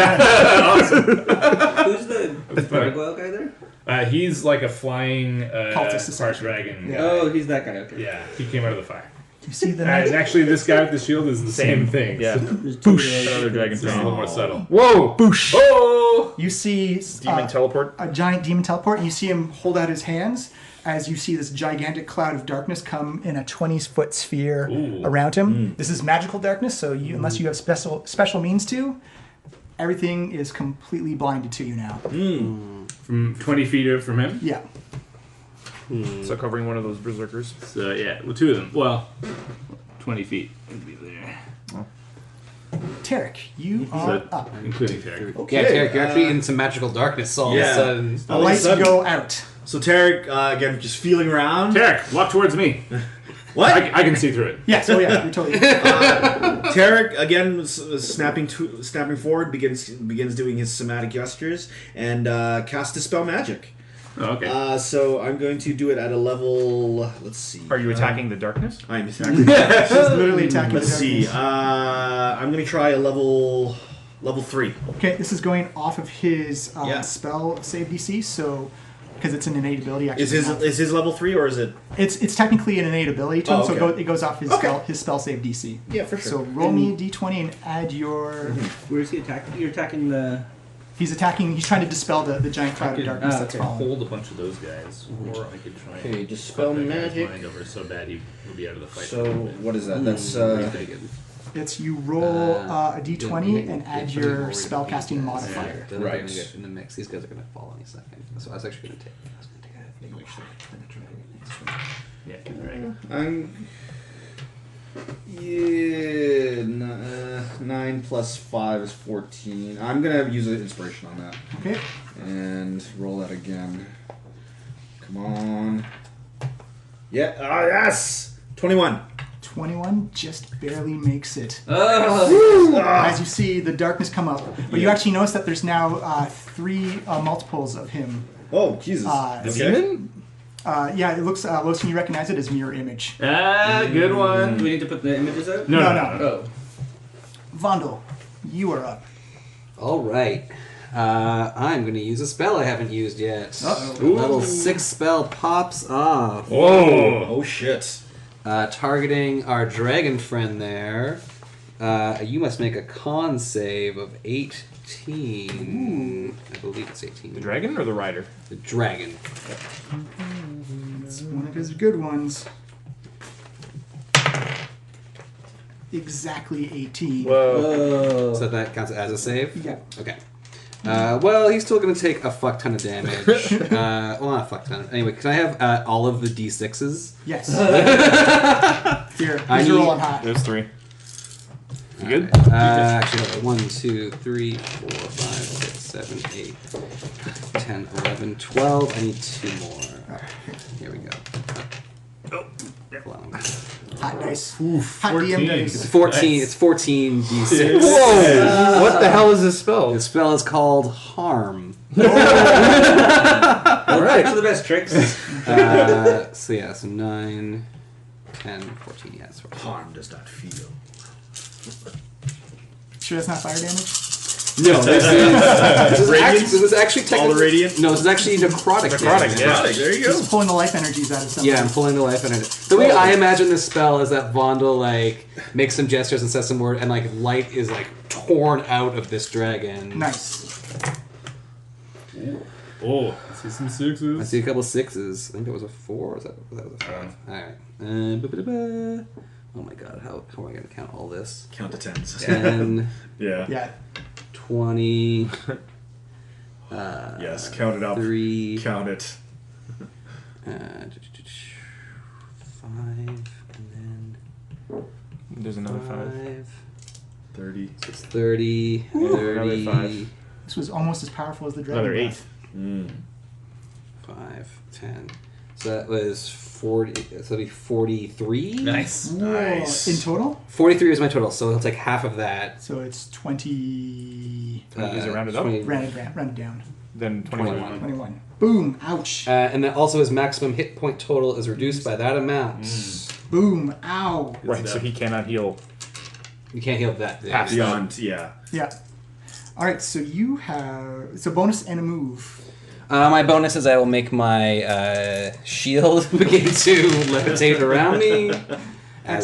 Who's the gargoyle guy there? He's like a flying Cultist, part essentially. dragon. Yeah. Oh, he's that guy. Okay. Yeah, he came out of the fire. You see the And knight? actually, this guy with the shield is the same thing. Yeah. Boosh. Another dragon It's just a little more thing. subtle. Whoa! Boosh! Oh! You see Demon teleport. a giant demon teleport, and you see him hold out his hands as you see this gigantic cloud of darkness come in a 20-foot sphere around him. This is magical darkness, so unless you have special means to, everything is completely blinded to you now. From 20 feet from him. Yeah. So covering one of those berserkers. So yeah, well, 2 of them. Well, 20 feet would be there. Tarek, you are up. Including Terry. Yeah, Tarek, you're actually in some magical darkness all yeah. of a sudden. The All of a lights sudden- go out. So Tarek, again, just feeling around. Tarek, walk towards me. What? I can see through it. Yes, oh yeah, you're totally. Tarek again, snapping forward, begins doing his somatic gestures and casts Dispel Magic. Oh, okay. So I'm going to do it at a level. Let's see. Are you attacking the darkness? I'm attacking. She's literally attacking Let's the see. darkness. I'm going to try a level 3. Okay, this is going off of his Yeah. spell save DC, so because it's an innate ability. Actually, Is his level 3 or is it? it's technically an innate ability to him, Oh, so okay. it goes off his spell save DC. Yeah, for sure. So roll me a d20 and add your. Where's he attacking? You're attacking the. He's attacking. He's trying to dispel the giant cloud of darkness that's okay. falling. Hold a bunch of those guys, or I could try. Okay, and Dispel fuck that guy's Magic. mind over so bad he would be out of the fight. So what is that? That's Pretty good. It's you roll a d20 and add your spellcasting modifier. They're Right. going to get in the mix. These guys are going to fall any second. So I was actually going to take. Yeah, right. I'm. Yeah, 9 plus 5 is 14. I'm gonna use an inspiration on that Okay. and roll that again. Come on. Yeah. Ah, yes. 21. 21 just barely makes it. Oh. As you see the darkness come up, but you actually notice that there's now 3 multiples of him. Oh, Jesus. The Demon? Yeah, it looks. Losin, you recognize it as mirror image. Ah, good one. Do we need to put the images out? No. Oh. Vondel, you are up. All right. I'm going to use a spell I haven't used yet. Uh-oh. Level 6 spell pops off. Whoa. Oh shit. Targeting our dragon friend there. You must make a con save of 18. I believe it's 18. The dragon or the rider? The dragon. It's one of his good ones. Exactly 18. Whoa. So that counts as a save? Yeah. Okay. Well, he's still going to take a fuck ton of damage. Well, not a fuck ton. Anyway, can I have all of the d6s? Yes. Here, I these are all need- on hot. There's 3. You good? Actually, no, 1, 2, 3, 4, 5, 6, 7, 8, 10, 11, 12. I need 2 more. Here we go. Hold on. Hot dice. Hot DM 14. It's dice. 14. It's 14 d6. Whoa! What the hell is this spell? The spell is called Harm. Alright. For the best tricks. So yeah, so 9, 10, 14. Yeah, it's 14. Harm does not feel. Sure that's not fire damage? No, this is actually All technically the radiant? No, this is actually necrotic. Necrotic, damage. yeah. There you go. Just pulling the life energies out of something. Yeah, I'm pulling the life energy. The way I imagine this spell is that Vondel like makes some gestures and says some word, and like light is like torn out of this dragon. Nice. Oh, I see some I sixes. see a couple 6s. I think that was a 4. Or that was a 5. All right. Oh my god, how am I going to count all this? Count to 10s. 10, Yeah. Yeah. 20. Yes, count it up. 3. Count it. 5, and then There's another 5. 5. 30. So it's 30, Another 30, 5. This was almost as powerful as the dragon. Another 8. breath. 5, 10. So that was 40. So that'd be 43. Nice. Whoa. Nice. In total? 43 is my total, so he'll take half of that. So it's 20. Is it rounded up? Rounded down. Then 21. 21. Boom. Ouch. And then also his maximum hit point total is reduced by that amount. Boom. Ow. Right, so he cannot heal. You can't heal that. Half. Beyond, yeah. Yeah. All right. So you have it's a bonus and a move. My bonus is I will make my shield begin to levitate around me, as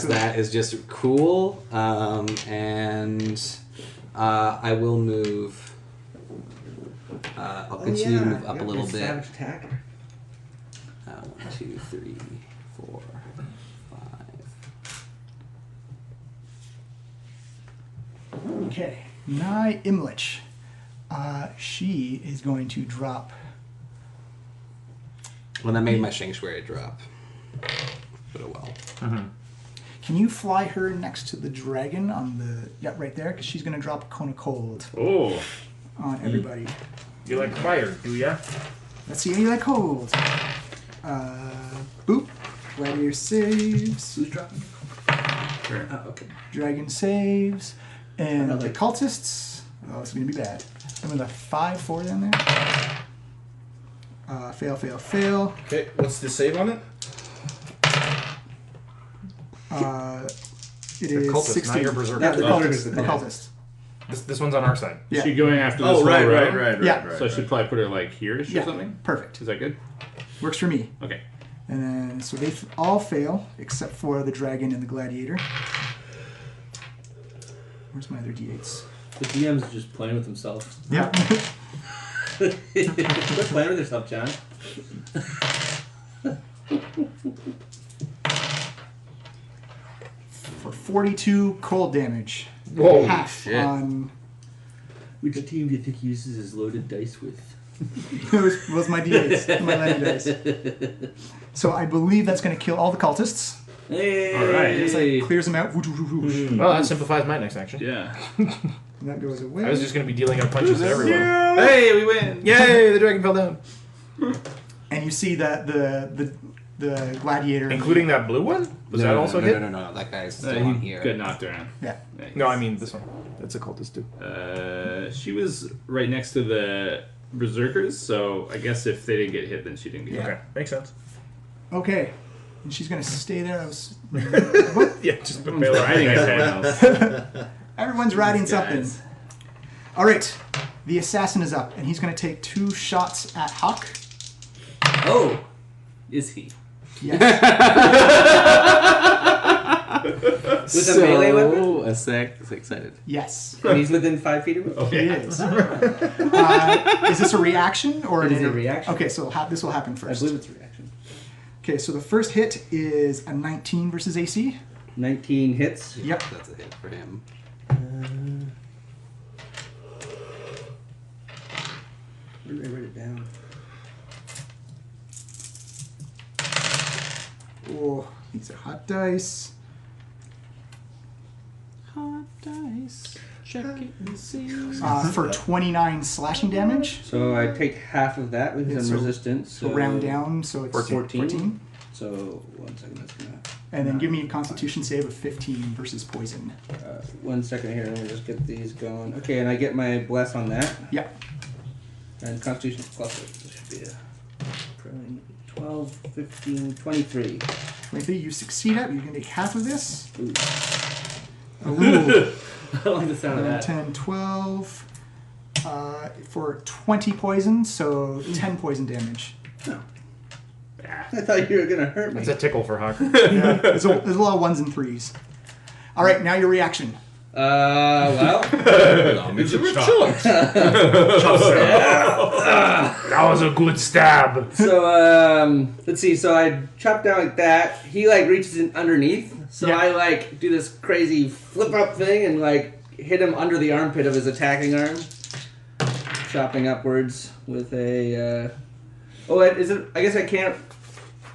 Excellent. that is just cool. And I will move. I'll continue to move up a little bit. Savage attack. 1, 2, 3, 4, 5. Okay. Nye Imlich. She is going to drop. Well, that made my Shang Shui drop. But oh well. Can you fly her next to the dragon on the right there? Because she's going to drop a cone of cold Oh. on everybody. You like fire, do ya? Let's see any of that cold. Boop. Gladiator saves. Who's dropping? Oh, okay. Dragon saves. And Another. the cultists. Oh, it's going to be bad. I'm with a 5-4 down there. Fail, fail, fail. Okay, what's the save on it? It The is cultist, 16. not your berserker. Yeah, the Oh. cultist. The cultist. This one's on our side. Yeah. She going after this Oh, whole right, round? Yeah. So I should probably put her like here-ish Yeah. or something? Perfect. Is that good? Works for me. Okay. And then, so they all fail, except for the dragon and the gladiator. Where's my other d8s? The DM's just playing with himself. Yeah. Quit playing with yourself, John. For 42 cold damage. Whoa, Half shit. on... Which team do you think he uses his loaded dice with? was my d8s, my landing dice. So I believe that's going to kill all the cultists. Hey! All right. It's like clears them out. Whoosh, whoosh, whoosh. Well, that simplifies my next action. Yeah. And that goes away. I was just going to be dealing out punches to everyone. Hey, we win! Yay, the dragon fell down. And you see that the gladiator... Including that blue one? Was that also hit? No. That guy's still on here. Got knocked around. Yeah. No, I mean this one. That's a cultist too. She was right next to the berserkers, so I guess if they didn't get hit, then she didn't get hit. Okay, makes sense. Okay. And she's going to stay there. I was... Yeah, just put Everyone's riding ahead. Everyone's riding These something. guys. All right. The assassin is up, and he's going to take 2 shots at Huck. Oh! Is he? Yes. With a melee weapon? A sec. Excited. Yes. And he's within 5 feet of me? He is. Is this a reaction or It is a reaction. Okay, so this will happen I first. believe it's a reaction. Okay, so the first hit is a 19 versus AC. 19 hits. Yep. That's a hit for him. Where did I write it down? Oh, these are hot dice. Hot dice. Check it and see. For 29 slashing damage. So I take half of that with some So- resistance. So round down, so it's 14. So 1 second, that's gonna. And then give me a Constitution save of 15 versus poison. 1 second here, let me just get these going. Okay, and I get my bless on that. Yeah. And Constitution plus it. This should be a 12, 15, 23. 23, you succeed at. You can take half of this. Ooh. Ooh. I don't like the sound of that. 10, 12. For 20 poison, so 10 poison damage. I thought you were gonna hurt me. It's a tickle for Hawk. Yeah, there's a lot of 1s and 3s. All right, now your reaction. Well. It's a chop. That was a good stab. So let's see. So I chop down like that. He like reaches in underneath. So Yeah. I like do this crazy flip up thing and like hit him under the armpit of his attacking arm, chopping upwards with a. Is it? I guess I can't.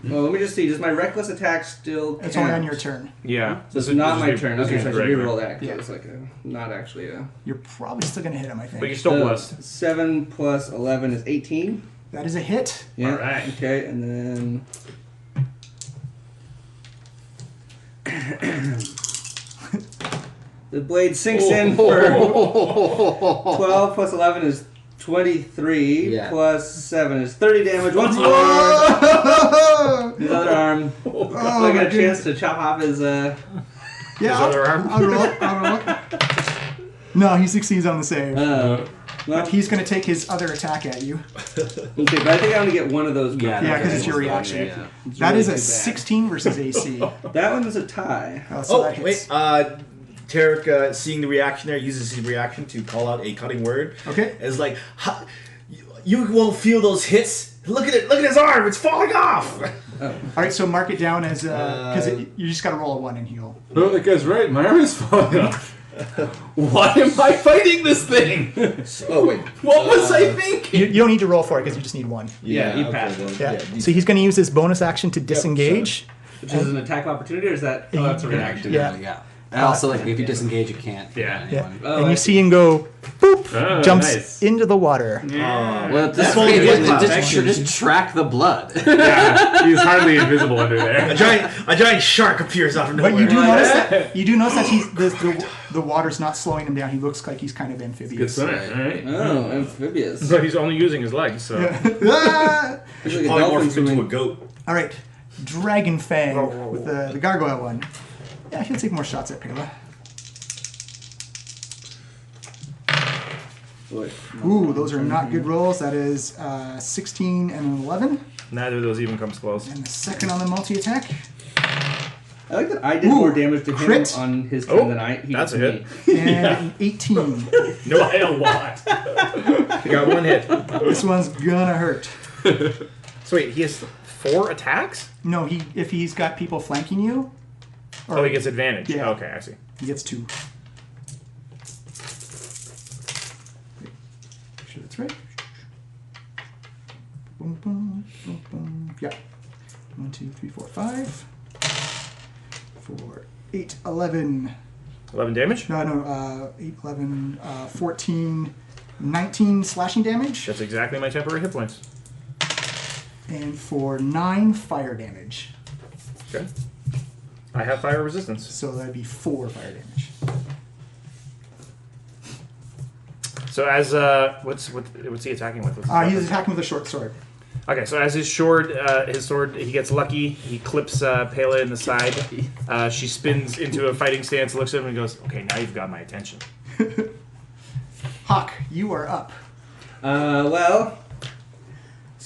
Well, let me just see. Does my reckless attack still count? It's only on your turn. Yeah. So it's not my turn. This Okay, is so I should regular. reroll that. Yeah. Yeah. It's like not actually a. You're probably still going to hit him, I But you're think. still blessed. 7 plus 11 is 18. That is a hit. Yeah. Alright. Okay, and then the blade sinks in for 12 plus 11 is 23 Yeah. plus 7 is 30 damage once more. Oh, His other arm. I got a chance to chop off his. Yeah, His other arm? I'll roll. No, he succeeds on the save. Well, But he's going to take his other attack at you. okay, but I think I only get one of those. Yeah, Yeah, 'cause that's it's your almost reaction. done, yeah. It's That really is a too bad. 16 versus AC. That one is a tie. So Oh, that hits. wait. Tarek, seeing the reaction there, uses his reaction to call out a cutting word. Okay. It's like, you won't feel those hits. Look at it. Look at his arm. It's falling off. All right, so mark it down as because you just got to roll a 1 and heal. No, that guy's right. My arm is falling off. Why am I fighting this thing? Oh wait. What was I thinking? You don't need to roll for it because you just need 1. Yeah, you passed it. Yeah. So he's going to use his bonus action to disengage. Which is an attack of opportunity, or is that? Oh, that's a reaction. Yeah. And also, like, if you disengage, you can't. Yeah. Yeah. Anyone. Oh, And I you see. see him go, boop, Oh, jumps nice. into the water. Well, this full way, blood just track the blood. Yeah, he's hardly invisible under there. A giant shark appears out of nowhere. But you do notice that he's the water's not slowing him down. He looks like he's kind of Good amphibious. swimmer. All right. Oh, amphibious. But he's only using his legs, so. Ah! It's like a Polymorph dolphin into a swimming. goat. All right, Dragon Fang with the gargoyle one. Yeah, he'll take more shots at Pela. Boy. Ooh, those are not good rolls. That is 16 and an 11. Neither of those even comes close. And the second on the multi-attack. I like that I did Ooh, more damage to him crit. on his turn Oh, than he that's did a to hit. me. And an 18. By a lot. You got one hit. This one's gonna hurt. So wait, he has 4 attacks? No, if he's got people flanking you, Oh, he gets advantage. Yeah. Okay, I see. he gets 2. Make sure that's right. Boom, boom, boom, boom. Yeah. 1, 2, 3, 4, 5. 4, 8, 11. 11 damage? No, 8, 11, 14, 19 slashing damage. That's exactly my temporary hit points. And for 9 fire damage. Okay. I have fire resistance. So that'd be 4 fire damage. So as what's he attacking with? What's his He's weapon? attacking with a short sword. Okay, so as his sword, he gets lucky. He clips Pela in the side. She spins into a fighting stance, looks at him, and goes, "Okay, now you've got my attention." Hawk, you are up. Well,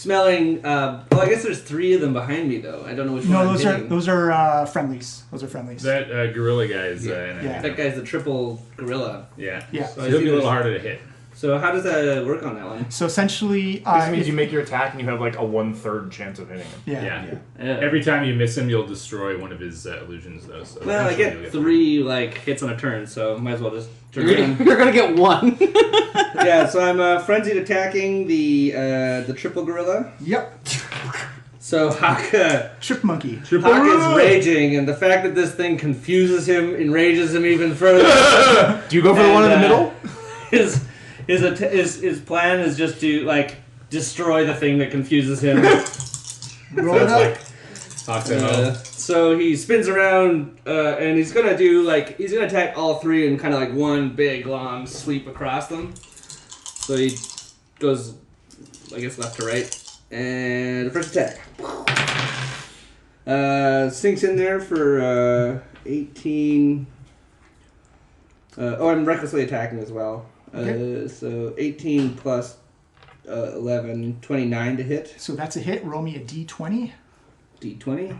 smelling. I guess there's 3 of them behind me though. I don't know which one. No, I'm hitting. those are friendlies. Those are friendlies. That gorilla guy is. Yeah. That guy's the triple gorilla. Yeah. Yeah. So he'll be a little harder to hit. So how does that work on that one? So essentially, This means you make your attack and you have like a 1/3 chance of hitting him. yeah. Every time you miss him, you'll destroy one of his illusions, though. So Well, I eventually get you'll 3 like hits on a turn, so might as well just turn around. You're gonna get 1. Yeah, so I'm frenzied attacking the triple gorilla. Yep. So Haka Trip monkey. is raging, and the fact that this thing confuses him enrages him even further. Do you go for the one in the middle? His plan is just to like destroy the thing that confuses him. Roll it up. So he spins around, and he's gonna attack all 3 in kind of like one big long sweep across them. So he goes, I guess, left to right, and the first attack sinks in there for 18. I'm recklessly attacking as well. Okay. So 18 plus 11, 29 to hit. So that's a hit. Roll me a d20. D20.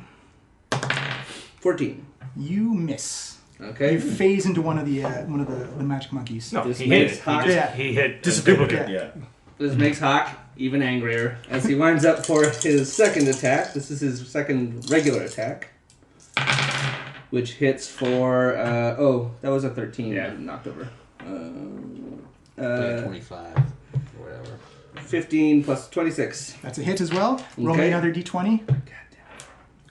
14. You miss. Okay. You phase into one of the magic monkeys. No, This he hit. makes Hawk- He hit. Duplicate. Yeah. This makes Hawk even angrier as he winds up for his second attack. This is his second regular attack, which hits for that was a 13. Yeah. Knocked over. 25 or whatever. 15 plus 26. That's a hit as well. Roll me Okay. another d20.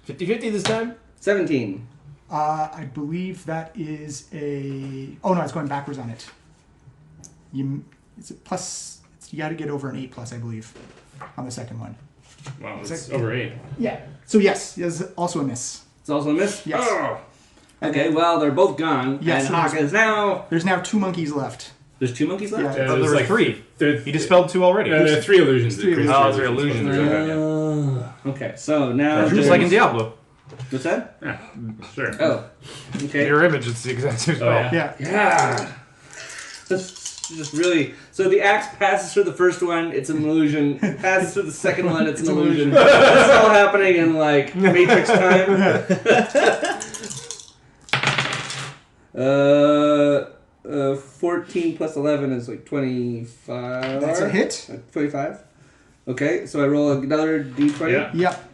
50-50 this time? 17. I believe that is a. Oh no, it's going backwards on it. It's a plus. You got to get over an 8+, I believe, on the second one. Wow, it's over 8. Yeah. So yes, there's also a miss. It's also a miss? Yes. Oh. Okay, well, they're both gone. Yes, and Hawk is now... There's now 2 monkeys left. There's 2 monkeys left? Yeah. Oh, there were 3. He dispelled 2 already. There are 3 illusions. Three illusions. Oh, they're illusions. Okay, so now... Just like in Diablo. What's that? Yeah, sure. Oh. Okay. Your image, it's the exact same spell. yeah. Yeah. Just really... So the axe passes through the first one, it's an illusion. Passes through the second one, it's an illusion. This is all happening in, like, Matrix time. 14 plus 11 is like 25. That's a hit. 25. Okay, so I roll another d20. Yeah. Yep.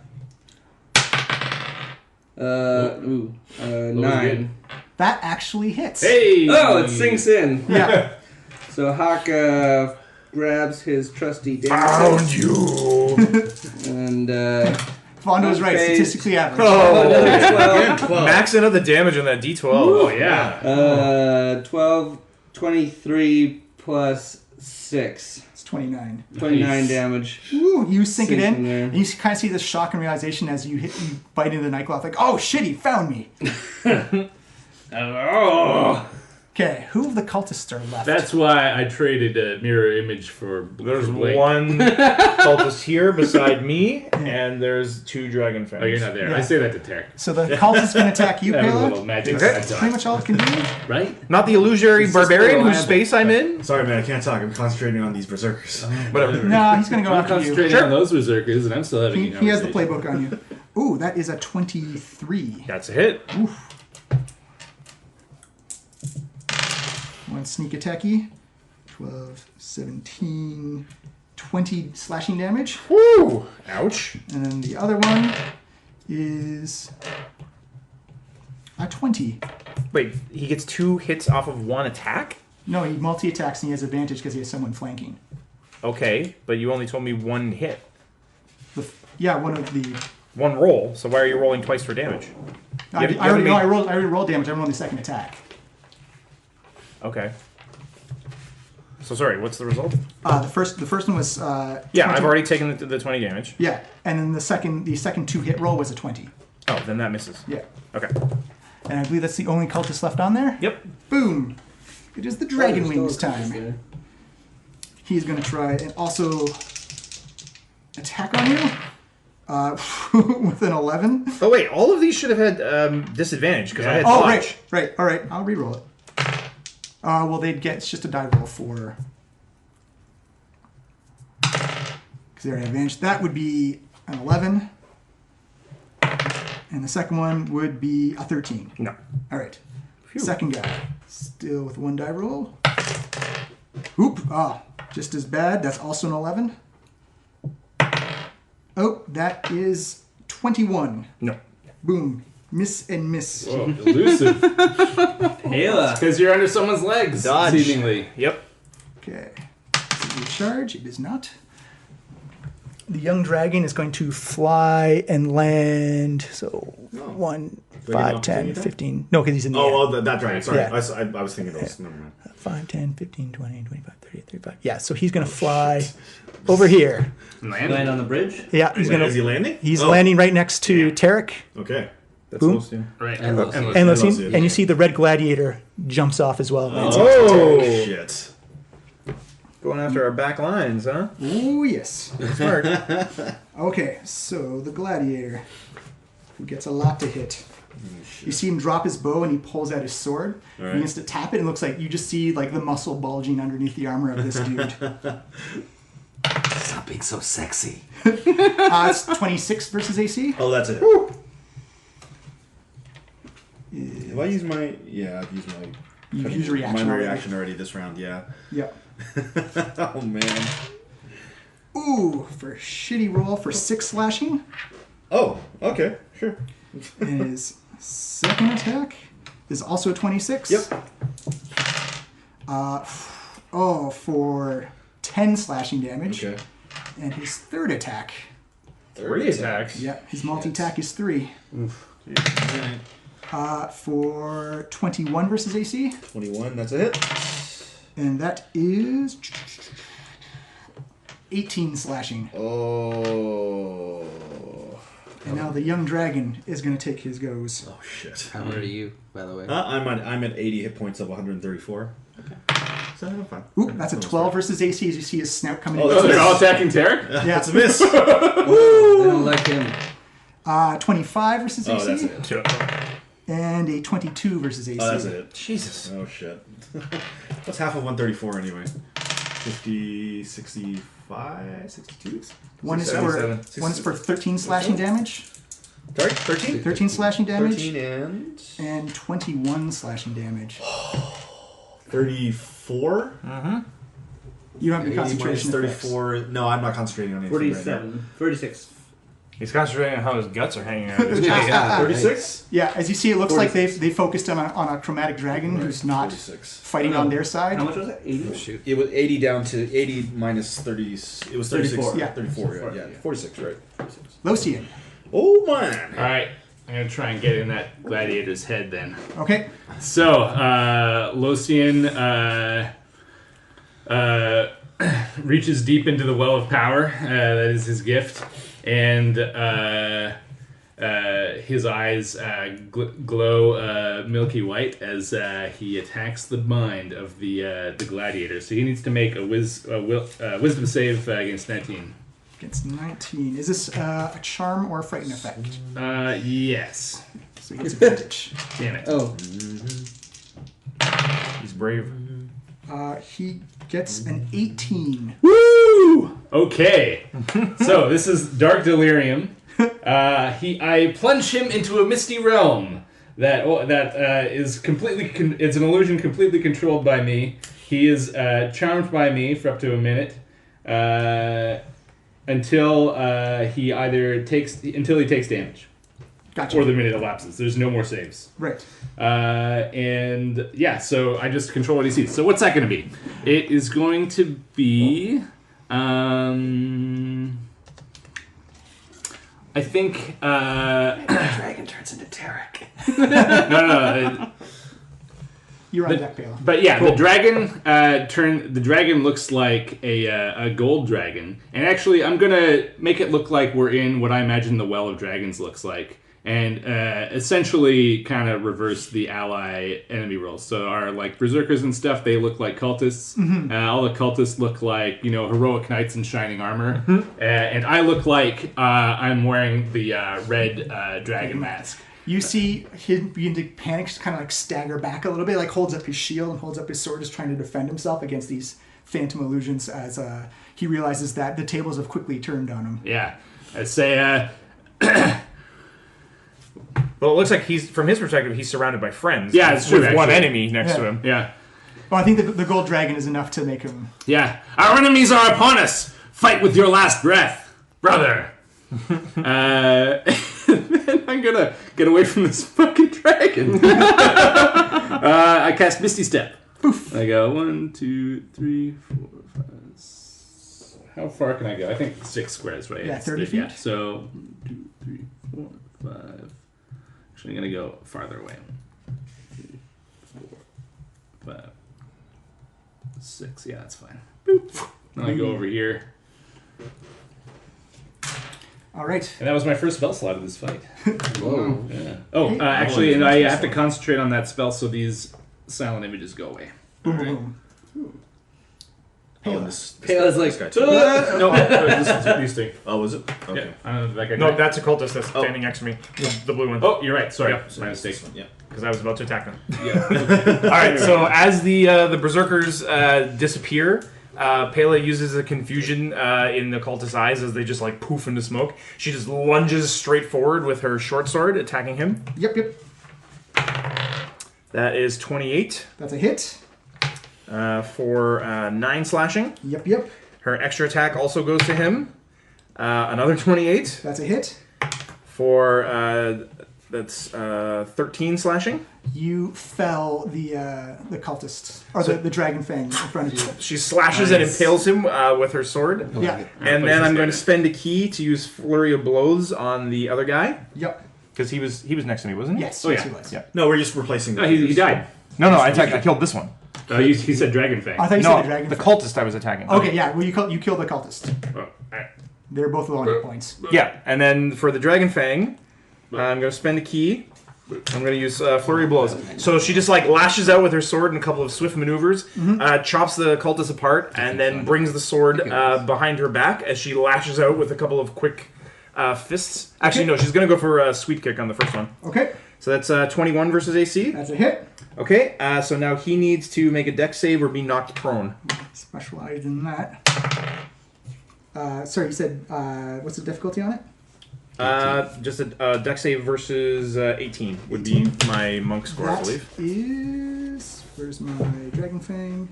9. That actually hits. Hey! Oh, it sinks in. Yeah. So Hawk grabs his trusty Found damage you! and Fondo was right. Okay. Statistically average. another 12. Maxing out the damage on that d12. Oh, yeah. 12, 23 plus 6. It's 29. 29 damage. Ooh, you sink it Sinks in, in there. and you kind of see this shock and realization as you bite into the nightcloth, like, oh shit, he found me. Oh! Okay, who of the cultists are left? That's why I traded a mirror image for There's Blake. one cultist here beside me, and there's 2 dragon fangs. Oh, you're not there. Yeah. I say that to Tech. So the cultists can attack you, Have a little Pela. magic Okay. side Pretty much all it can do. right? Not the illusory It's just barbarian reliable. whose space I'm in. Sorry, man, I can't talk. I'm concentrating on these berserkers. Whatever. No, he's going to go I'm after you. concentrating on those berserkers, and I'm still having He a has the conversation. playbook on you. Ooh, that is a 23. That's a hit. One sneak attacky. 12, 17, 20 slashing damage. Woo! Ouch. And then the other one is a 20. Wait, he gets 2 hits off of 1 attack? No, he multi-attacks and he has advantage because he has someone flanking. Okay, but you only told me 1 hit. Yeah, one of the... 1 roll, so why are you rolling twice for damage? I You haven't already made- rolled damage. I'm rolling the second attack. Okay. So sorry, what's the result? The first one was... Yeah, 20. I've already taken the 20 damage. Yeah, and then the second 2-hit roll was a 20. Oh, then that misses. Yeah. Okay. And I believe that's the only cultist left on there. Yep. Boom! It is the Dragon Wings time. He's going to try and also attack on you with an 11. Oh wait, all of these should have had disadvantage because I had Oh, dodge. right. All right, I'll re-roll it. Well, they'd get... It's just a die roll for... because they already have advantage. That would be an 11. And the second one would be a 13. No. All right. Second guy. Still with 1 die roll. Oop. Ah, just as bad. That's also an 11. Oh, that is 21. No. Boom. Miss and miss. Whoa, elusive. Taylor. Because you're under someone's legs, Dodge. seemingly. Yep. Okay. Is it a charge? It is not. The young dragon is going to fly and land. So 1, Do I get 5, an 10, opportunity 15. No, because he's in the air. Oh, that dragon. Sorry. Yeah. I was thinking those. Never mind. 5, 10, 15, 20, 25, 30, 35. Yeah, so he's going to fly over here. Land on the bridge. Yeah, he's going Is he to. landing? He's Oh, landing right next to Tarek Okay. That's Boom. Lucian. Right. And Lucian. and Lucien. Lucien, and you see the red gladiator jumps off as well. Oh, shit. Going after our back lines, huh? Oh, yes. Smart. Okay, so the gladiator, who gets a lot to hit. You see him drop his bow and he pulls out his sword. All He right. needs to tap it and it looks like you just see like the muscle bulging underneath the armor of this dude. Stop being so sexy. It's 26 versus AC. Oh, that's it. If I use my... Yeah, I've used my... You've used reaction My already. reaction already this round, yeah. Yeah. Oh, man. Ooh, for a shitty roll for 6 slashing. Oh, okay. Sure. And his second attack is also a 26. Yep. For 10 slashing damage. Okay. And his third attack. 3 attacks. Yeah, his multi-attack is 3. For 21 versus AC. 21, that's a hit. And that is 18 slashing. Oh. And now the young dragon is going to take his goes. Oh, shit. How are you, by the way? I'm at 80 hit points of 134. Okay. So I'm fine. Oop, that's a 12 versus AC as you see his snout coming Oh, in. that's They're all attacking Tarek? Yeah, That's a miss. They don't like him. 25 versus Oh, AC. that's it. And a 22 versus AC. Oh, that's it. Jesus. Oh, shit. What's half of 134 anyway? 50, 65, 62? One is 77. for 13 slashing damage. Sorry, 13? 13 slashing damage. 13 and... And 21 slashing damage. 34? You don't have any 80 minus concentration effects. 34. No, I'm not concentrating on anything right 47. 36. He's concentrating on how his guts are hanging out. Yeah, now. 36? Yeah, as you see, it looks like they focused on a chromatic dragon who's not 46. fighting on their side. How much was it? 80? Shoot. It was 80 down to 80 minus 30. It was 36. 34. Yeah. 34, yeah. 46, right. 46. Lucien. Oh, man. All right. I'm going to try and get in that gladiator's head then. Okay. So, Lucien reaches deep into the well of power. That is his gift. And his eyes glow milky white as he attacks the mind of the gladiator. So he needs to make a wisdom save against 19. Against 19. Is this a charm or a frighten effect? Yes. So he gets advantage. Damn it. Oh. He's brave. He gets an 18. Woo! Okay. So this is Dark Delirium. I plunge him into a misty realm that is completely. It's an illusion completely controlled by me. He is charmed by me for up to a minute, until he takes damage, Gotcha. or the minute elapses. There's no more saves. Right. And yeah, so I just control what he sees. So what's that going to be? It is going to be, I think. The dragon turns into Tarek. No. You're on deck, Bale. But yeah, the dragon The dragon looks like a gold dragon, and actually, I'm gonna make it look like we're in what I imagine the Well of Dragons looks like. And essentially kind of reverse the ally enemy roles. So our like berserkers and stuff, they look like cultists. All the cultists look like, heroic knights in shining armor. And I look like I'm wearing the red dragon mask. You see him begin to panic, just kind of like stagger back a little bit, like holds up his shield and holds up his sword, just trying to defend himself against these phantom illusions as he realizes that the tables have quickly turned on him. Yeah. I say, Well, it looks like from his perspective, he's surrounded by friends. Yeah, it's true, with one actually. enemy next to him. yeah. Well, I think the gold dragon is enough to make him... Yeah. Our enemies are upon us. Fight with your last breath, brother. I'm gonna get away from this fucking dragon. I cast Misty Step. Poof. I go 1, 2, 3, 4, 5. How far can I go? I think 6 squares, right? Yeah, 30 feet. Yeah. So 1, 2, 3, 4, 5. Actually, I'm gonna go farther away. 3, 4, 5, 6. Yeah, that's fine. Boop. Then I go over here. All right. And that was my first spell slot of this fight. Whoa. Yeah. Oh, actually, and I have to concentrate on that spell so these silent images go away. Boom, boom. Oh, this Pale's like, guy too. No, these two. Oh, was it? Okay. Yeah, I don't know, that guy No, died. that's a cultist that's standing next to me. The blue one. Oh, you're right. Sorry, Yeah. my mistake. Yeah. Because I was about to attack them. Yeah. All right, so as the berserkers disappear, Pela uses a confusion in the cultist's eyes as they just like poof into smoke. She just lunges straight forward with her short sword, attacking him. Yep. That is 28 That's a hit. for 9 slashing. Yep. Her extra attack also goes to him. Another 28 That's a hit. for that's 13 slashing. You fell the cultist, or the dragon fang in front of you. She slashes and impales him with her sword. Yeah. And then I'm going to spend a key to use flurry of blows on the other guy Yep. because he was next to me, wasn't he? Yes. Oh, yes, yeah. he was. Yeah. No, we're just replacing. No, he died. No, I killed this one. He said Dragon Fang. I thought you No, said the dragon the fang. cultist I was attacking. Okay, yeah. Well, you killed the cultist. Oh, alright. They're both low on hit points. Yeah, and then for the dragon fang, I'm going to spend a key. I'm going to use flurry of blows. So she just like lashes out with her sword in a couple of swift maneuvers, chops the cultist apart, and then brings the sword behind her back as she lashes out with a couple of quick fists. Actually, no, she's going to go for a sweep kick on the first one. Okay. So that's 21 versus AC. That's a hit. Okay, so now he needs to make a dex save or be knocked prone. Specialized in that. Sorry, you said what's the difficulty on it? Just a dex save versus 18 would be my monk score, I That believe. is... Where's my dragon fang?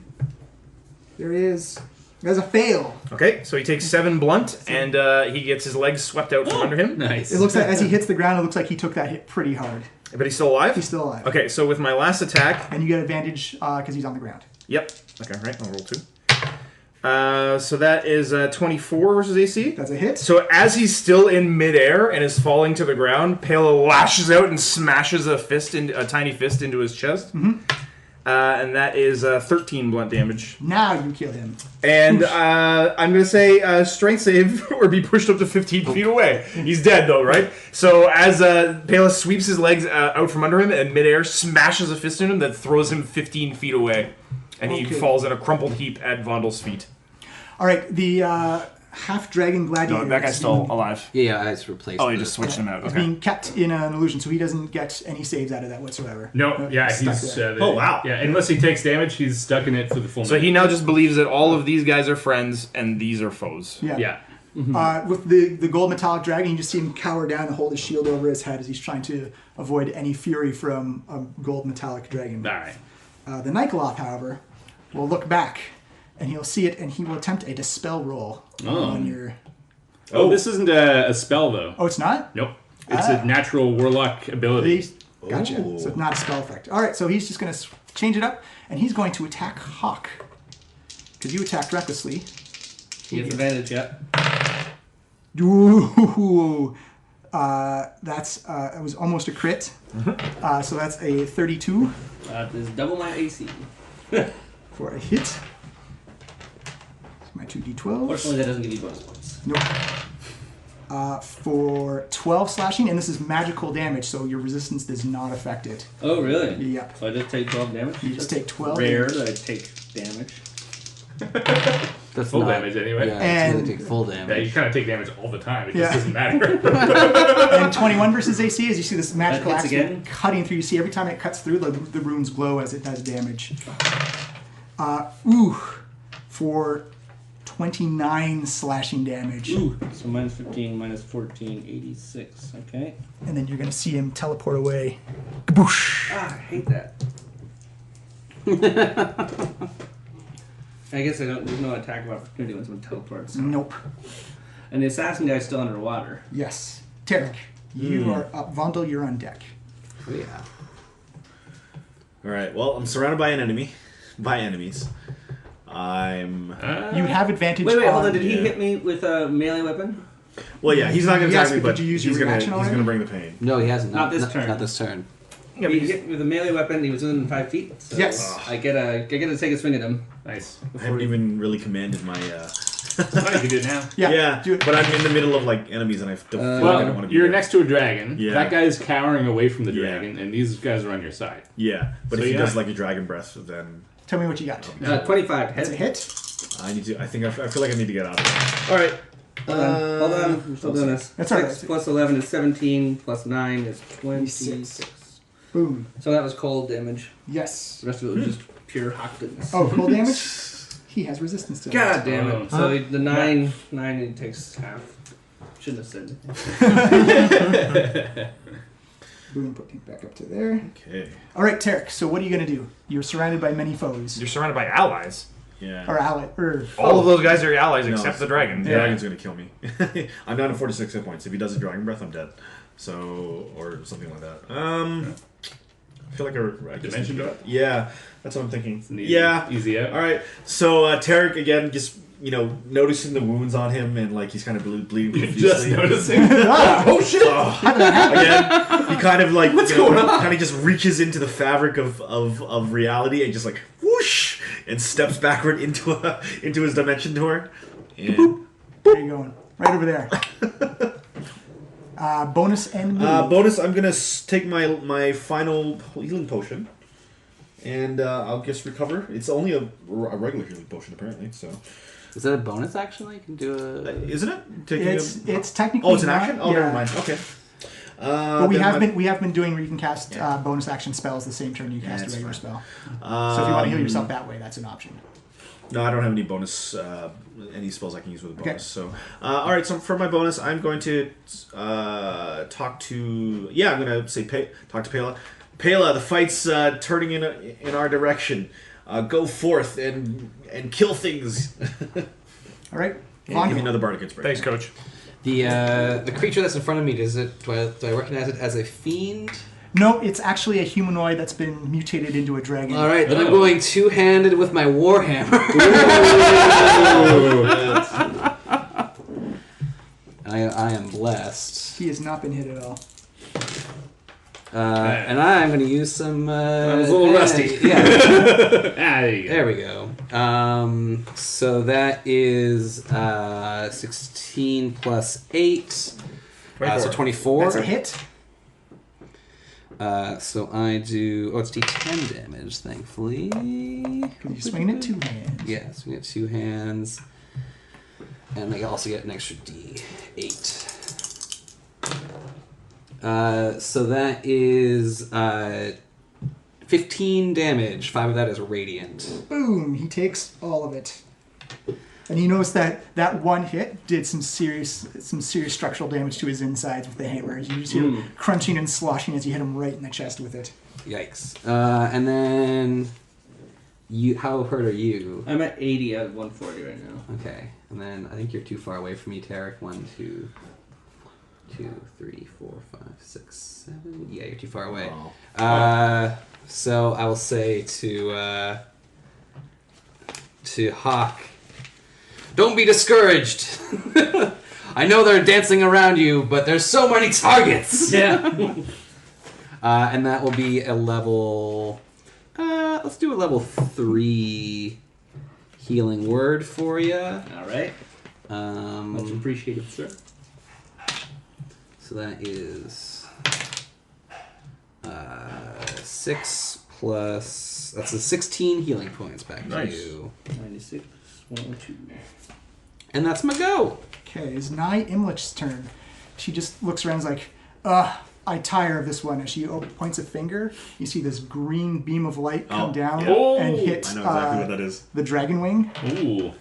There it is. There's a fail. Okay, so he takes 7 blunt, and he gets his legs swept out from under him. Nice. It looks like as he hits the ground, it looks like he took that hit pretty hard. But he's still alive? He's still alive. Okay, so with my last attack... And you get advantage because he's on the ground. Yep. Okay, right, I'll roll 2. So that is 24 versus AC. That's a hit. So as he's still in midair and is falling to the ground, Pela lashes out and smashes a tiny fist into his chest. Mm-hmm. And that is 13 blunt damage. Now you kill him. And I'm going to say strength save or be pushed up to 15 feet away. He's dead, though, right? So as Pela sweeps his legs out from under him and midair smashes a fist in him that throws him 15 feet away. And he falls in a crumpled heap at Vondel's feet. All right, the half-dragon gladiator No, that guy's is still being, alive. Yeah, I just replaced. Oh, you just switched him out. is Okay. being kept in an illusion, so he doesn't get any saves out of that whatsoever. No, yeah, Stuck he's. there. Oh, wow. Yeah, unless he takes damage, he's stuck in it for the full So night. he now just believes that all of these guys are friends and these are foes. Yeah. Yeah. With the gold metallic dragon, you just see him cower down and hold his shield over his head as he's trying to avoid any fury from a gold metallic dragon. Alright. The Nycaloth, however, will look back, and he'll see it, and he will attempt a dispel roll on your... Oh, this isn't a spell, though. Oh, it's not? Nope. It's a natural warlock ability. Gotcha. Ooh. So it's not a spell effect. All right, so he's just going to change it up, and he's going to attack Hawk. Because you attacked recklessly. he has advantage, yeah. Ooh. That's it was almost a crit. So that's a 32 That is double my AC. for a hit. It's my 2d12. Fortunately, that doesn't give you bonus points. Nope. For 12 slashing, and this is magical damage, so your resistance does not affect it. Oh, really? Yep. So I just take 12 damage? You just take 12. Rare that I take damage. That's Full not- damage anyway. Yeah, And- it's gonna take full Yeah, you damage. kind of take damage all the time. It Yeah. just doesn't matter. And 21 versus AC, as you see this magical That hits axe again? cutting through. You see every time it cuts through, the runes glow as it does damage. for 29 slashing damage. Ooh, so minus 15, minus 14, 86. Okay. And then you're going to see him teleport away. Kaboosh! Ah, I hate that. I guess there's no attack of opportunity when someone teleports. Nope. And the assassin guy's still underwater. Yes. Tarek, you are up. Vondel, you're on deck. Oh, yeah. All right. Well, I'm surrounded by enemies. I'm. You have advantage. Wait, on... hold on. Did he hit me with a melee weapon? Well, yeah, he's not going to Yes, attack me, but but did you use he's your going reaction to already? bring the pain. No, he hasn't. Not this turn. Not this turn. Yeah, he hit me with a melee weapon. He was within 5 feet. So Yes. I get to take a swing at him. Nice. I haven't even really commanded my. Oh, you can do it now. Yeah, do it. but I'm in the middle of like enemies, and I don't feel like I don't want Well, to be. you're there. next to a dragon. Yeah. That guy's cowering away from the Yeah. dragon, and these guys are on your side. Yeah, but So if he yeah. does like a dragon breath, then Tell me what you got. 25 That's a hit. hit. I need to. I think I feel like I need to get out of it. All right. Hold on. I'm still doing this. That's all right. 6 plus 11 is 17, plus 9 is 26. Boom. So that was cold damage. Yes. The rest of it was just pure hot goodness. Oh, cold damage? He has resistance to God damn Oh. it. So the 9 he takes half. Shouldn't have said it. Boom, put him back up to there. Okay. All right, Tarek, so what are you going to do? You're surrounded by many foes. You're surrounded by allies. Yeah. Or ally. Or All of those guys are your allies No, except the dragon. The dragon's gonna kill me. I'm down to 46 hit points. If he does a dragon breath, I'm dead. So, or something like that. I feel like I just Dimension door? Yeah, that's what I'm thinking. It's an easy, Yeah. Easy out. All right. So Tarek again, just noticing the wounds on him and like he's kind of bleeding profusely. Just noticing. Oh shit! Again, he kind of like kind of just reaches into the fabric of reality and just like whoosh and steps backward into his dimension door. And where are you going? Right over there. Bonus and move. bonus, I'm gonna take my final healing potion, and I'll just recover. It's only a regular healing potion apparently. So Is that a bonus action? You can do a. isn't it? It's technically. Oh, it's an not- action. Oh, yeah. never mind. Okay. But we have been doing where you can cast bonus action spells the same turn you cast a that's regular fine. spell. So if you want to heal yourself that way, that's an option. No, I don't have any bonus, any spells I can use with a bonus. Okay. So, all right. So for my bonus, I'm going to talk to. Yeah, I'm going to say talk to Pela. Pela, the fight's turning in our direction. Go forth and kill things. All right. And give me another bardic inspiration. Thanks, Coach. The creature that's in front of me, do I recognize it as a fiend? No, it's actually a humanoid that's been mutated into a dragon. All right, then I'm going two-handed with my warhammer. I am blessed. He has not been hit at all. And I'm going to use some. I was a little rusty. Yeah. There you go. There we go. So that is 16 plus 8. So 24. That's a hit. So I do. Oh, it's D10 damage, thankfully. Can you swing it 2 hands? Yes, we get 2 hands. And I also get an extra D8. So that is 15 damage. 5 of that is radiant. Boom! He takes all of it. And you notice that one hit did some serious structural damage to his insides with the hammer. You just hear him crunching and sloshing as you hit him right in the chest with it. Yikes. And then how hurt are you? I'm at 80 out of 140 right now. Okay. And then I think you're too far away from me, Tarek. 1, 2, 3, 4, 5, 6, 7. Yeah, you're too far away. Wow. So I will say to Hawk, don't be discouraged. I know they're dancing around you, but there's so many targets. Yeah. And that will be a level. Let's do a level 3 healing word for you. All right. Much appreciated, sir. So that is 6 plus. That's a 16 healing points back to you. 96, 102. And that's my go. Okay, it's Nye Imlich's turn. She just looks around and is like, I tire of this one. As she points a finger, you see this green beam of light come down yeah. and hit I know exactly what that is. the dragon wing. Ooh.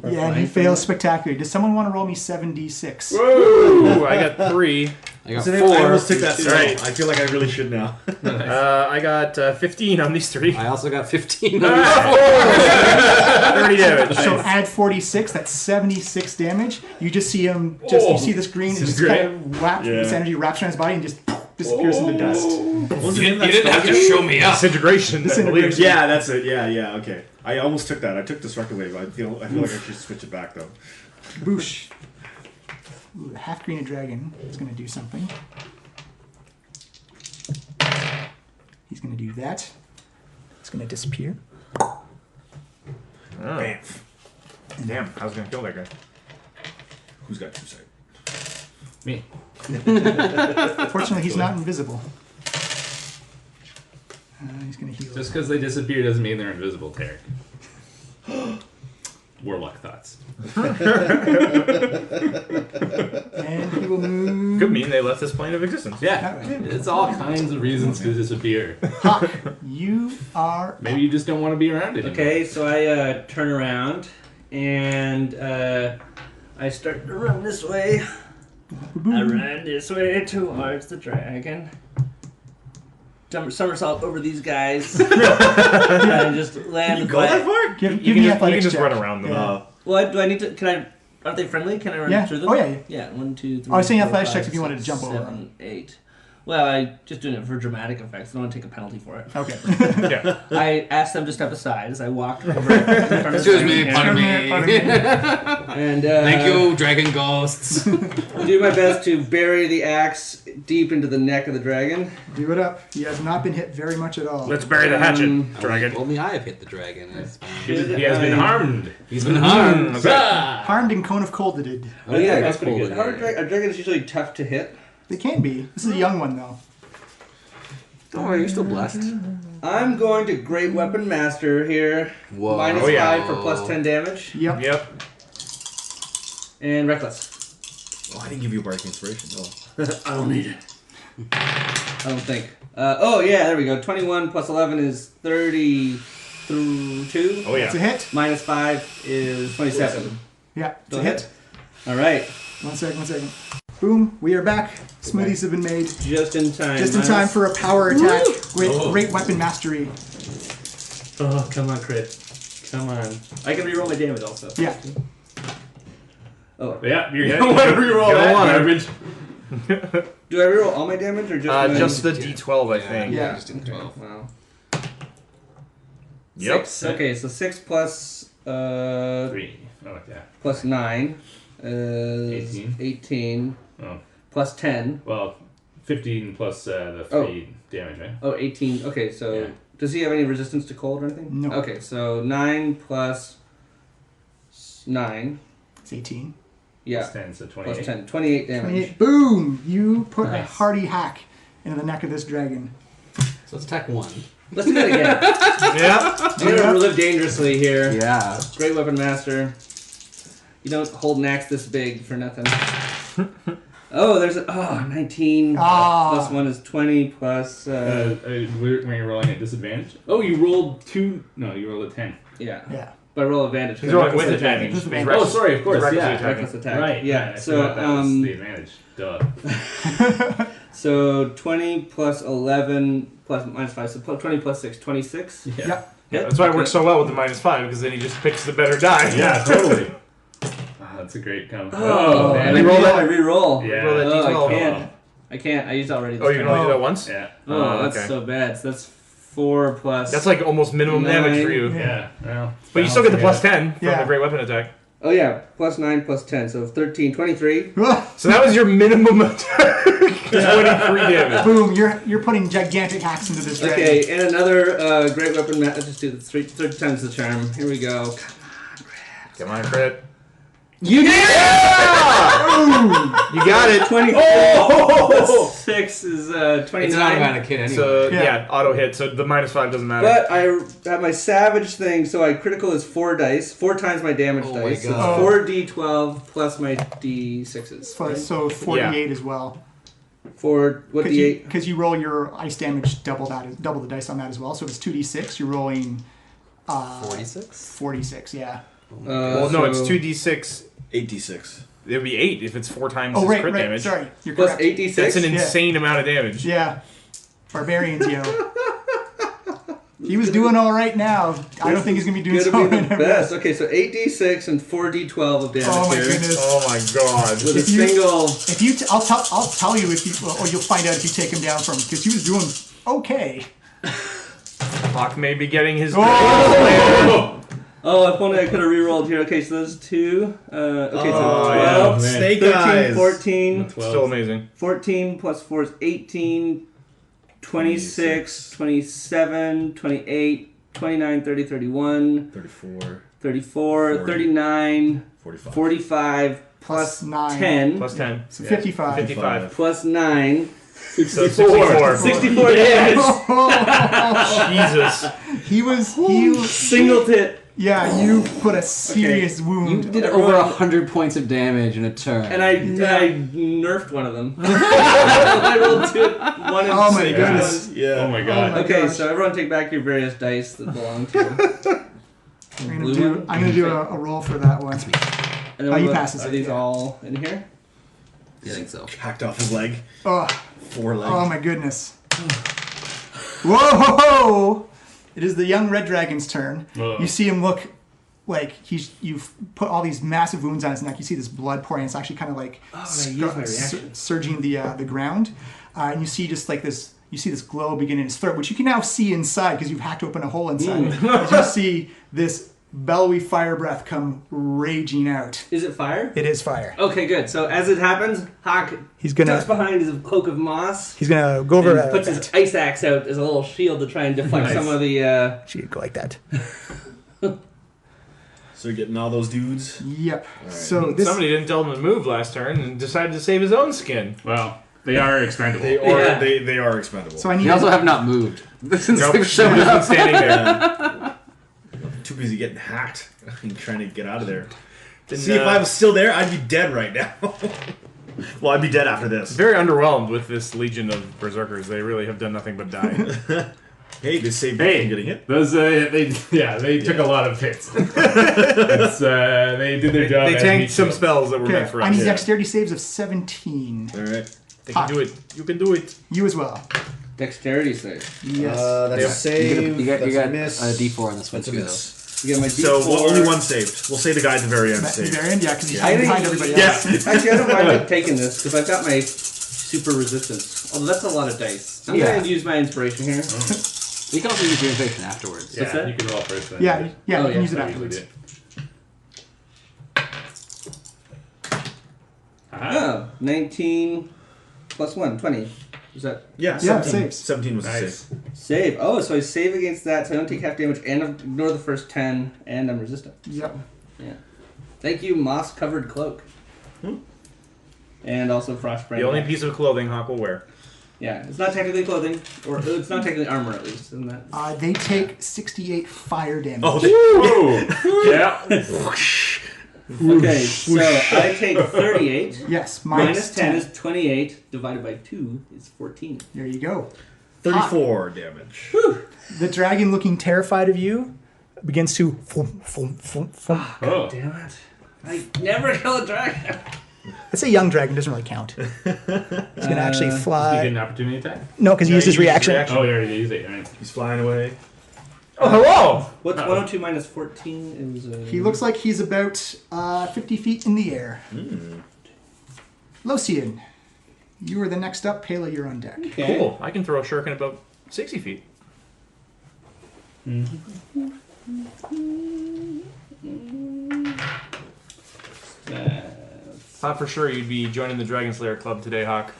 Yeah, and he fails spectacularly. Does someone want to roll me 7d6? Whoa! I got 3. I got So 4. I almost took that. Right. I feel like I really should now. I got 15 on these 3. I also got 15. 30 damage. So add 46, that's 76 damage. You just see him, you see this green, This is just kind of this energy wraps around his body and just disappears into dust. You didn't have to show me up. Disintegration. I believe. Yeah, that's it. Yeah, okay. I almost took that. I took Destructive Wave. I feel like I should switch it back, though. Boosh. Ooh, the half green dragon is going to do something. He's going to do that. It's going to disappear. Oh. Bam. Damn, I was going to kill that guy. Who's got true sight? Me. Fortunately, he's not invisible. He's going to heal. Just because they disappear doesn't mean they're invisible, Tarek. Warlock thoughts. And he will move. Could mean they left this plane of existence. Yeah, it's all kinds of reasons to disappear. Hawk, you are. Maybe you just don't want to be around it. Okay, so I turn around and I start to run this way. I run this way towards the dragon. Somersault over these guys. And just land. Go that far? Give You me can athletics just check. run around them. Yeah. What do I need to? Can I? Aren't they friendly? Can I run Yeah. through them? Oh, yeah. Yeah. 1, 2, 3. I was saying 4, athletics 5, checks if you wanted to 6, jump over 7, 8. Well, I just doing it for dramatic effects. I don't want to take a penalty for it. Okay. Yeah. I asked them to step aside as I walked over in front of the Excuse me, dragon pardon me. and Thank you, dragon ghosts. do my best to bury the axe deep into the neck of the dragon. Do it up. He has not been hit very much at all. Let's bury the hatchet, dragon. Only I have hit the dragon. It's fine. He has been harmed. He's been harmed. Harmed and Cone of Colded. Oh yeah, that's pretty cool. good. How are dragons usually tough to hit? They can be. This is a young one, though. Don't worry, you're still blessed. I'm going to Great Weapon Master here. Whoa. Minus Oh, yeah. 5 for plus 10 damage. Yep. Yep. And Reckless. Oh, I didn't give you a Bardic Inspiration. Oh. I don't need it. I don't think. Oh yeah, there we go. 21 plus 11 is 32. Oh, It's a yeah. hit. Minus 5 is 27. Yeah, it's Go a ahead. hit. All right. 1 second. Boom. We are back. Smoothies have been made. Just in time. Just in time for a power attack. Great weapon mastery. Oh, come on, crit. Come on. I can reroll my damage also. Yeah. Oh. Yeah, you're gonna want to reroll Go that on. garbage. Do I reroll all my damage or just my... Just the D12, I think. Yeah. Just in 12. Wow. Yep. 6. Okay, so 6 plus... 3. I like that. plus 9 is 18. Oh. Plus 10. Well, 15 plus the 3 damage, right? Oh, 18. Okay, so Yeah. does he have any resistance to cold or anything? No. Okay, so 9 plus 9. It's 18. Yeah. Plus 10, so 28. Plus 10. 28 damage. 28. Boom! You put a Nice. hearty hack into the neck of this dragon. So let's attack 1. Let's do that again. Yeah. We're gonna live dangerously here. Yeah. Great Weapon Master. You don't hold an axe this big for nothing. Oh, there's a 19 plus 1 is 20 plus When you're rolling at disadvantage? Oh, you rolled 2. No, you rolled a 10. yeah. Yeah. But I roll advantage. He's rolling with Advantage. advantage. Oh, sorry, of course, Reckless yeah. attack. Reckless attack. Right. Yeah. I So forgot that was the advantage. Duh. so 20 plus 11 plus minus 5. So 20 plus 6, 26. Yeah. Yep. Yeah, that's why it works so well with the -5, because then he just picks the better die. Yeah, totally. That's a great combo. Oh, man. and I reroll. Yeah. Roll that Oh, D12. I can't. I can't. I used it already. Oh, you can only do that once? Yeah. Oh, that's okay. so bad. So that's 4 plus. That's like almost minimum damage for you. Yeah. Well, But you still get the plus 10 from Yeah. the great weapon attack. Oh, yeah. Plus 9 plus 10. So 13, 23. So that was your minimum attack. 23 damage. Boom! You're putting gigantic hacks into this dragon. Okay, and another great weapon. Let's just do the 3 times the charm. Here we go. Come on, crit. You did it! You got it. 24 plus 6 is 29. It's an automatic hit anyway. So Yeah. yeah, auto hit. So the -5 doesn't matter. But I have my savage thing, so I critical is 4 dice, 4 times my damage Oh my dice. So it's God. 4d12 plus my d6s. So, right? so 48 as well. For what d8? Because you roll your ice damage double the dice on that as well. So if it's 2d6, you're rolling 46? 46. Yeah. well, no, it's 2d6. 8d6. It would be 8 if it's 4 times Oh his right, crit right. damage. Sorry, you're Plus correct. 8d6? That's an Yeah. insane amount of damage. Yeah. Barbarians, He was doing all right now. I don't think he's gonna be doing so Gonna be in the a best. Okay, so 8d6 and 4d12 of damage Oh my here. goodness. Oh my god. With a If you- single. If you, I'll tell you if you, or you'll find out if you take him down from, because he was doing okay. Hawk may be getting his. Oh, if only I could have rerolled here. Okay, so those 2. Okay, so Oh, 12, yeah. Snake 13, eyes. 14. Still amazing. 14 plus 4 is 18, 26, 27, 28, 29, 30, 31, 34. 34, 40. 39, 45. 45 plus 9. 10 Plus 10. So 55. 55. plus 9. So 64. 64 damage. Jesus. He was Single hit. yeah, you put a serious You wound. did over 100 points of damage in a turn. And I nerfed one of them. I rolled 2, 1 and Oh my 6. goodness. Yeah. Oh my god. my Okay, gosh. so everyone take back your various dice that belong to you. I'm gonna do a roll for that one. And then Oh, he what- passes Are it, these yeah. all in here? I think so. Hacked off his leg. Oh, 4 legs. oh my goodness. Whoa! It is the young red dragon's turn. Whoa. You see him look like you've put all these massive wounds on his neck. You see this blood pouring. It's actually kind of like I used my reaction. surging the ground. And you see just like this. You see this glow begin in his throat, which you can now see inside because you've hacked open a hole inside. As you see this bellowy fire breath come raging out. Is it fire? It is fire. Okay, good. So as it happens, Hawk He's ducks gonna behind his cloak of moss go over. and puts his ice axe out as a little shield to try and deflect some of the. She could go like that. So you're getting all those dudes. Yep. So this. Somebody didn't tell him to move last turn and decided to save his own skin. Well, they are expendable. They are Yeah. they are expendable. So I need. They also have not moved since Nope. they've He's shown been up. standing there. Yeah. Too busy getting hacked and trying to get out of there. Didn't, See, if I was still there, I'd be dead right now. Well, I'd be dead after this. very underwhelmed with this legion of berserkers. They really have done nothing but die. Hey, they saved me Hey, from getting hit. those they took a lot of hits. They did their job. They as tanked neat some so. spells that were Okay, meant for I us. need dexterity saves of 17. All right. They can do it. You can do it. You as well. Dexterity save. Yes. That's Yeah. a save. You got that's a a miss. D4 on this one That's a too. miss. You get my D4. So well, only one saved. We'll say the guy at the very end At the saved. very end, yeah, because he's I hiding think- behind everybody Yeah. else. Actually, I don't mind taking this because I've got my super resistance. Oh, that's a lot of dice. I'm Yeah. going to use my inspiration here. You can also use your invasion afterwards. Yeah, that? you can roll first. Then. Yeah, Oh, you can yeah, use it I usually afterwards. do. Ah, Oh, 19 plus 1, 20. Is that Yeah, Yeah, 17. saves. 17 was a nice. save. save? Oh, so I save against that, so I don't take half damage and ignore the first 10, and I'm resistant. Yep. Thank you, moss-covered cloak. And also frostbrand. The only hat. piece of clothing Hawk will wear. Yeah, it's not technically clothing, or it's not technically armor at least, isn't that? They take 68 fire damage. Oh, Ooh, yeah. Okay, so I take 38. Yes, Minus 10 is 28, divided by 2 is 14. There you go. 34 damage. The dragon, looking terrified of you, begins to. Oh, Damn it. I never kill a dragon. It's a young dragon, doesn't really count. He's gonna actually you get fly. an opportunity attack. No, because he used his reaction. Oh, you already used it. All right. He's flying away. Oh, hello! What's 102 minus 14 is... He looks like he's about 50 feet in the air. Locian, you are the next up. Pela, you're on deck. Okay. Cool. I can throw a shuriken about 60 feet. Thought for sure you'd be joining the Dragon Slayer Club today, Hawk.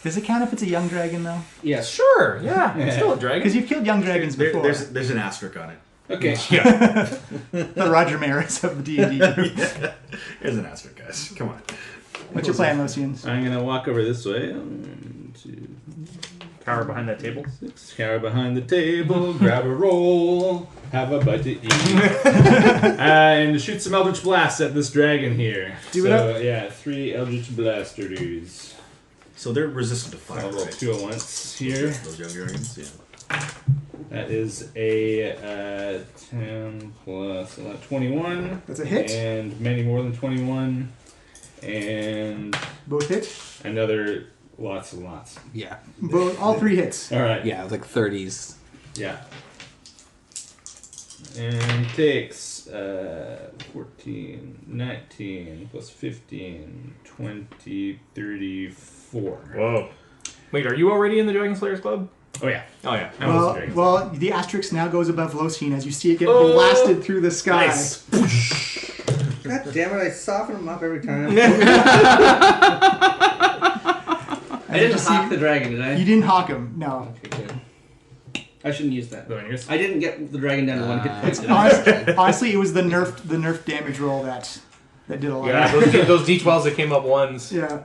Does it count if it's a young dragon, though? Yes. Sure, yeah. It's still a dragon. Because you've killed young dragons before. There's an asterisk on it. Okay. Yeah. The Roger Maris of the D&D. Here's an asterisk, guys. Come on. What's your plan, Lucians? I'm gonna walk over this way. 1, 2, Cower behind that table. 6. Cower behind the table. Grab a roll. Have a bite to eat. And shoot some Eldritch Blasts at this dragon here. Do it up. Yeah, 3 Eldritch Blasters. So they're resistant to fire, I'll roll right? 2 at once here. Those young dragons, yeah. That is a 10 plus 21. That's a hit. And many more than 21. And Both hit? another lots and lots. Yeah. All 3 hits. All right. Yeah, like 30s. Yeah. And takes 14, 19, plus 15, 20, 34. Whoa. Wait, are you already in the Dragon Slayers Club? Oh yeah. Oh, yeah. I was very Well, the asterisk now goes above Losine as you see it get blasted through the sky. nice. God damn it! I soften him up every time. I didn't hawk the dragon, did I? You didn't hawk him, no. Okay, good. I shouldn't use that. The one yours? I didn't get the dragon down to 1 hit point. did I? Honestly, it was the nerf damage roll that did a lot. Yeah, those D12s that came up ones. Yeah.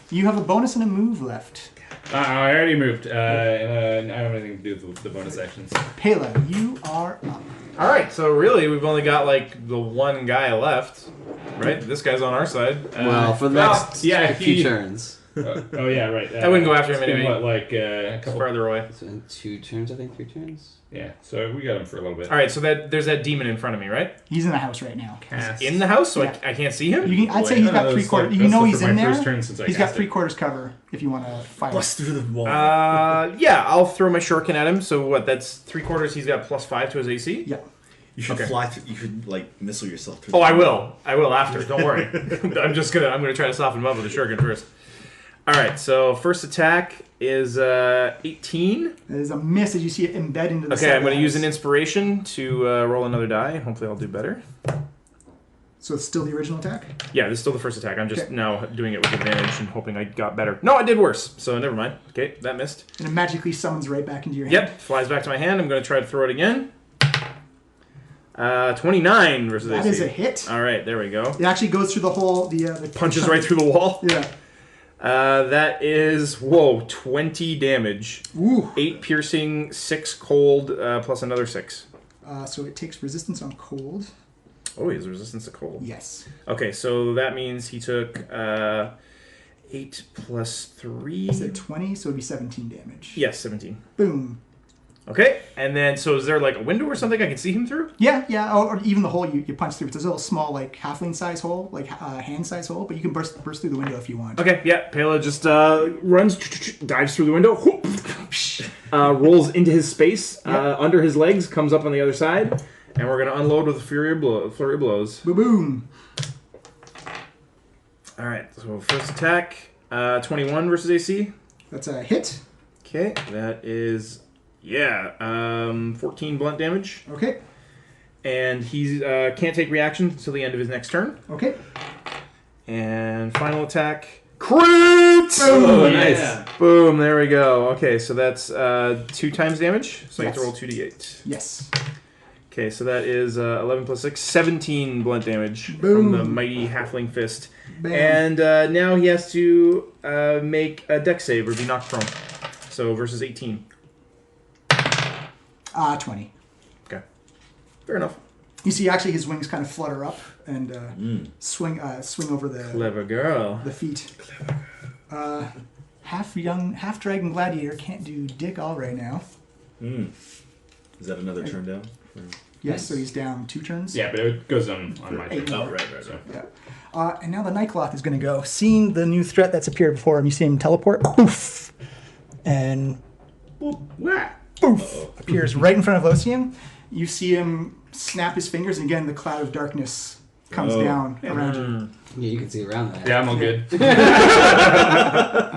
You have a bonus and a move left. I already moved. I don't have anything to do with the bonus actions. Pela, you are up. All right, so really, we've only got like the one guy left, right? This guy's on our side. Well, for the next few turns. Oh yeah, right. I wouldn't go after him it's been, anyway. What, like a It's couple? farther away. So in 2 turns, I think 3 turns. Yeah. So we got him for a little bit. All right, so there's that demon in front of me, right? He's in the house right now. Cast. In the house, so Yeah. I can't see him. I'd say he's got 3/4. You know he's in there. First turn since I He's got cast it. 3/4 cover if you want to fire. Bust through the wall. Yeah, I'll throw my shuriken at him. So what? That's 3/4. He's got +5 to his AC. Yeah. You should Okay. fly through. You should like missile yourself through. Oh, I will. I will after. Don't worry. I'm gonna try to soften him up with a shuriken first. All right. So first attack is 18. It is a miss as you see it embed into the Okay, side I'm of the going to use an house. inspiration to roll another die, and hopefully I'll do better. So it's still the original attack? Yeah, this is still the first attack. I'm just Okay. now doing it with advantage and hoping I got better. No, I did worse, so never mind. Okay, that missed. And it magically summons right back into your hand. Yep, flies back to my hand. I'm going to try to throw it again. 29 versus That AC. is a hit. All right, there we go. It actually goes through the whole... the Punches right through the wall. Yeah. That is, 20 damage. Ooh. 8 piercing, 6 cold, plus another 6. So it takes resistance on cold. Oh, he has resistance to cold. Yes. Okay, so that means he took 8 plus 3. Is it 20? So it would be 17 damage. Yes, 17. Boom. Okay, and then so is there like a window or something I can see him through? Yeah, yeah. Or even the hole you punch through. It's a little small, like halfling size hole, like hand size hole, but you can burst through the window if you want. Okay, yeah. Pela just runs, dives through the window, whoop, rolls into his space under his legs, comes up on the other side, and we're gonna unload with a flurry of blows. Boom, boom. All right. So first attack, 21 versus AC. That's a hit. Okay, that is 14 blunt damage, Okay. and he can't take reactions until the end of his next turn. Okay. And final attack, crit! Oh, Yeah. Boom, there we go. Okay, so that's 2 times damage. So you have to Yes. roll 2d8. Yes. Okay, so that is 11 plus 6, 17 blunt damage Boom. from the mighty halfling fist. Bam. And now he has to make a dex save or be knocked prone. So versus 18. 20. Okay, fair enough. You see, actually, his wings kind of flutter up and swing over the Clever girl. feet. Half dragon gladiator can't do dick all right now. Is that another turn down? Yes, so he's down 2 turns. Yeah, but it goes on my turn. 8 more. Oh, right. Yeah. And now the Nightcloth is going to go. Seeing the new threat that's appeared before him, you see him teleport. Poof! And poof! Appears right in front of Losian. You see him snap his fingers, and again, the cloud of darkness comes down around you. Yeah, you can see around that. Yeah, I'm all good.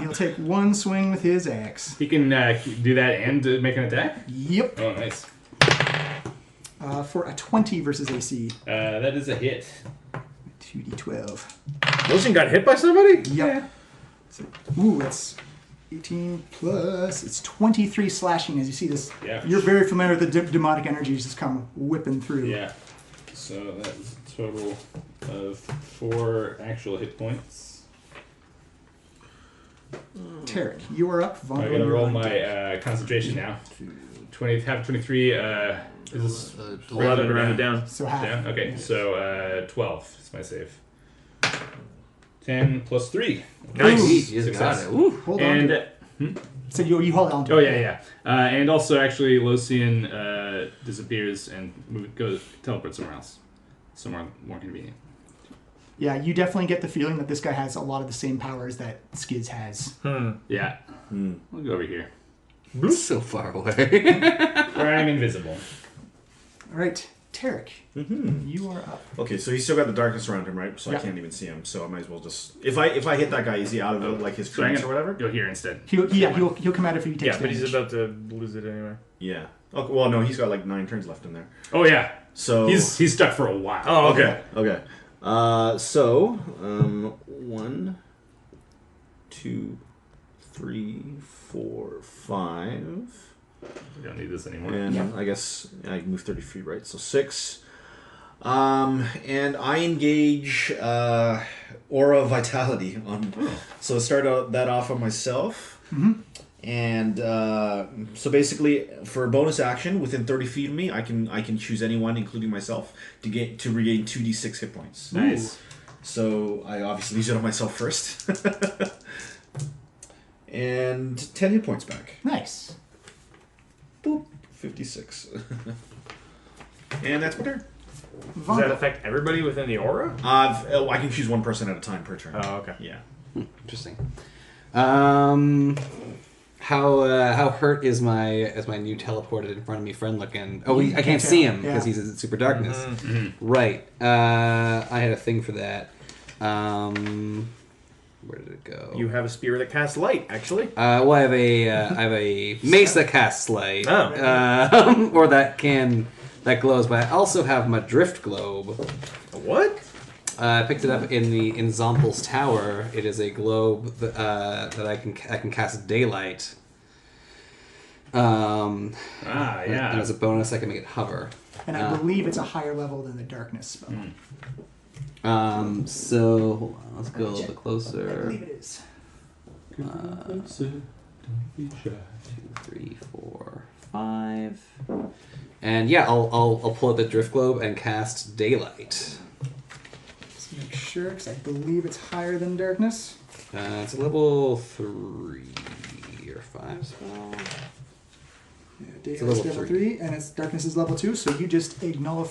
He'll take 1 swing with his axe. He can do that and make an attack. Yep. Oh, nice. For a 20 versus AC. That is a hit. 2d12. Wilson got hit by somebody? Yep. Ooh, it's 18 plus, it's 23 slashing as you see this. Yeah. You're very familiar with the demonic energies just come whipping through. Yeah. So that's a total of 4 actual hit points. Tarek, you are up. I'm Vonda, gonna you're roll on my deck. concentration now. 20, half 23. Is this 11 rounded down. So half. down? Okay, so 12 is my save. 10 plus 3. Nice. Sweet, you just Success. got it. Woo. Hold on to it. So you hold on to Oh it. yeah. And also, actually, Locian disappears and teleports somewhere else, somewhere more convenient. Yeah, you definitely get the feeling that this guy has a lot of the same powers that Skiz has. Yeah. We'll go over here, So far away. where I'm invisible. All right, Tarek, you are up. Okay, so he's still got the darkness around him, right? So Yeah. I can't even see him. So I might as well just if I hit that guy, is he out of like his So I'm trance gonna or whatever? go here instead. He'll come out if he takes Yeah, but damage. he's about to lose it anyway. Yeah. Okay. Well, no, he's got like 9 turns left in there. Oh yeah. So He's stuck for a while. Oh, okay. Okay. So 1, 2, 3, 4, 5. We don't need this anymore. And I guess I move 30 feet, right? So 6. And I engage Aura Vitality on. So I start that off on myself. And so basically, for a bonus action within 30 feet of me, I can choose anyone, including myself, to regain 2d6 hit points. Nice. So I obviously use it on myself first. And 10 hit points back. Nice. Boop. 56. And that's my turn. Does that affect everybody within the aura? I can choose one person at a time per turn. Oh, okay. Yeah. Interesting. How hurt is my new teleported in front of me friend looking? Oh, I can't see him because he's in super darkness. Right. I had a thing for that. Where did it go? You have a spear that casts light, actually. Well, I have a mace that casts light. Oh. Or that glows. But I also have my drift globe. What? I picked it up in Zompel's tower. It is a globe that I can cast daylight. Yeah. And as a bonus, I can make it hover. And I believe it's a higher level than the darkness spell. So hold on, let's go a little bit I closer. believe it is. 2, 3, 4, 5. And yeah, I'll pull out the drift globe and cast daylight. Let's make sure, because I believe it's higher than darkness. It's a level 3 or 5 spell. Yeah, a Daylight's level level 3. 3, and its darkness is level 2, so you just ignore.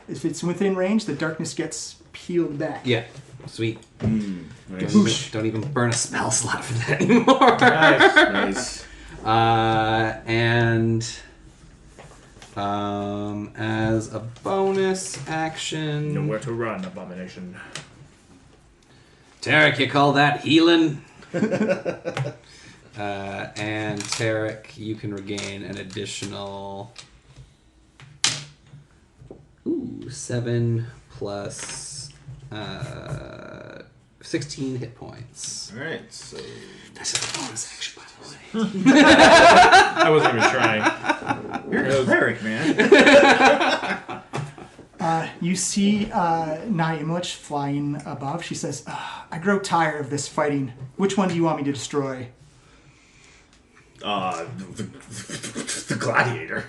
If it's within range, the darkness gets peeled back. Yeah, sweet. Nice. Don't even burn a spell slot for that anymore. Nice. And as a bonus action, Nowhere to run, abomination. Tarek, you call that healing? And Tarek, you can regain an additional 7 plus 16 hit points. Alright, so. That's a bonus action, by the way. I wasn't even trying. You're a cleric, man. You see Naimuch flying above. She says, I grow tired of this fighting. Which one do you want me to destroy? The gladiator.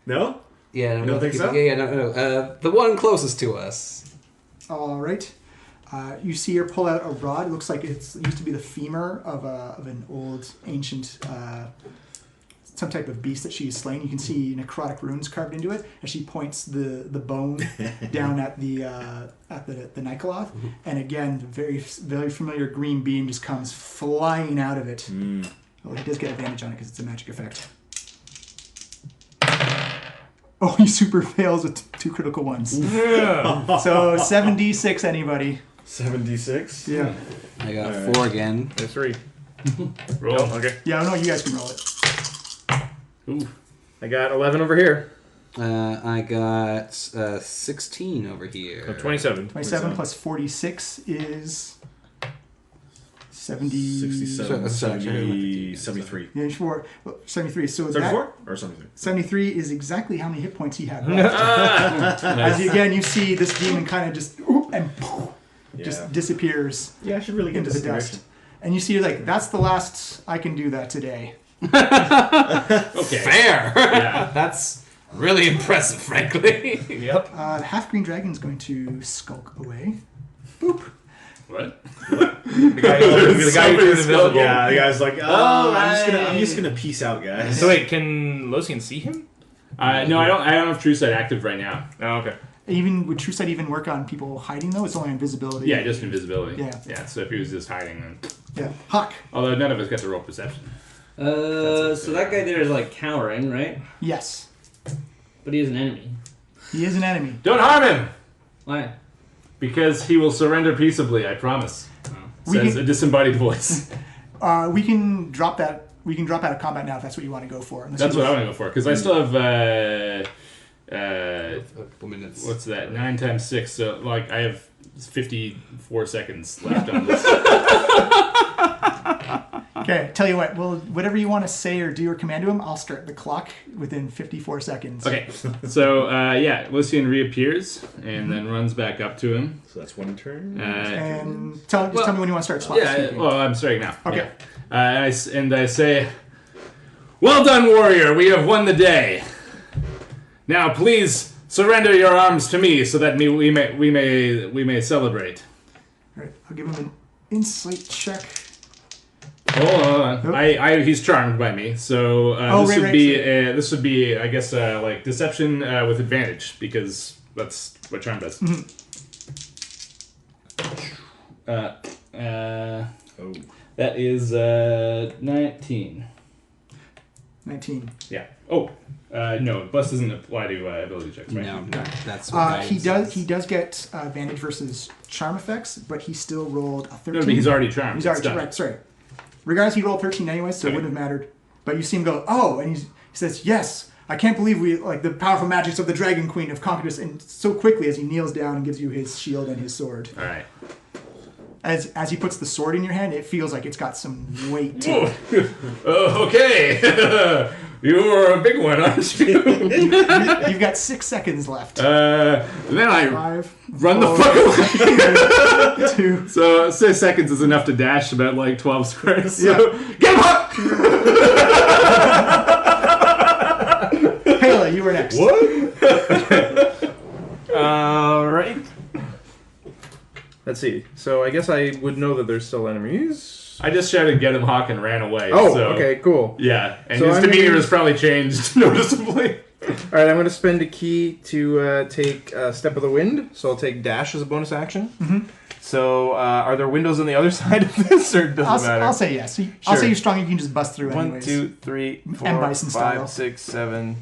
No? Yeah, You don't think so? Yeah, no. The one closest to us. All right. You see her pull out a rod. It looks like it used to be the femur of an old, ancient, some type of beast that she has slain. You can see necrotic runes carved into it, and she points the bone down at the Nikoloth, and again, very very familiar green beam just comes flying out of it. Well, he does get advantage on it because it's a magic effect. Oh, he super fails with 2 critical ones. Yeah. So 7d6, anybody? 7d6? Yeah. I got 4 again. There's 3. Roll. Oh, okay. Yeah, no, you guys can roll it. Ooh. I got 11 over here. I got 16 over here. So 27. 27 plus 46 is 70... 67, Sorry, 70, 73. Yeah, 73. So 74 or 73? 73 is exactly how many hit points he had left. As you see this demon kind of just just disappears Yeah, I should really get into this the dust. And you see, like, that's the last I can do that today. Okay. Fair. Yeah. That's really impressive, frankly. Yep. The half-green dragon's going to skulk away. Boop. What? The guy who turned invisible. Yeah, the guy's like, I'm just gonna peace out, guys. So wait, can Losian see him? No, I don't have True Sight active right now. Oh, okay. Even would True Sight even work on people hiding though? It's only invisibility. Yeah, just invisibility. Yeah. Yeah. So if he was just hiding, then. Yeah. Hawk. Although none of us got to roll perception. So that guy there is like cowering, right? Yes. But he is an enemy. He is an enemy. Don't harm him, Why? because he will surrender peaceably. I promise. We Says can- a disembodied voice. We can drop that. We can drop out of combat now if that's what you want to go for. Unless That's you- what I want to go for because I still have. A couple minutes. What's that? 9 times 6. So like I have 54 seconds left on this. Okay, tell you what. Well, whatever you want to say or do or command to him, I'll start the clock within 54 seconds. Okay. So yeah, Lucian reappears and then runs back up to him. So that's one turn. And tell me when you want to start slot Yeah. speaking. Well, I'm starting now. Okay. Yeah. And I say, "Well done, warrior. We have won the day. Now, please surrender your arms to me, so that we may celebrate." All right, I'll give him an insight check. Hold on. Nope. He's charmed by me, so this would be I guess like deception with advantage because that's what charm does. That is 19. 19. Yeah. Oh, no, Bless doesn't apply to ability checks, right? No, that's what He guidance is. does get advantage versus charm effects, but he still rolled a 13. No, but he's already charmed. He's already It's done. right. Sorry. Regardless, he rolled 13 anyway, so it Okay. wouldn't have mattered. But you see him go, oh, and he says, yes, I can't believe the powerful magics of the Dragon Queen have conquered us, and so quickly as he kneels down and gives you his shield and his sword. All right. As he puts the sword in your hand, it feels like it's got some weight to it. Okay. You're a big one, aren't you? You've got 6 seconds left. Then I 5, run the 4, fuck away. 2. So 6 seconds is enough to dash about like 12 squares. So get him up! Pela, you were next. All right. Let's see. So I guess I would know that there's still enemies. I just shouted "Get him, Hawk!" and ran away. Oh, so, okay, cool. Yeah, and So his I'm demeanor gonna- has probably changed noticeably. All right, I'm going to spend a key to take Step of the Wind. So I'll take Dash as a bonus action. Mm-hmm. So are there windows on the other side of this, or does it matter? I'll say yes. I'll Sure. say you're strong. You can just bust through 1, anyways. 2, 3, 4, M. Bison 5, style. 6, 7,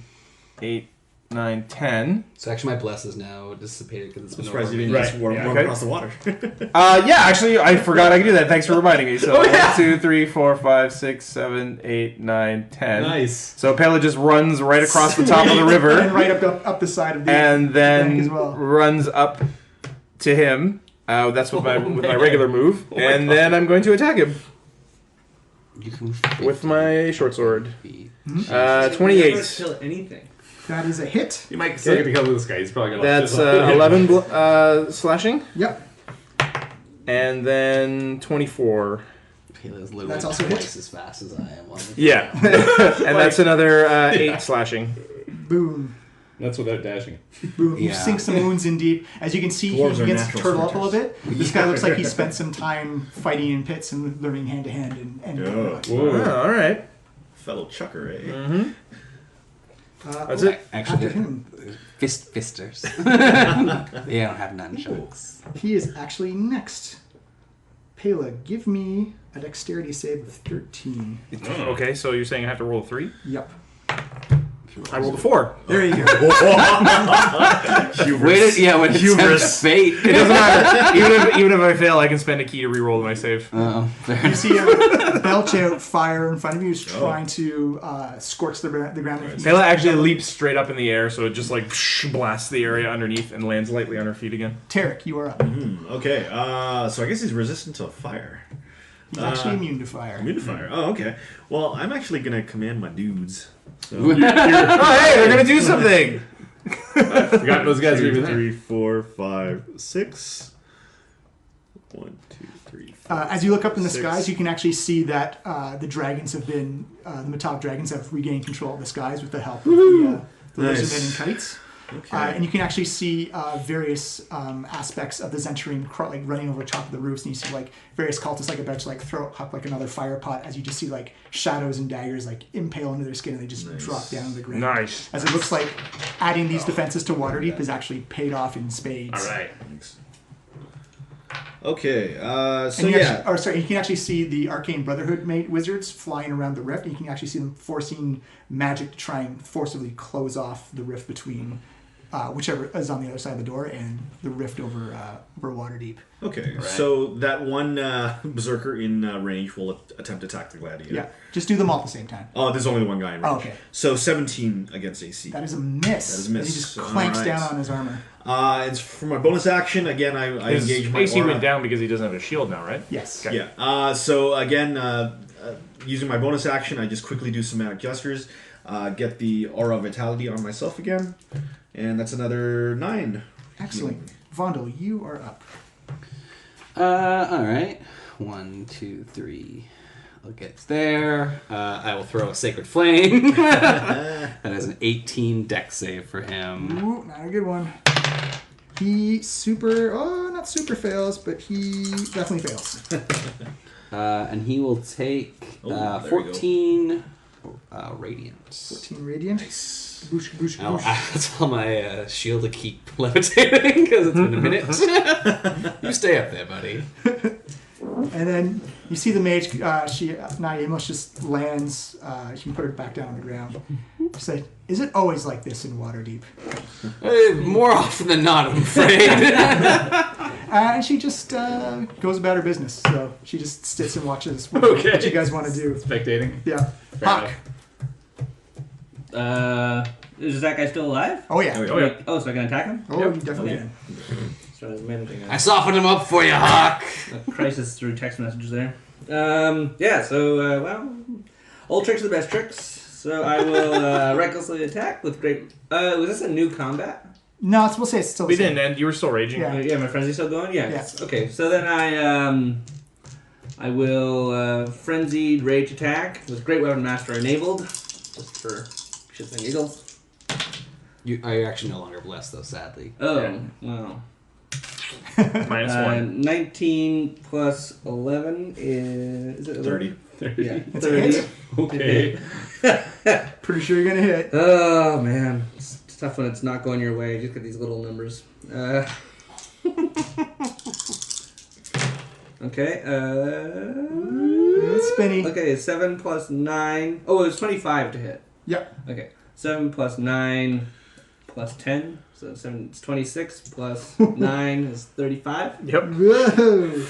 8, 9, 10. So actually, my bless is now dissipated because it's been Surprised over you me. didn't just Right, warm yeah. Okay. across the water. Yeah, actually, I forgot I could do that. Thanks for reminding me. So 1, 2, 3, 4, 5, 6, 7, 8, 9, 10. Nice. So Pele just runs right across the top of the And river right up the side of the and bank as then well. runs up to him. That's with my regular move. And then I'm going to attack him You can move with my short sword. feet. 28. Kill anything. That is a hit. You might still get to kill this guy. He's probably gonna. That's 11 slashing. Yep. And then 24. Pele's literally That's also twice hit. as fast as I am. Yeah. And that's another 8 slashing. Boom. That's without dashing. Boom. You Yeah. sink some wounds in deep. As you can see, Dwarves he are begins to natural turtle up a little soldiers. bit. This guy looks like he spent some time fighting in pits and learning hand to hand and whatnot. Oh, all right. Fellow chucker, eh? That's it. Actually, After him, fisters. They don't have nunchucks. he is actually next. Pela, give me a dexterity save of 13. Okay, so you're saying I have to roll a 3? Yep. I rolled a 4. There you go. When it tempts fate. It doesn't matter. Even if I fail, I can spend a key to re-roll my save. Oh, fair You enough. see him belch out fire in front of you. He's trying to scorch the ground. Pela actually leaps straight up in the air, so it just like blasts the area underneath and lands lightly on her feet again. Tarek, you are up. Okay, so I guess he's resistant to fire. He's actually immune to fire. Immune to fire. Oh, okay. Well, I'm actually gonna command my dudes. So. Oh, hey, they're gonna do something. Forgot those guys were 2, even there. 3, 4, 5, 6. 1, 2, 3, 4. As you look up in the 6. skies, you can actually see that the dragons have been, the metallic dragons have regained control of the skies with the help of the Nice. lizardmen and kites. Okay. And you can actually see various aspects of the Zentering like running over the top of the roofs, and you see like various cultists like about to like throw up like another fire pot as you just see like shadows and daggers like impale into their skin and they just drop down to the ground. Nice. As it looks like adding these defenses to Waterdeep is actually paid off in spades. All right. Thanks. Okay. So And you yeah. actually, you can actually see the Arcane Brotherhood wizards flying around the rift, and you can actually see them forcing magic to try and forcibly close off the rift between whichever is on the other side of the door and the rift over Waterdeep. Okay. So that one berserker in range will attempt to attack the gladiator. Yeah, just do them all at the same time. Oh, there's only the one guy in range. Oh, okay. So 17 against AC. That is a miss. That is a miss. And he just All clanks right. down on his armor. It's for my bonus action. Again, I His engage my AC aura. went down because he doesn't have a shield now, right? Yes. Okay. Yeah. So again, using my bonus action, I just quickly do some magic gestures, get the aura of vitality on myself again, and that's another 9. Excellent. Vondel, you are up. All right. 1, 2, 3. Look, it's there. I will throw a Sacred Flame. That is an 18 dex save for him. Ooh, not a good one. He not super fails, but he definitely fails. And he will take there we go. 14 radiant. 14 radiant. Nice. Boosh, boosh, I'll boosh. tell my shield to keep levitating because it's been a minute. You stay up there, buddy. And then you see the mage, she almost just lands. You can put her back down on the ground. She's like, is it always like this in Waterdeep? More often than not, I'm afraid. And she just goes about her business. So she just sits and watches what you guys want to do. Spectating. Yeah. Fair Hawk. enough. Is that guy still alive? Oh, yeah. Oh, yeah. Oh, so I can attack him? Oh, you definitely Okay. can. So I was managing I softened him up for you, Hawk. a crisis through text messages there. Yeah, so, well, old tricks are the best tricks. So I will recklessly attack with great... was this a new combat? No, we'll say it's still the We same. didn't end. You were still raging. Yeah. Yeah, my frenzy's still going? Yeah. Yeah. Okay, so then I will frenzied rage attack with Great Weapon Master enabled, just for shits and giggles. You're actually no longer blessed, though, sadly. Oh, Yeah. wow. Minus 1. 19 plus 11 is it 11? 30. Yeah, It's a 30. hit. Okay. Pretty sure you're going to hit. Oh, man. It's tough when it's not going your way. You just get these little numbers. Okay, It's spinny. okay, 7 plus 9. Oh, it's 25 to hit. Yep. Okay, 7 plus 9 plus 10. So 7 is 26 plus 9 is 35. Yep. Whoa.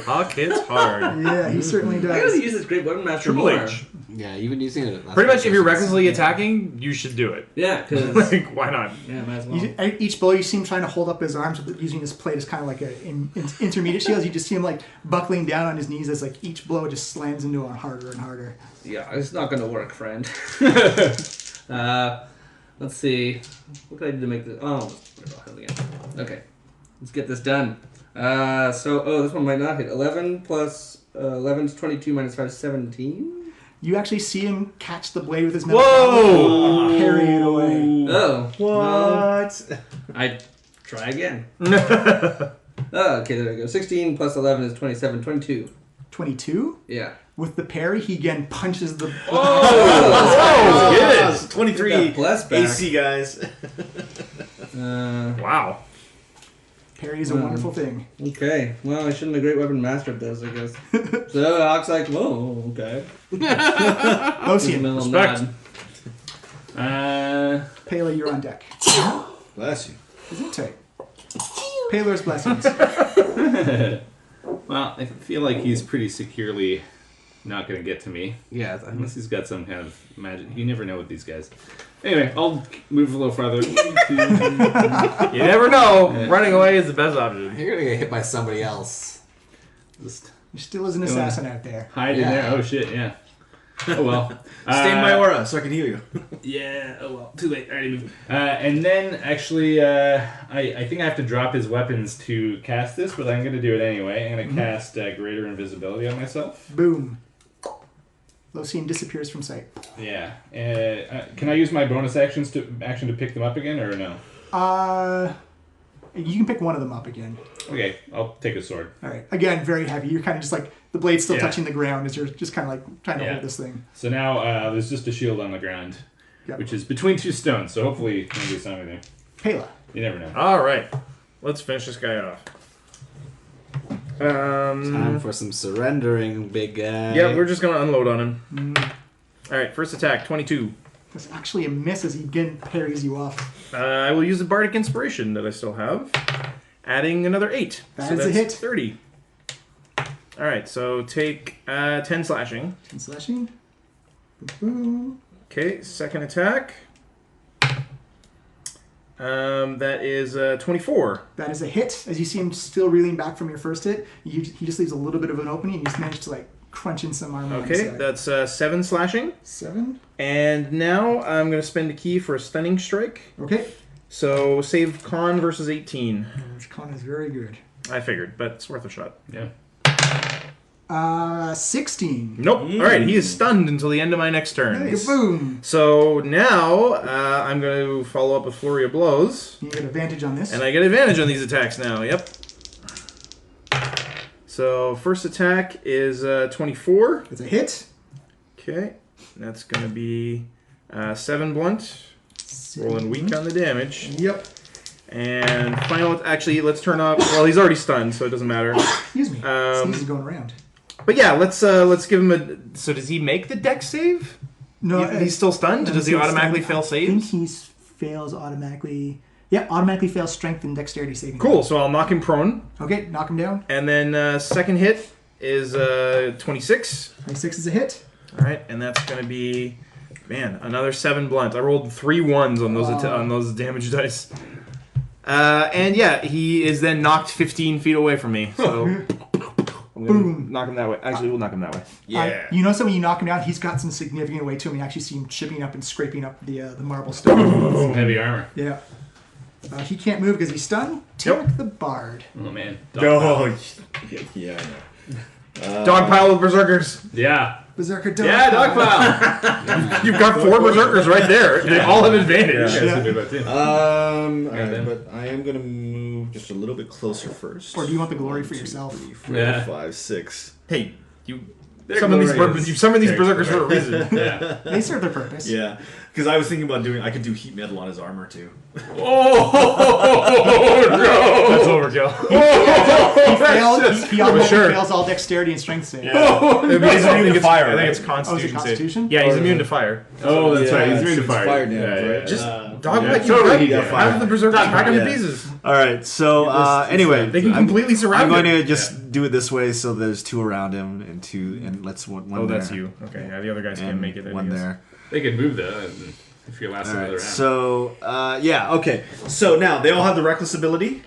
Hawk hits hard. Yeah, he certainly I gotta does. use this Great Weapon Master Triple more. H. Yeah, you've been using it. Pretty much, if you're recklessly attacking, you should do it. Yeah, because Like, why not? yeah, might as well. Each blow, you see him trying to hold up his arms with using his plate as kind of like an intermediate shield. You just see him like buckling down on his knees as like each blow just slams into him harder and harder. Yeah, it's not gonna work, friend. Let's see. What could I do to make this? Oh, let's put it all hell again. Okay, let's get this done. This one might not hit. 11 plus 11 is 22 minus 5 is 17. You actually see him catch the blade with his metal Whoa! and carry it away. Oh, What? I try again. Okay, there we go. 16 plus 11 is 27. 22. 22. Yeah. With the parry, he again punches the. Oh, good. 23 Get that bless back. AC, guys. Wow. Parry is a wonderful thing. Okay. Well, I shouldn't have Great Weapon Mastered this, I guess. So Hawk's like, whoa, okay. Lothian, Middle Respect. nod. Pele, you're on deck. Bless you. Isn't it? Paler's blessings. Well, I feel like he's pretty securely not going to get to me. Yeah, Unless he's got some kind of magic. You never know with these guys. Anyway, I'll move a little farther. You never know. Running away is the best option. you're gonna get hit by somebody else. Just There still is an assassin out there. Hide in there. Oh shit, yeah. Oh well. Stay in my aura so I can heal you. Yeah, oh well. Too late. I already moved. And then, actually, I think I have to drop his weapons to cast this, but I'm going to do it anyway. I'm going to cast Greater Invisibility on myself. Boom. Losine disappears from sight. Yeah. Can I use my bonus action to pick them up again, or no? You can pick one of them up again. Okay, I'll take a sword. All right. Again, very heavy. You're kind of just like, the blade's still touching the ground as you're just kind of like trying to hold this thing. So now there's just a shield on the ground, which is between two stones, so hopefully maybe it's not anything. Pela. You never know. All right, let's finish this guy off. Time for some surrendering, big guy. Yeah, we're just gonna unload on him. All right, first attack, 22. That's actually a miss as he again parries you off. I will use the Bardic Inspiration that I still have, adding another 8. That so is that's a hit. 30. All right, so take 10 slashing. 10 slashing. Boom. Okay, second attack. That is 24. That is a hit. As you see him still reeling back from your first hit, he just leaves a little bit of an opening and you just manage to like crunch in some armor. Okay, that's 7 slashing. 7. And now I'm going to spend a key for a stunning strike. Okay. So save con versus 18. Which con is very good. I figured, but it's worth a shot. Yeah. 16. Nope. All right, he is stunned until the end of my next turn. Hey, boom. So now I'm going to follow up with Flurry of Blows. You get advantage on this. And I get advantage on these attacks now. Yep. So first attack is 24. It's a hit. Okay. That's going to be 7 blunt. Rolling weak on the damage. Yep. And final... Actually, let's turn off... Well, he's already stunned, so it doesn't matter. Excuse me. Sneeze is going around. But yeah, let's give him a... So does he make the dex save? No, He's still stunned? Does he automatically fail saves? I think he fails automatically... Yeah, automatically fails strength and dexterity saving. Cool, so I'll knock him prone. Okay, knock him down. And then second hit is 26. 26 is a hit. All right, and that's going to be... Man, another 7 blunt. I rolled 3 1s on those on those damage dice. And yeah, he is then knocked 15 feet away from me. So I'm gonna knock him that way. Actually, we'll knock him that way. Yeah. You know, so when you knock him down, he's got some significant weight to him. You actually see him chipping up and scraping up the marble stone. Some heavy armor. Yeah. He can't move because he's stunned. Tiamat the Bard. Oh man. Yeah. Dogpile of berserkers. Yeah. Berserker dog. Yeah, dogpile. You've got 4 berserkers right there. They all have advantage. Alright, but I am gonna move just a little bit closer first. Or do you want the glory for yourself? 3, 4, Yeah. 5, 6. Hey, you summon these berserkers for a reason. Yeah. They serve their purpose. Yeah, because I was thinking about I could do heat metal on his armor too. That's overkill. He automatically fails all dexterity and strength saves. He's immune to fire. I think it's Oh, is it Constitution. Constitution? Yeah, he's immune to fire. Oh, that's right. He's immune to it's fire. fire damage, Yeah, right? yeah. Just Uh, dogpile. totally You get have the berserkers back into Yeah. pieces. All right, so anyway, They can completely surround I'm going him. to just do it this way, so there's 2 around him and 2, and let's one Oh, there. that's you. Okay, yeah, the other guys can't And make it. I one guess. there. They could move though if you last All another right, round. so yeah, okay. So now they all have the reckless ability.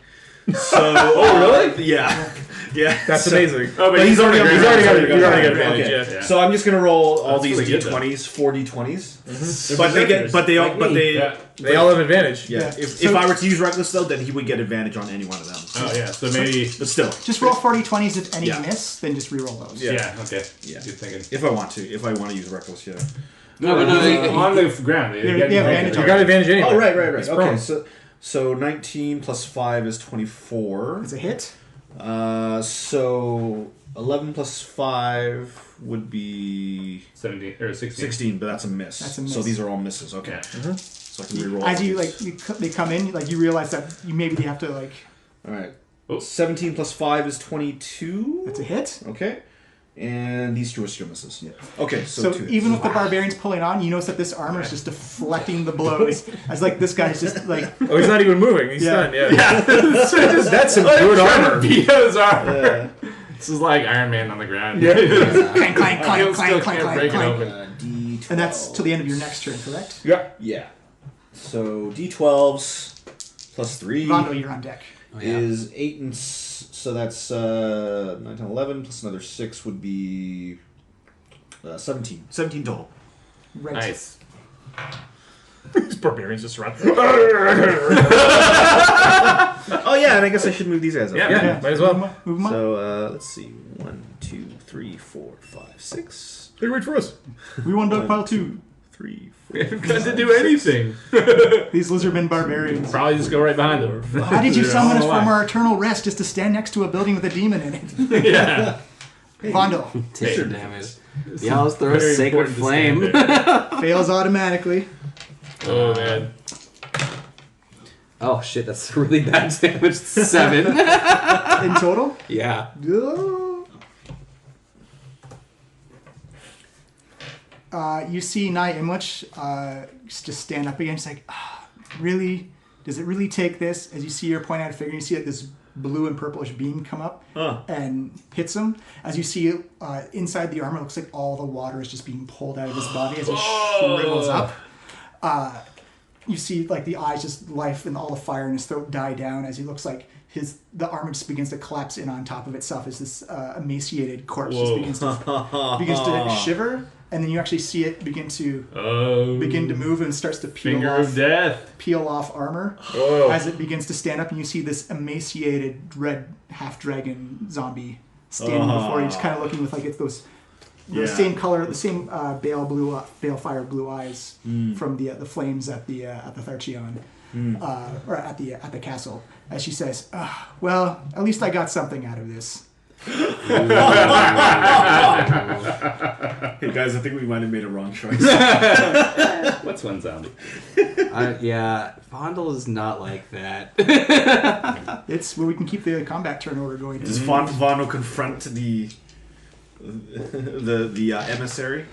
So really? Yeah, yeah. That's so, amazing. Oh, But he's already got advantage. Okay. Yeah. So I'm just gonna roll all That's these really good, d20s, 4 d20s. They're But they get, berserkers. but they all, Like but me. they, Yeah. They all have advantage. yeah. Yeah. If I were to use reckless though, then he would get advantage on any one of them. Oh yeah. So maybe. But still, Just roll 40-20s if any Yeah. miss, then just reroll those. Yeah. Okay. Yeah. Good thinking. if I want to use reckless, yeah. No, but no, he's on the ground. They Yeah, get yeah, advantage You got advantage anyway. Oh, right. It's Okay, prone. so 19 plus 5 is 24. It's a hit. So 11 plus 5 would be 17 or 16. 16, but that's a miss. That's a miss. So these are all misses. Okay. Yeah. So I can reroll. As all you these. they come in, you realize that you maybe have to All right. Oh. 17 plus 5 is 22. That's a hit. Okay. And these 2 are still misses. Yeah. Okay, So 2 even with the barbarians pulling on, you notice that this armor is just deflecting the blows. As this guy's just Oh, he's not even moving. He's Yeah. stunned. Yeah. That's some good armor. Beat his armor. Yeah. This is like Iron Man on the ground. clank, clank, clank, Still clank, can't clank, break it clank. open. D12. And that's till the end of your next turn, correct? Yeah. Yeah. So D12s plus 3 Rondo, you're on deck. is 8 and so that's 9, 10, 11 plus another 6 would be 17. 17 total. Right. Nice. These barbarians just run. Oh yeah, and I guess I should move these guys up. Yeah, might as well. Move 'em up. So let's see, 1, 2, 3, 4, 5, 6. Hey, wait for us. We won dogpile 2. 3, 4. We haven't got to do anything. These lizardmen barbarians. Probably just go right behind them. How did you summon us Oh, from my. our eternal rest just to stand next to a building with a demon in it? Yeah. Vondo Take some damage. Yeah, let's throw a Very sacred important to flame. stand there. fails automatically. Oh man. Oh shit, that's really bad damage. 7. In total? Yeah. You see Nye Imlich just stand up again. She's like, really? Does it really take this? As you see her point out a figure, you see like this blue and purplish beam come up and hits him. As you see inside the armor, it looks like all the water is just being pulled out of his body as he shrivels up. You see like the eyes just life and all the fire in his throat die down as he looks like the armor just begins to collapse in on top of itself as this emaciated corpse just begins to shiver, and then you actually see it begin to move and starts to Finger of death. peel off armor as it begins to stand up, and you see this emaciated red half dragon zombie standing before you, just kind of looking with like it's those the same color, the same balefire blue eyes from the flames at the Tharchion. Or at the castle, as she says, "Well, at least I got something out of this." Hey guys, I think we might have made a wrong choice. What's one zombie? Yeah, Fondle is not like that. It's where we can keep the combat turn order going. Does Vondo confront the emissary?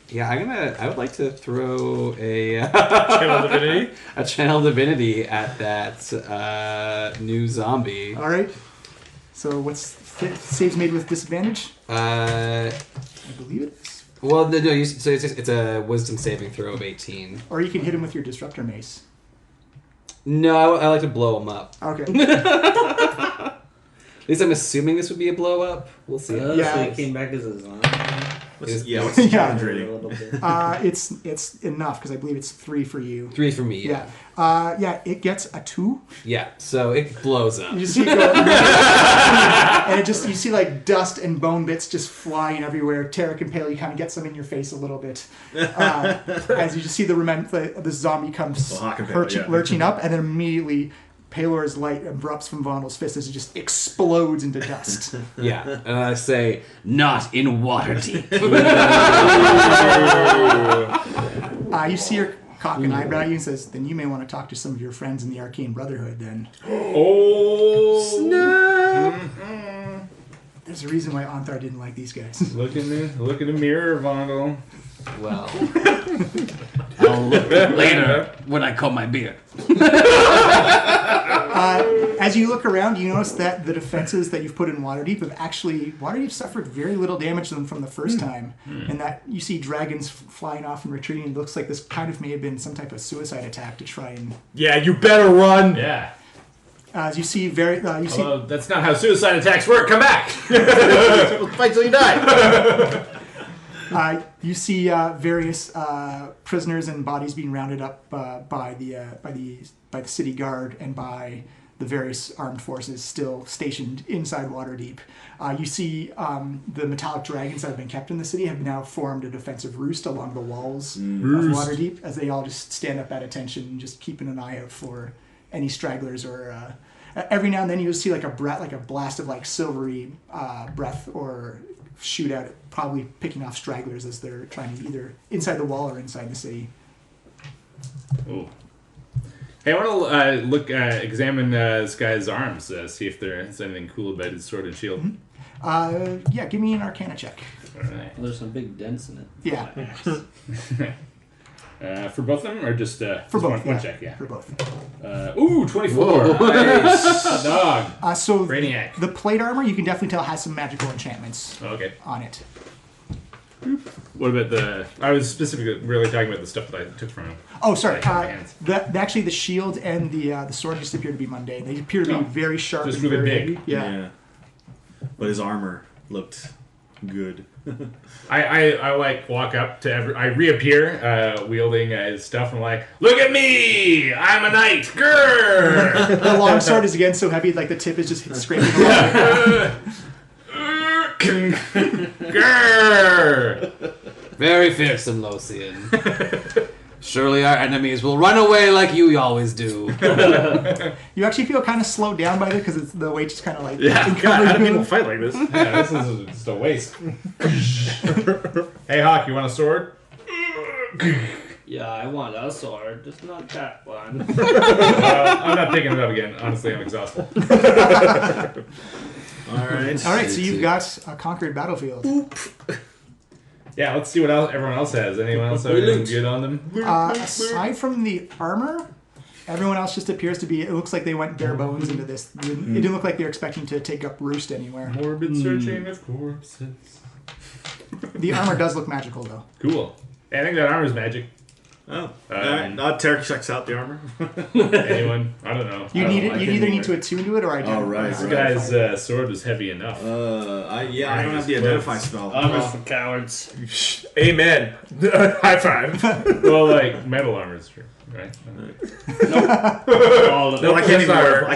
Yeah, I would like to throw a Channel divinity. a channel divinity at that new zombie. All right. So what's saves made with disadvantage? I believe it is. Well, no, so it's a wisdom saving throw of 18. Or you can hit him with your disruptor mace. No, I like to blow him up. Okay. At least I'm assuming this would be a blow up. We'll see. So Yeah. it came back as a zombie. What's the challenge A rating? little bit. It's enough because I believe it's 3 for you. 3 for me. Yeah. It gets a 2. Yeah. So it blows up. You just see it go, and you see like dust and bone bits just flying everywhere. Tarek and Pale, you kind of get some in your face a little bit as you just see the zombie comes Hawk and Pale, lurching up, and then immediately Palor's light erupts from Vondel's fist as it just explodes into dust. Yeah. And I say, not in Waterdeep. You see her cock an eyebrow at you and says, "Then you may want to talk to some of your friends in the Arcane Brotherhood then." Oh snap! There's a reason why Anthar didn't like these guys. Look in the mirror, Vondel. Well, I'll look later when I comb my beard. As you look around, you notice that the defenses that you've put in Waterdeep Waterdeep suffered very little damage to them from the first time, and that you see dragons flying off and retreating. It looks like this kind of may have been some type of suicide attack to try and. Yeah, you better run. Yeah. As you see, Although that's not how suicide attacks work. Come back. Fight till you die. You see various prisoners and bodies being rounded up by the city guard and by the various armed forces still stationed inside Waterdeep. You see the metallic dragons that have been kept in the city have now formed a defensive roost along the walls of Waterdeep, as they all just stand up at attention, just keeping an eye out for any stragglers or. Every now and then you'll see like a blast of like silvery breath or shoot out, probably picking off stragglers as they're trying to either inside the wall or inside the city. Ooh. Hey, I want to examine this guy's arms, see if there's anything cool about his sword and shield. Yeah, give me an Arcana check. All right. Well, there's some big dents in it. Yeah, For both of them, or just for both. one check? Yeah. For both. 24. Nice. Dog. So Brainiac. the plate armor, you can definitely tell has some magical enchantments Okay. on it. What about the? I was specifically really talking about the stuff that I took from him. Oh, sorry. Like, my hands. Actually, the shield and the sword just appear to be mundane. They appear to be very sharp. Just and really very big. heavy. Yeah. But his armor looked good. I like walk up to I reappear wielding his stuff and I'm like, look at me, I'm a knight. Grrr! The long sword is again so heavy, like the tip is just scraping along. Grrr! Very fearsome, Lothian. Surely our enemies will run away like you always do. You actually feel kind of slowed down by it because the weight just kind of like God, how do encompassing people you. fight like this? Yeah, this is just a waste. Hey Hawk, you want a sword? Yeah, I want a sword, just not that one. I'm not picking it up again. Honestly, I'm exhausted. All right. All right, so you've got a conquered battlefield. Yeah, let's see what everyone else has. Anyone else have anything good on them? Aside from the armor, everyone else just appears to be. It looks like they went bare bones into this. It didn't look like they're expecting to take up roost anywhere. Morbid searching of corpses. The armor does look magical, though. Cool. I think that armor's magic. Oh, not Tarek checks out the armor. Anyone? I don't know. You I don't need know. it. You either need to attune to it or identify. Oh, right, it. This guy's sword was heavy enough. I don't have the identify spell. Armor's for cowards. Amen. High five. Well, like metal armor is true, right? All of No, it. I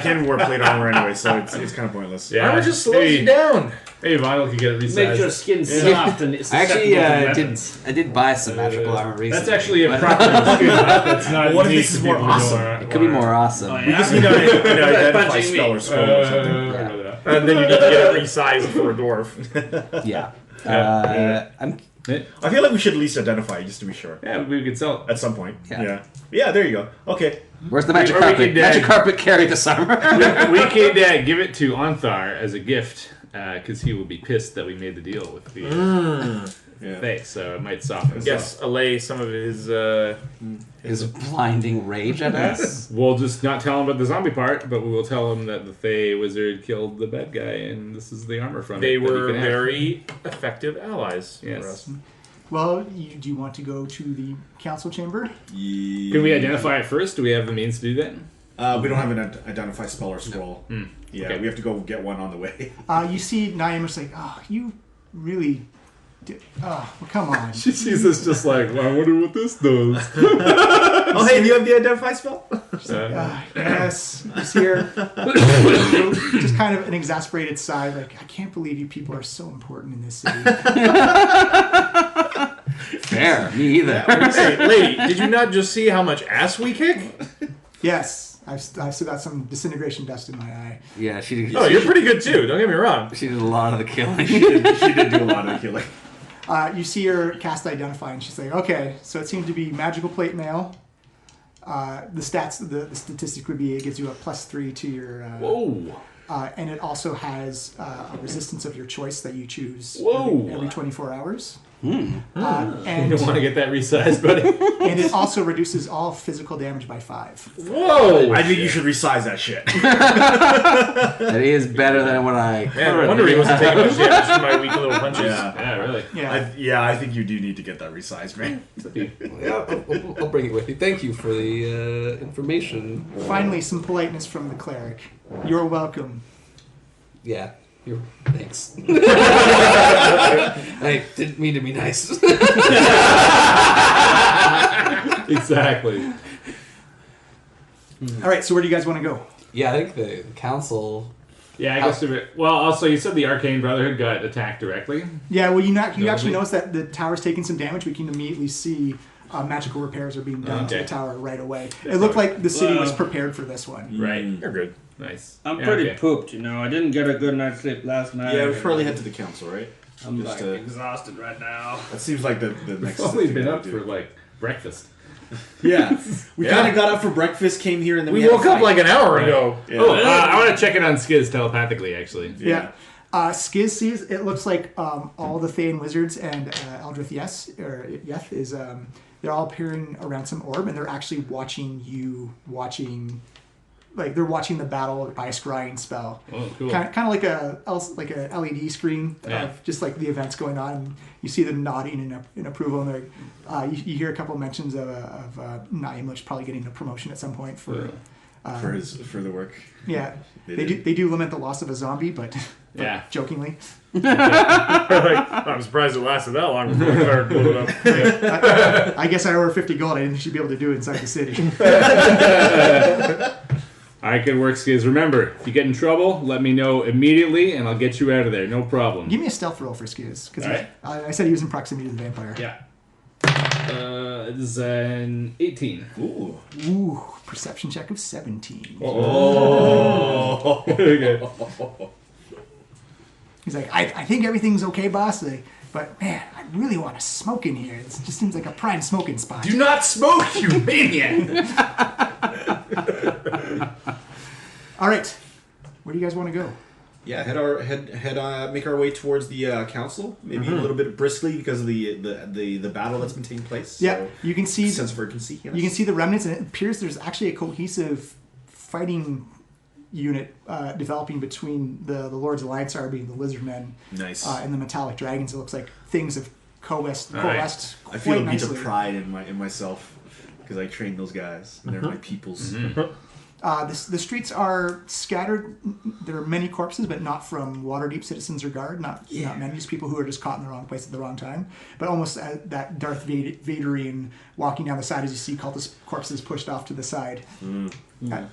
can't even wear plate armor anyway, so it's kind of pointless. Yeah. Armor just slows you down. Maybe vinyl could get it resized. Make your skin soft and it's I actually susceptible to weapons. I did buy some magical armor recently. That's actually a proper skill. That's not. What if unique this is to more people who awesome? are- It could be more awesome. Oh, We yeah? just need an identify Punching spell me. or scroll or something. And then you need to get it resized for a dwarf. Yeah. I feel like we should at least identify just to be sure Yeah, we could sell it. at some point. Yeah. Yeah. There you go. Okay. Where's the magic Or we carpet? could, Magic carpet carry this armor. We could give it to Onthar as a gift because he will be pissed that we made the deal with the Yeah. Thay, so it might soften. Yes, allay some of his. His blinding rage at us. We'll just not tell him about the zombie part, but we will tell him that the Thay wizard killed the bad guy, and this is the armor from They it. that he were can have. very effective allies for Yes. us. Well, do you want to go to the council chamber? Can we identify it first? Do we have the means to do that? We don't have an identify spell or scroll. Yeah, Okay. we have to go get one on the way. You see Naimer's like, oh, you really did. Oh, well, come on. She sees this just like, well, I wonder what this does. Oh, hey, do you have the identify spell? Yes, you see her. Just kind of an exasperated sigh, like, I can't believe you people are so important in this city. Fair. Me either. Hey, lady, did you not just see how much ass we kick? Yes, I've still got some disintegration dust in my eye. Yeah, she did. Oh, you're pretty good too. Don't get me wrong. She did a lot of the killing. She did do a lot of killing. You see her cast Identify, and she's like, okay, so it seems to be magical plate mail. The statistic would be it gives you a +3 to your. Whoa. And it also has a resistance of your choice that you choose Whoa. every 24 hours. You And, don't want to get that resized, buddy. and it also reduces all physical damage by 5. Whoa. I think you should resize that shit. That is better than what I. Man, no wonder he wasn't taking much damage from my weak little punches. Yeah, really. Yeah. I think you do need to get that resized, man. Yeah, I'll bring it with you. Thank you for the information. Finally, some politeness from the cleric. You're welcome. Yeah. Thanks. I didn't mean to be nice. Exactly. All right, so where do you guys want to go? Yeah, I think the council. Yeah, I guess. Well, also, you said the Arcane Brotherhood got attacked directly. Yeah, well, you actually Nobody? notice that the tower's taking some damage. We can immediately see magical repairs are being done to Okay. the tower right away. It looked like the city was prepared for this one. Right. You're good. Nice. I'm Yeah, pretty okay. pooped, you know. I didn't get a good night's sleep last night. Yeah, we should probably head to the council, right? I'm just, like exhausted right now. That seems like the next. We've only thing been to up do. for like breakfast. Yeah, we Yeah. kind of got up for breakfast, came here, and then We had a woke up fight. like an hour ago. Yeah. Oh, I want to check in on Skiz telepathically, actually. Yeah. Skiz sees it looks like all the Thayan wizards and Eldrith Yeth is they're all appearing around some orb and they're actually watching you like they're watching the battle by a scrying spell. Oh, cool. Kind of like a LED screen of just like the events going on. And you see them nodding in approval, and you hear a couple of mentions of Naim probably getting a promotion at some point for the work. Yeah, they do lament the loss of a zombie, but jokingly. I'm surprised it lasted that long before we started blowing up. Yeah. I guess I owe her 50 gold. I didn't think she'd be able to do it inside the city. Alright, good work, Skiz. Remember, if you get in trouble, let me know immediately, and I'll get you out of there. No problem. Give me a stealth roll for Skiz, because Alright. I said he was in proximity to the vampire. Yeah. This is an 18. Ooh, perception check of 17. Oh. Okay. He's like, I think everything's okay, boss. But man, I really want to smoke in here. It just seems like a prime smoking spot. Do not smoke, you maniac! All right, where do you guys want to go? Yeah, make our way towards the council. Maybe a little bit briskly because of the battle that's been taking place. Yeah, so you can see sense of urgency. Yes. You can see the remnants, and it appears there's actually a cohesive fighting unit developing between the Lord's Alliance Army, the Lizardmen, and the Metallic Dragons. It looks like things have coalesced I feel a bit nicely. of pride in myself because I trained those guys and they're my peoples. The streets are scattered. There are many corpses, but not from Waterdeep citizens or guard. Not many. Just people who are just caught in the wrong place at the wrong time. But almost that Darth Vaderian walking down the side as you see cultist corpses pushed off to the side.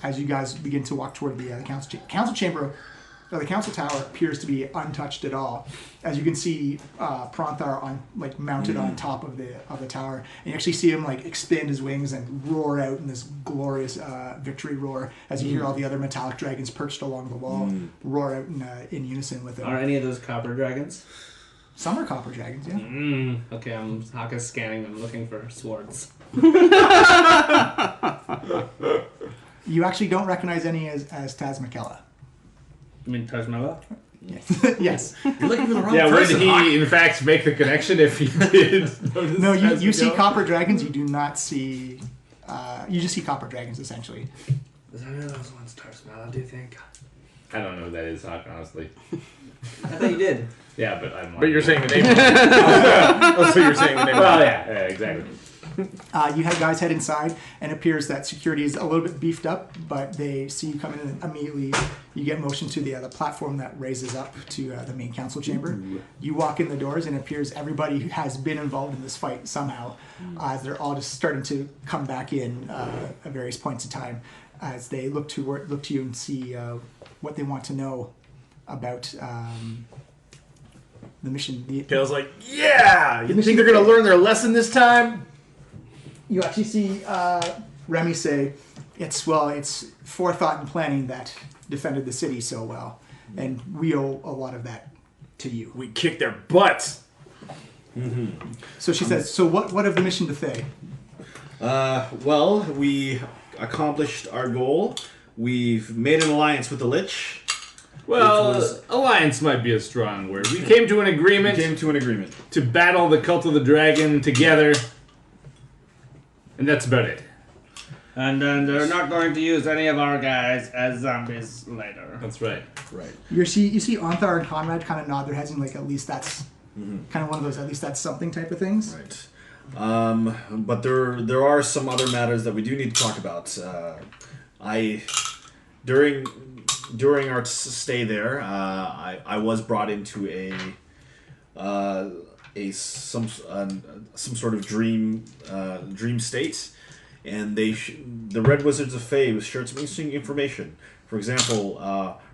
As you guys begin to walk toward the council chamber. The council tower appears to be untouched at all. As you can see, Pronthar mounted on top of the tower, and you actually see him expand his wings and roar out in this glorious victory roar. As you hear all the other metallic dragons perched along the wall roar out in unison with him. Are any of those copper dragons? Some are copper dragons, yeah. Okay, I'm Haka scanning them, looking for swords. You actually don't recognize any as Taz McKella. You mean Taj Mahal? Yes. You're looking for the wrong Yeah, would person. he in fact make the connection if he did? No, you see copper dragons. You do not see. You just see copper dragons essentially. Is that any of those ones Taj Mahal, do you think? I don't know who that is, Hawk, honestly. I thought you did. Yeah, but I'm. But you're saying the name. Oh, so you're saying the name. Well, yeah, exactly. You have guys head inside, and it appears that security is a little bit beefed up, but they see you come in and immediately you get motion to the platform that raises up to the main council chamber. You walk in the doors, and it appears everybody who has been involved in this fight somehow, as they're all just starting to come back in at various points in time, as they look to you and see what they want to know about the mission. Kale's like, yeah! You think they're going to learn their lesson this time? You actually see Remy say, it's forethought and planning that defended the city so well, and we owe a lot of that to you. We kicked their butts. So she says, so what of the mission to Thay? Well, we accomplished our goal. We've made an alliance with the Lich. Well, alliance might be a strong word. We came to an agreement. To battle the cult of the dragon together. And that's about it. And then they're not going to use any of our guys as zombies later. That's right. Right. You see Onthar and Conrad kind of nod their heads and at least that's kind of one of those, at least that's something type of things. Right. But there are some other matters that we do need to talk about. During our stay there, I was brought into some sort of dream state, and the Red Wizards of Thay shared some interesting information. For example,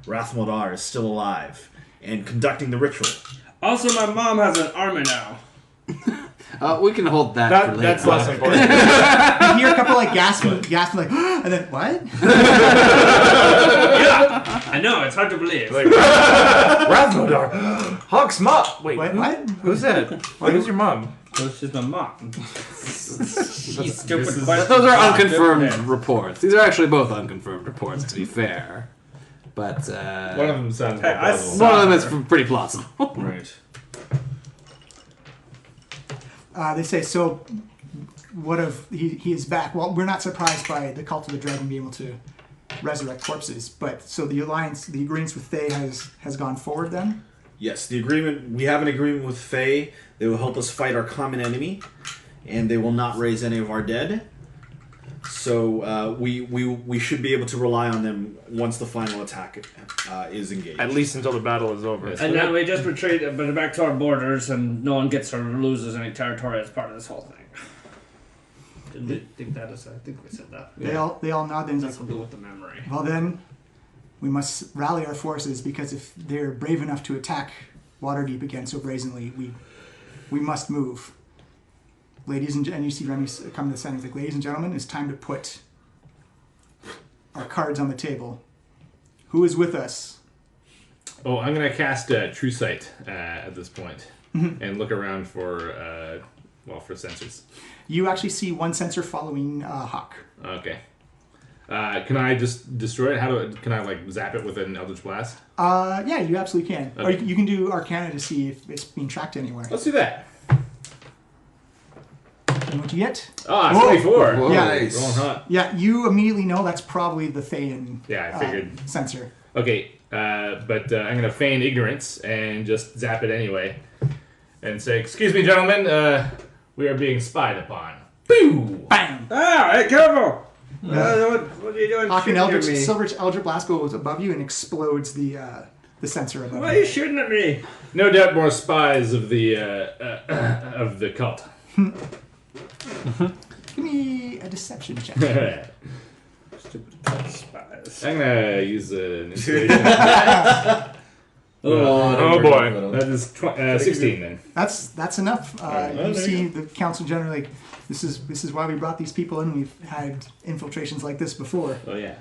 Rathmodar is still alive and conducting the ritual. Also, my mom has an army now. We can hold that for later. That's less important. You hear a couple gasping and then what? Yeah, I know, it's hard to believe. Like, Rathmodar! Hawk's mom! Wait, What? who's that? Who's your mom? Well, she's my mom. She's stupid Those questions. are unconfirmed reports. These are actually both unconfirmed reports, to be fair. But One of them sounds Hey, I plausible. one of them is pretty plausible. Right. They say, so what of he is back? Well, we're not surprised by the cult of the dragon being able to resurrect corpses. But so the agreements with Thay has gone forward then? Yes, we have an agreement with Thay. They will help us fight our common enemy, and they will not raise any of our dead. So we should be able to rely on them once the final attack is engaged. At least until the battle is over. And then we just retreat back to our borders, and no one gets or loses any territory as part of this whole thing. I think we said that. They all nod then. That's something with the memory. Well then, we must rally our forces, because if they're brave enough to attack Waterdeep again so brazenly, we must move. Ladies and you see Remy come to the center. He's like, ladies and gentlemen, it's time to put our cards on the table. Who is with us? Oh, I'm going to cast True Sight at this point and look around for sensors. You actually see one sensor following Hawk. Okay. Can I just destroy it? Can I zap it with an Eldritch Blast? Yeah, you absolutely can. Okay. Or you can do Arcana to see if it's being tracked anywhere. Let's do that. And what you get? Ah, 24. Whoa. Yeah. Rolling hot. Yeah, you immediately know that's probably the Thayan Yeah, I figured. sensor. Okay, but I'm going to feign ignorance and just zap it anyway. And say, excuse me, gentlemen, we are being spied upon. Boo! Bang! Ah, hey, careful! What are you doing? Hawk and shooting at me? Eldritch Blast goes above you and explodes the sensor above Why are you. you shooting at me? No doubt more spies of the cult. Give me a deception check. Stupid cult spies. I'm gonna use an inspiration. Oh boy. That is 16 then. That's enough. You see the council generally this is why we brought these people in. We've had infiltrations like this before. Oh yeah.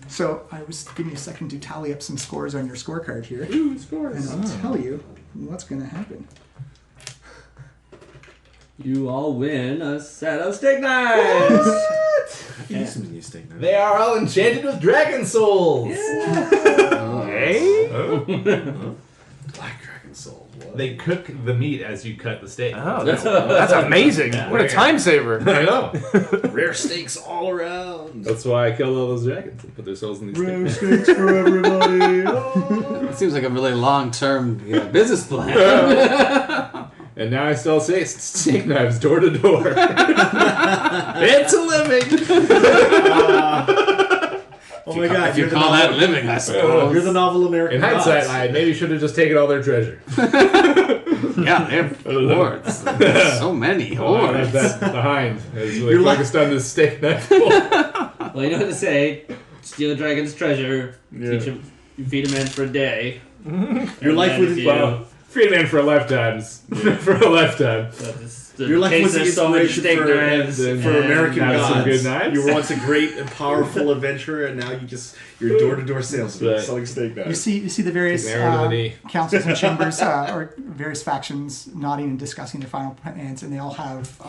So I was give me a second to tally up some scores on your scorecard here. Ooh, scores. And I'll tell you what's going to happen. You all win a set of steak knives! I can use some new steak knives. They are all enchanted with dragon souls. Hey? Black dragon soul. What? They cook the meat as you cut the steak. Oh, that's amazing. What a time saver. I know. Rare steaks all around. That's why I killed all those dragons and put their souls in these Rare steaks. steaks for everybody. It seems like a really long-term business plan. And now I sell steak knives door to door. It's a living. Oh my god! If you call that living, I suppose. You're the novel American In hindsight, gods. I maybe should have just taken all their treasure. Yeah, they have hordes. So many I left hordes. that behind. I was really You're like- focused on this steak knife. Well, you know what to say. Steal a dragon's treasure. Teach him. You feed him in for a day. Your life with his Well, free man for a lifetime. For a lifetime. Your life was the inspiration for American have gods. some good knives. You were once a great and powerful adventurer, and now you're door-to-door salesman Right. selling steak knives. You see the various Taking arrow to the knee. councils and chambers or various factions nodding and discussing their final plans, and they all have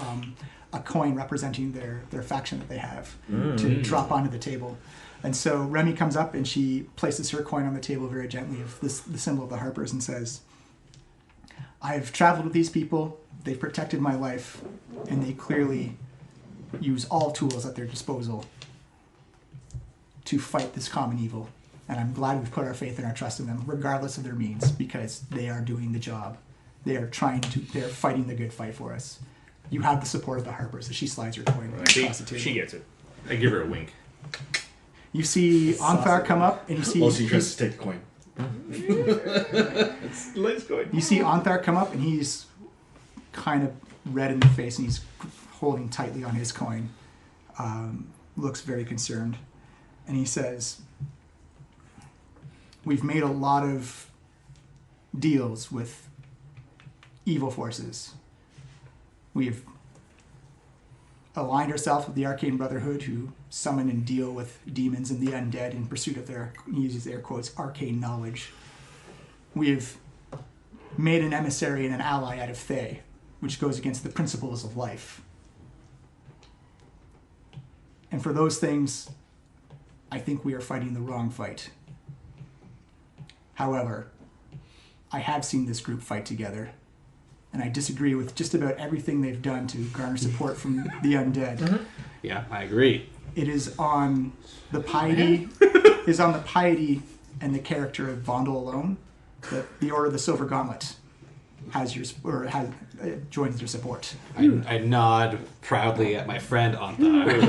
a coin representing their faction that they have to drop onto the table. And so Remy comes up and she places her coin on the table very gently of the symbol of the Harpers and says, I've traveled with these people, they've protected my life, and they clearly use all tools at their disposal to fight this common evil. And I'm glad we've put our faith and our trust in them, regardless of their means, because they are doing the job. They're fighting the good fight for us. You have the support of the Harpers. As she slides her coin across the table. She gets it. I give her a wink. You see Onthar come up, and you see Also, he tries to take the coin. Let's go. You see Onthar come up, and he's kind of red in the face, and he's holding tightly on his coin. Looks very concerned. And he says, we've made a lot of deals with evil forces. We've aligned ourselves with the Arcane Brotherhood, who summon and deal with demons and the undead in pursuit of their, he uses air quotes, arcane knowledge. We've made an emissary and an ally out of Thay, which goes against the principles of life. And for those things, I think we are fighting the wrong fight. However, I have seen this group fight together, and I disagree with just about everything they've done to garner support from the undead. Yeah, I agree. It is on the piety. Is on the piety and the character of Vondel alone. The Order of the Silver Gauntlet joins your support. I nod proudly at my friend Anthar.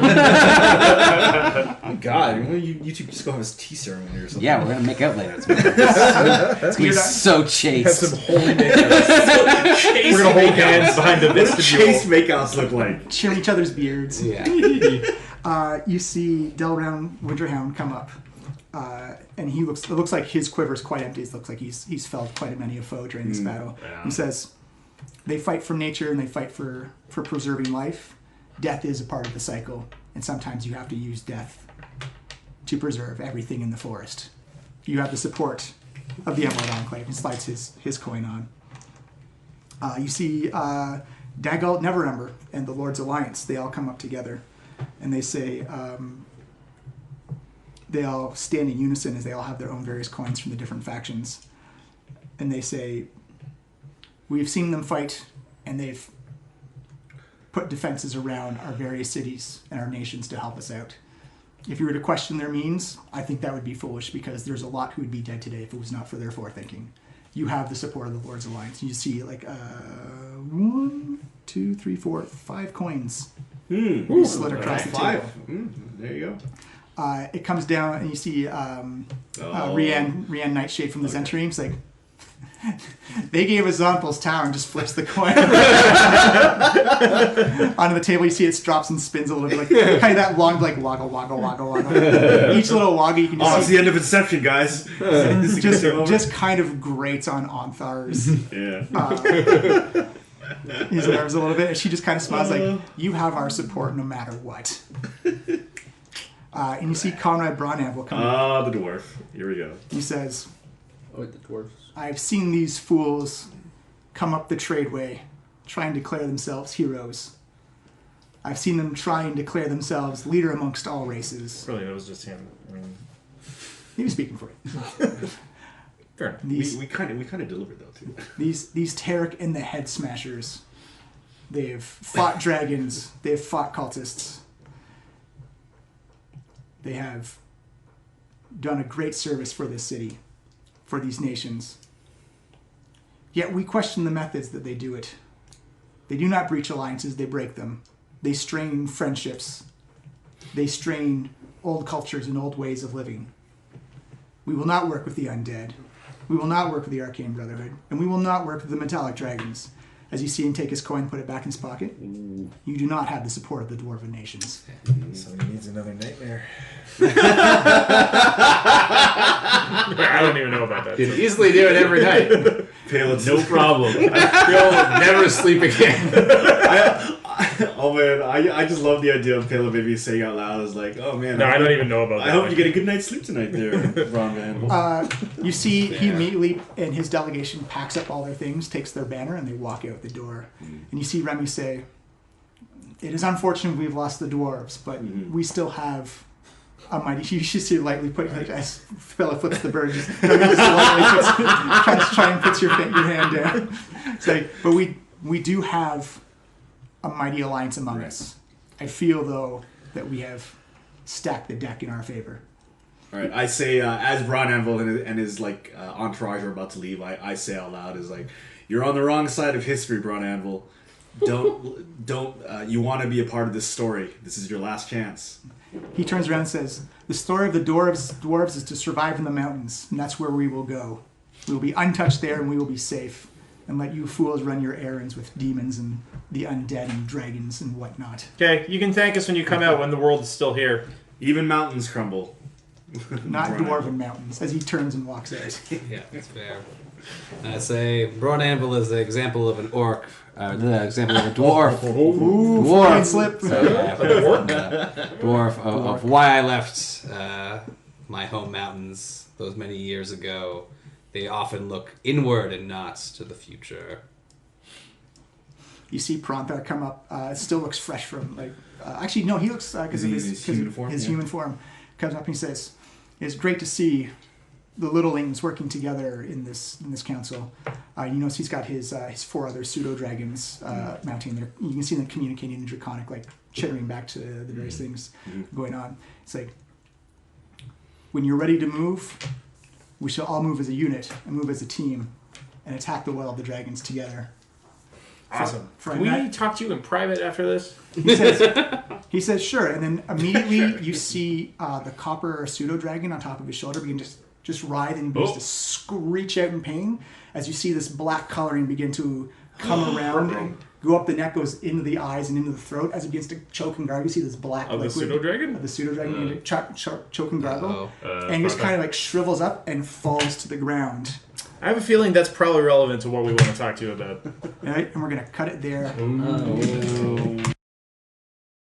Oh God, you two just go have a tea ceremony or something. Yeah, we're gonna make out later. It's gonna be so Have chaste. some holy makeouts. We're gonna hold hands behind the What do vestibule. chase makeouts look like? Cheering each other's beards. Yeah. You see Delround Winterhound come up, and it looks like his quiver is quite empty. It looks like he's felled quite many a foe during this battle. Yeah. He says, they fight from nature and they fight for preserving life. Death is a part of the cycle, and sometimes you have to use death to preserve everything in the forest. You have the support of the Emerald Enclave. He slides his coin on. You see Dagult Neverember and the Lord's Alliance. They all come up together, and they say, they all stand in unison as they all have their own various coins from the different factions. And they say, we've seen them fight, and they've put defenses around our various cities and our nations to help us out. If you were to question their means, I think that would be foolish, because there's a lot who would be dead today if it was not for their forethinking. You have the support of the Lord's Alliance. You see, 1, 2, 3, 4, 5 coins slid across the table. There you go. It comes down, and you see Rianne Nightshade from the Zentream. It's like, they gave us Zonpul's tower, and just flips the coin onto the table. You see it drops and spins a little bit, like kind of that long, like waggle, waggle, waggle, waggle. Each little waggle you can just It's the end of Inception, guys. just kind of grates on Onthar's his nerves a little bit. And she just kind of smiles like, you have our support no matter what. And you see Conrad Bronanvil come up. The dwarf. Here we go. He says, Oh, the dwarves. I've seen these fools come up the tradeway, try and declare themselves heroes. I've seen them try and declare themselves leader amongst all races. Really, that was just him. I mean, He was speaking for you. fair enough. These, We kind of delivered though too. these Tarek and the Head Smashers, they've fought dragons, they've fought cultists. They have done a great service for this city, for these nations. Yet we question the methods that they do it. They do not breach alliances, they break them. They strain friendships. They strain old cultures and old ways of living. We will not work with the undead. We will not work with the Arcane Brotherhood. And we will not work with the Metallic Dragons. As you see him take his coin and put it back in his pocket, you do not have the support of the Dwarven nations. So he needs another nightmare. I don't even know about that. You can easily do it every night. No problem. You'll never sleep again. Oh man, I just love the idea of Pale maybe saying out loud is like, oh man. No, I don't even know about that. I hope you get a good night's sleep tonight there, Ron Van. You see he immediately, and his delegation packs up all their things, takes their banner, and they walk out the door. And you see Remy say, it is unfortunate we've lost the dwarves, but we still have a mighty... You should see lightly put... Like, as Fella flips the bird, just lightly try and puts your hand down. It's like, but we do have a mighty alliance among us. I feel, though, that we have stacked the deck in our favor. All right, I say as Bron Anvil and his like entourage are about to leave, I say out loud is like, you're on the wrong side of history, Bron Anvil. Don't you want to be a part of this story? This is your last chance. He turns around and says, the story of the dwarves is to survive in the mountains, and that's where we will go. We will be untouched there, and we will be safe. And let you fools run your errands with demons and the undead and dragons and whatnot. Okay, you can thank us when you come out when the world is still here. Even mountains crumble. Not dwarven mountains, as he turns and walks out. Yeah, that's fair. I say, Bron Anvil is the example of an orc. The example of a dwarf. Dwarf slip. Dwarf of why I left my home mountains those many years ago. They often look inward and not to the future. You see Pronthar come up. It still looks fresh from actually no, he looks because of his human form. His human form comes up and he says, "It's great to see the littlings working together in this council. You notice he's got his 4 other pseudo dragons mounting there. You can see them communicating in Draconic, like chittering back to the various things going on. It's like, when you're ready to move, we shall all move as a unit and move as a team and attack the Well of the Dragons together. Awesome. From Can we that- talk to you in private after this? He says, sure. And then immediately you see the copper pseudo dragon on top of his shoulder begin just writhe and begins to screech out in pain as you see this black coloring begin to come around and go up the neck, goes into the eyes and into the throat as it begins to choke and gargle. You see this black Of the liquid pseudo-dragon? of the pseudo dragon begin to choke and gargle, Uh-oh. and he just kind of like shrivels up and falls to the ground. I have a feeling that's probably relevant to what we want to talk to you about. All right, and we're gonna cut it there. Oh.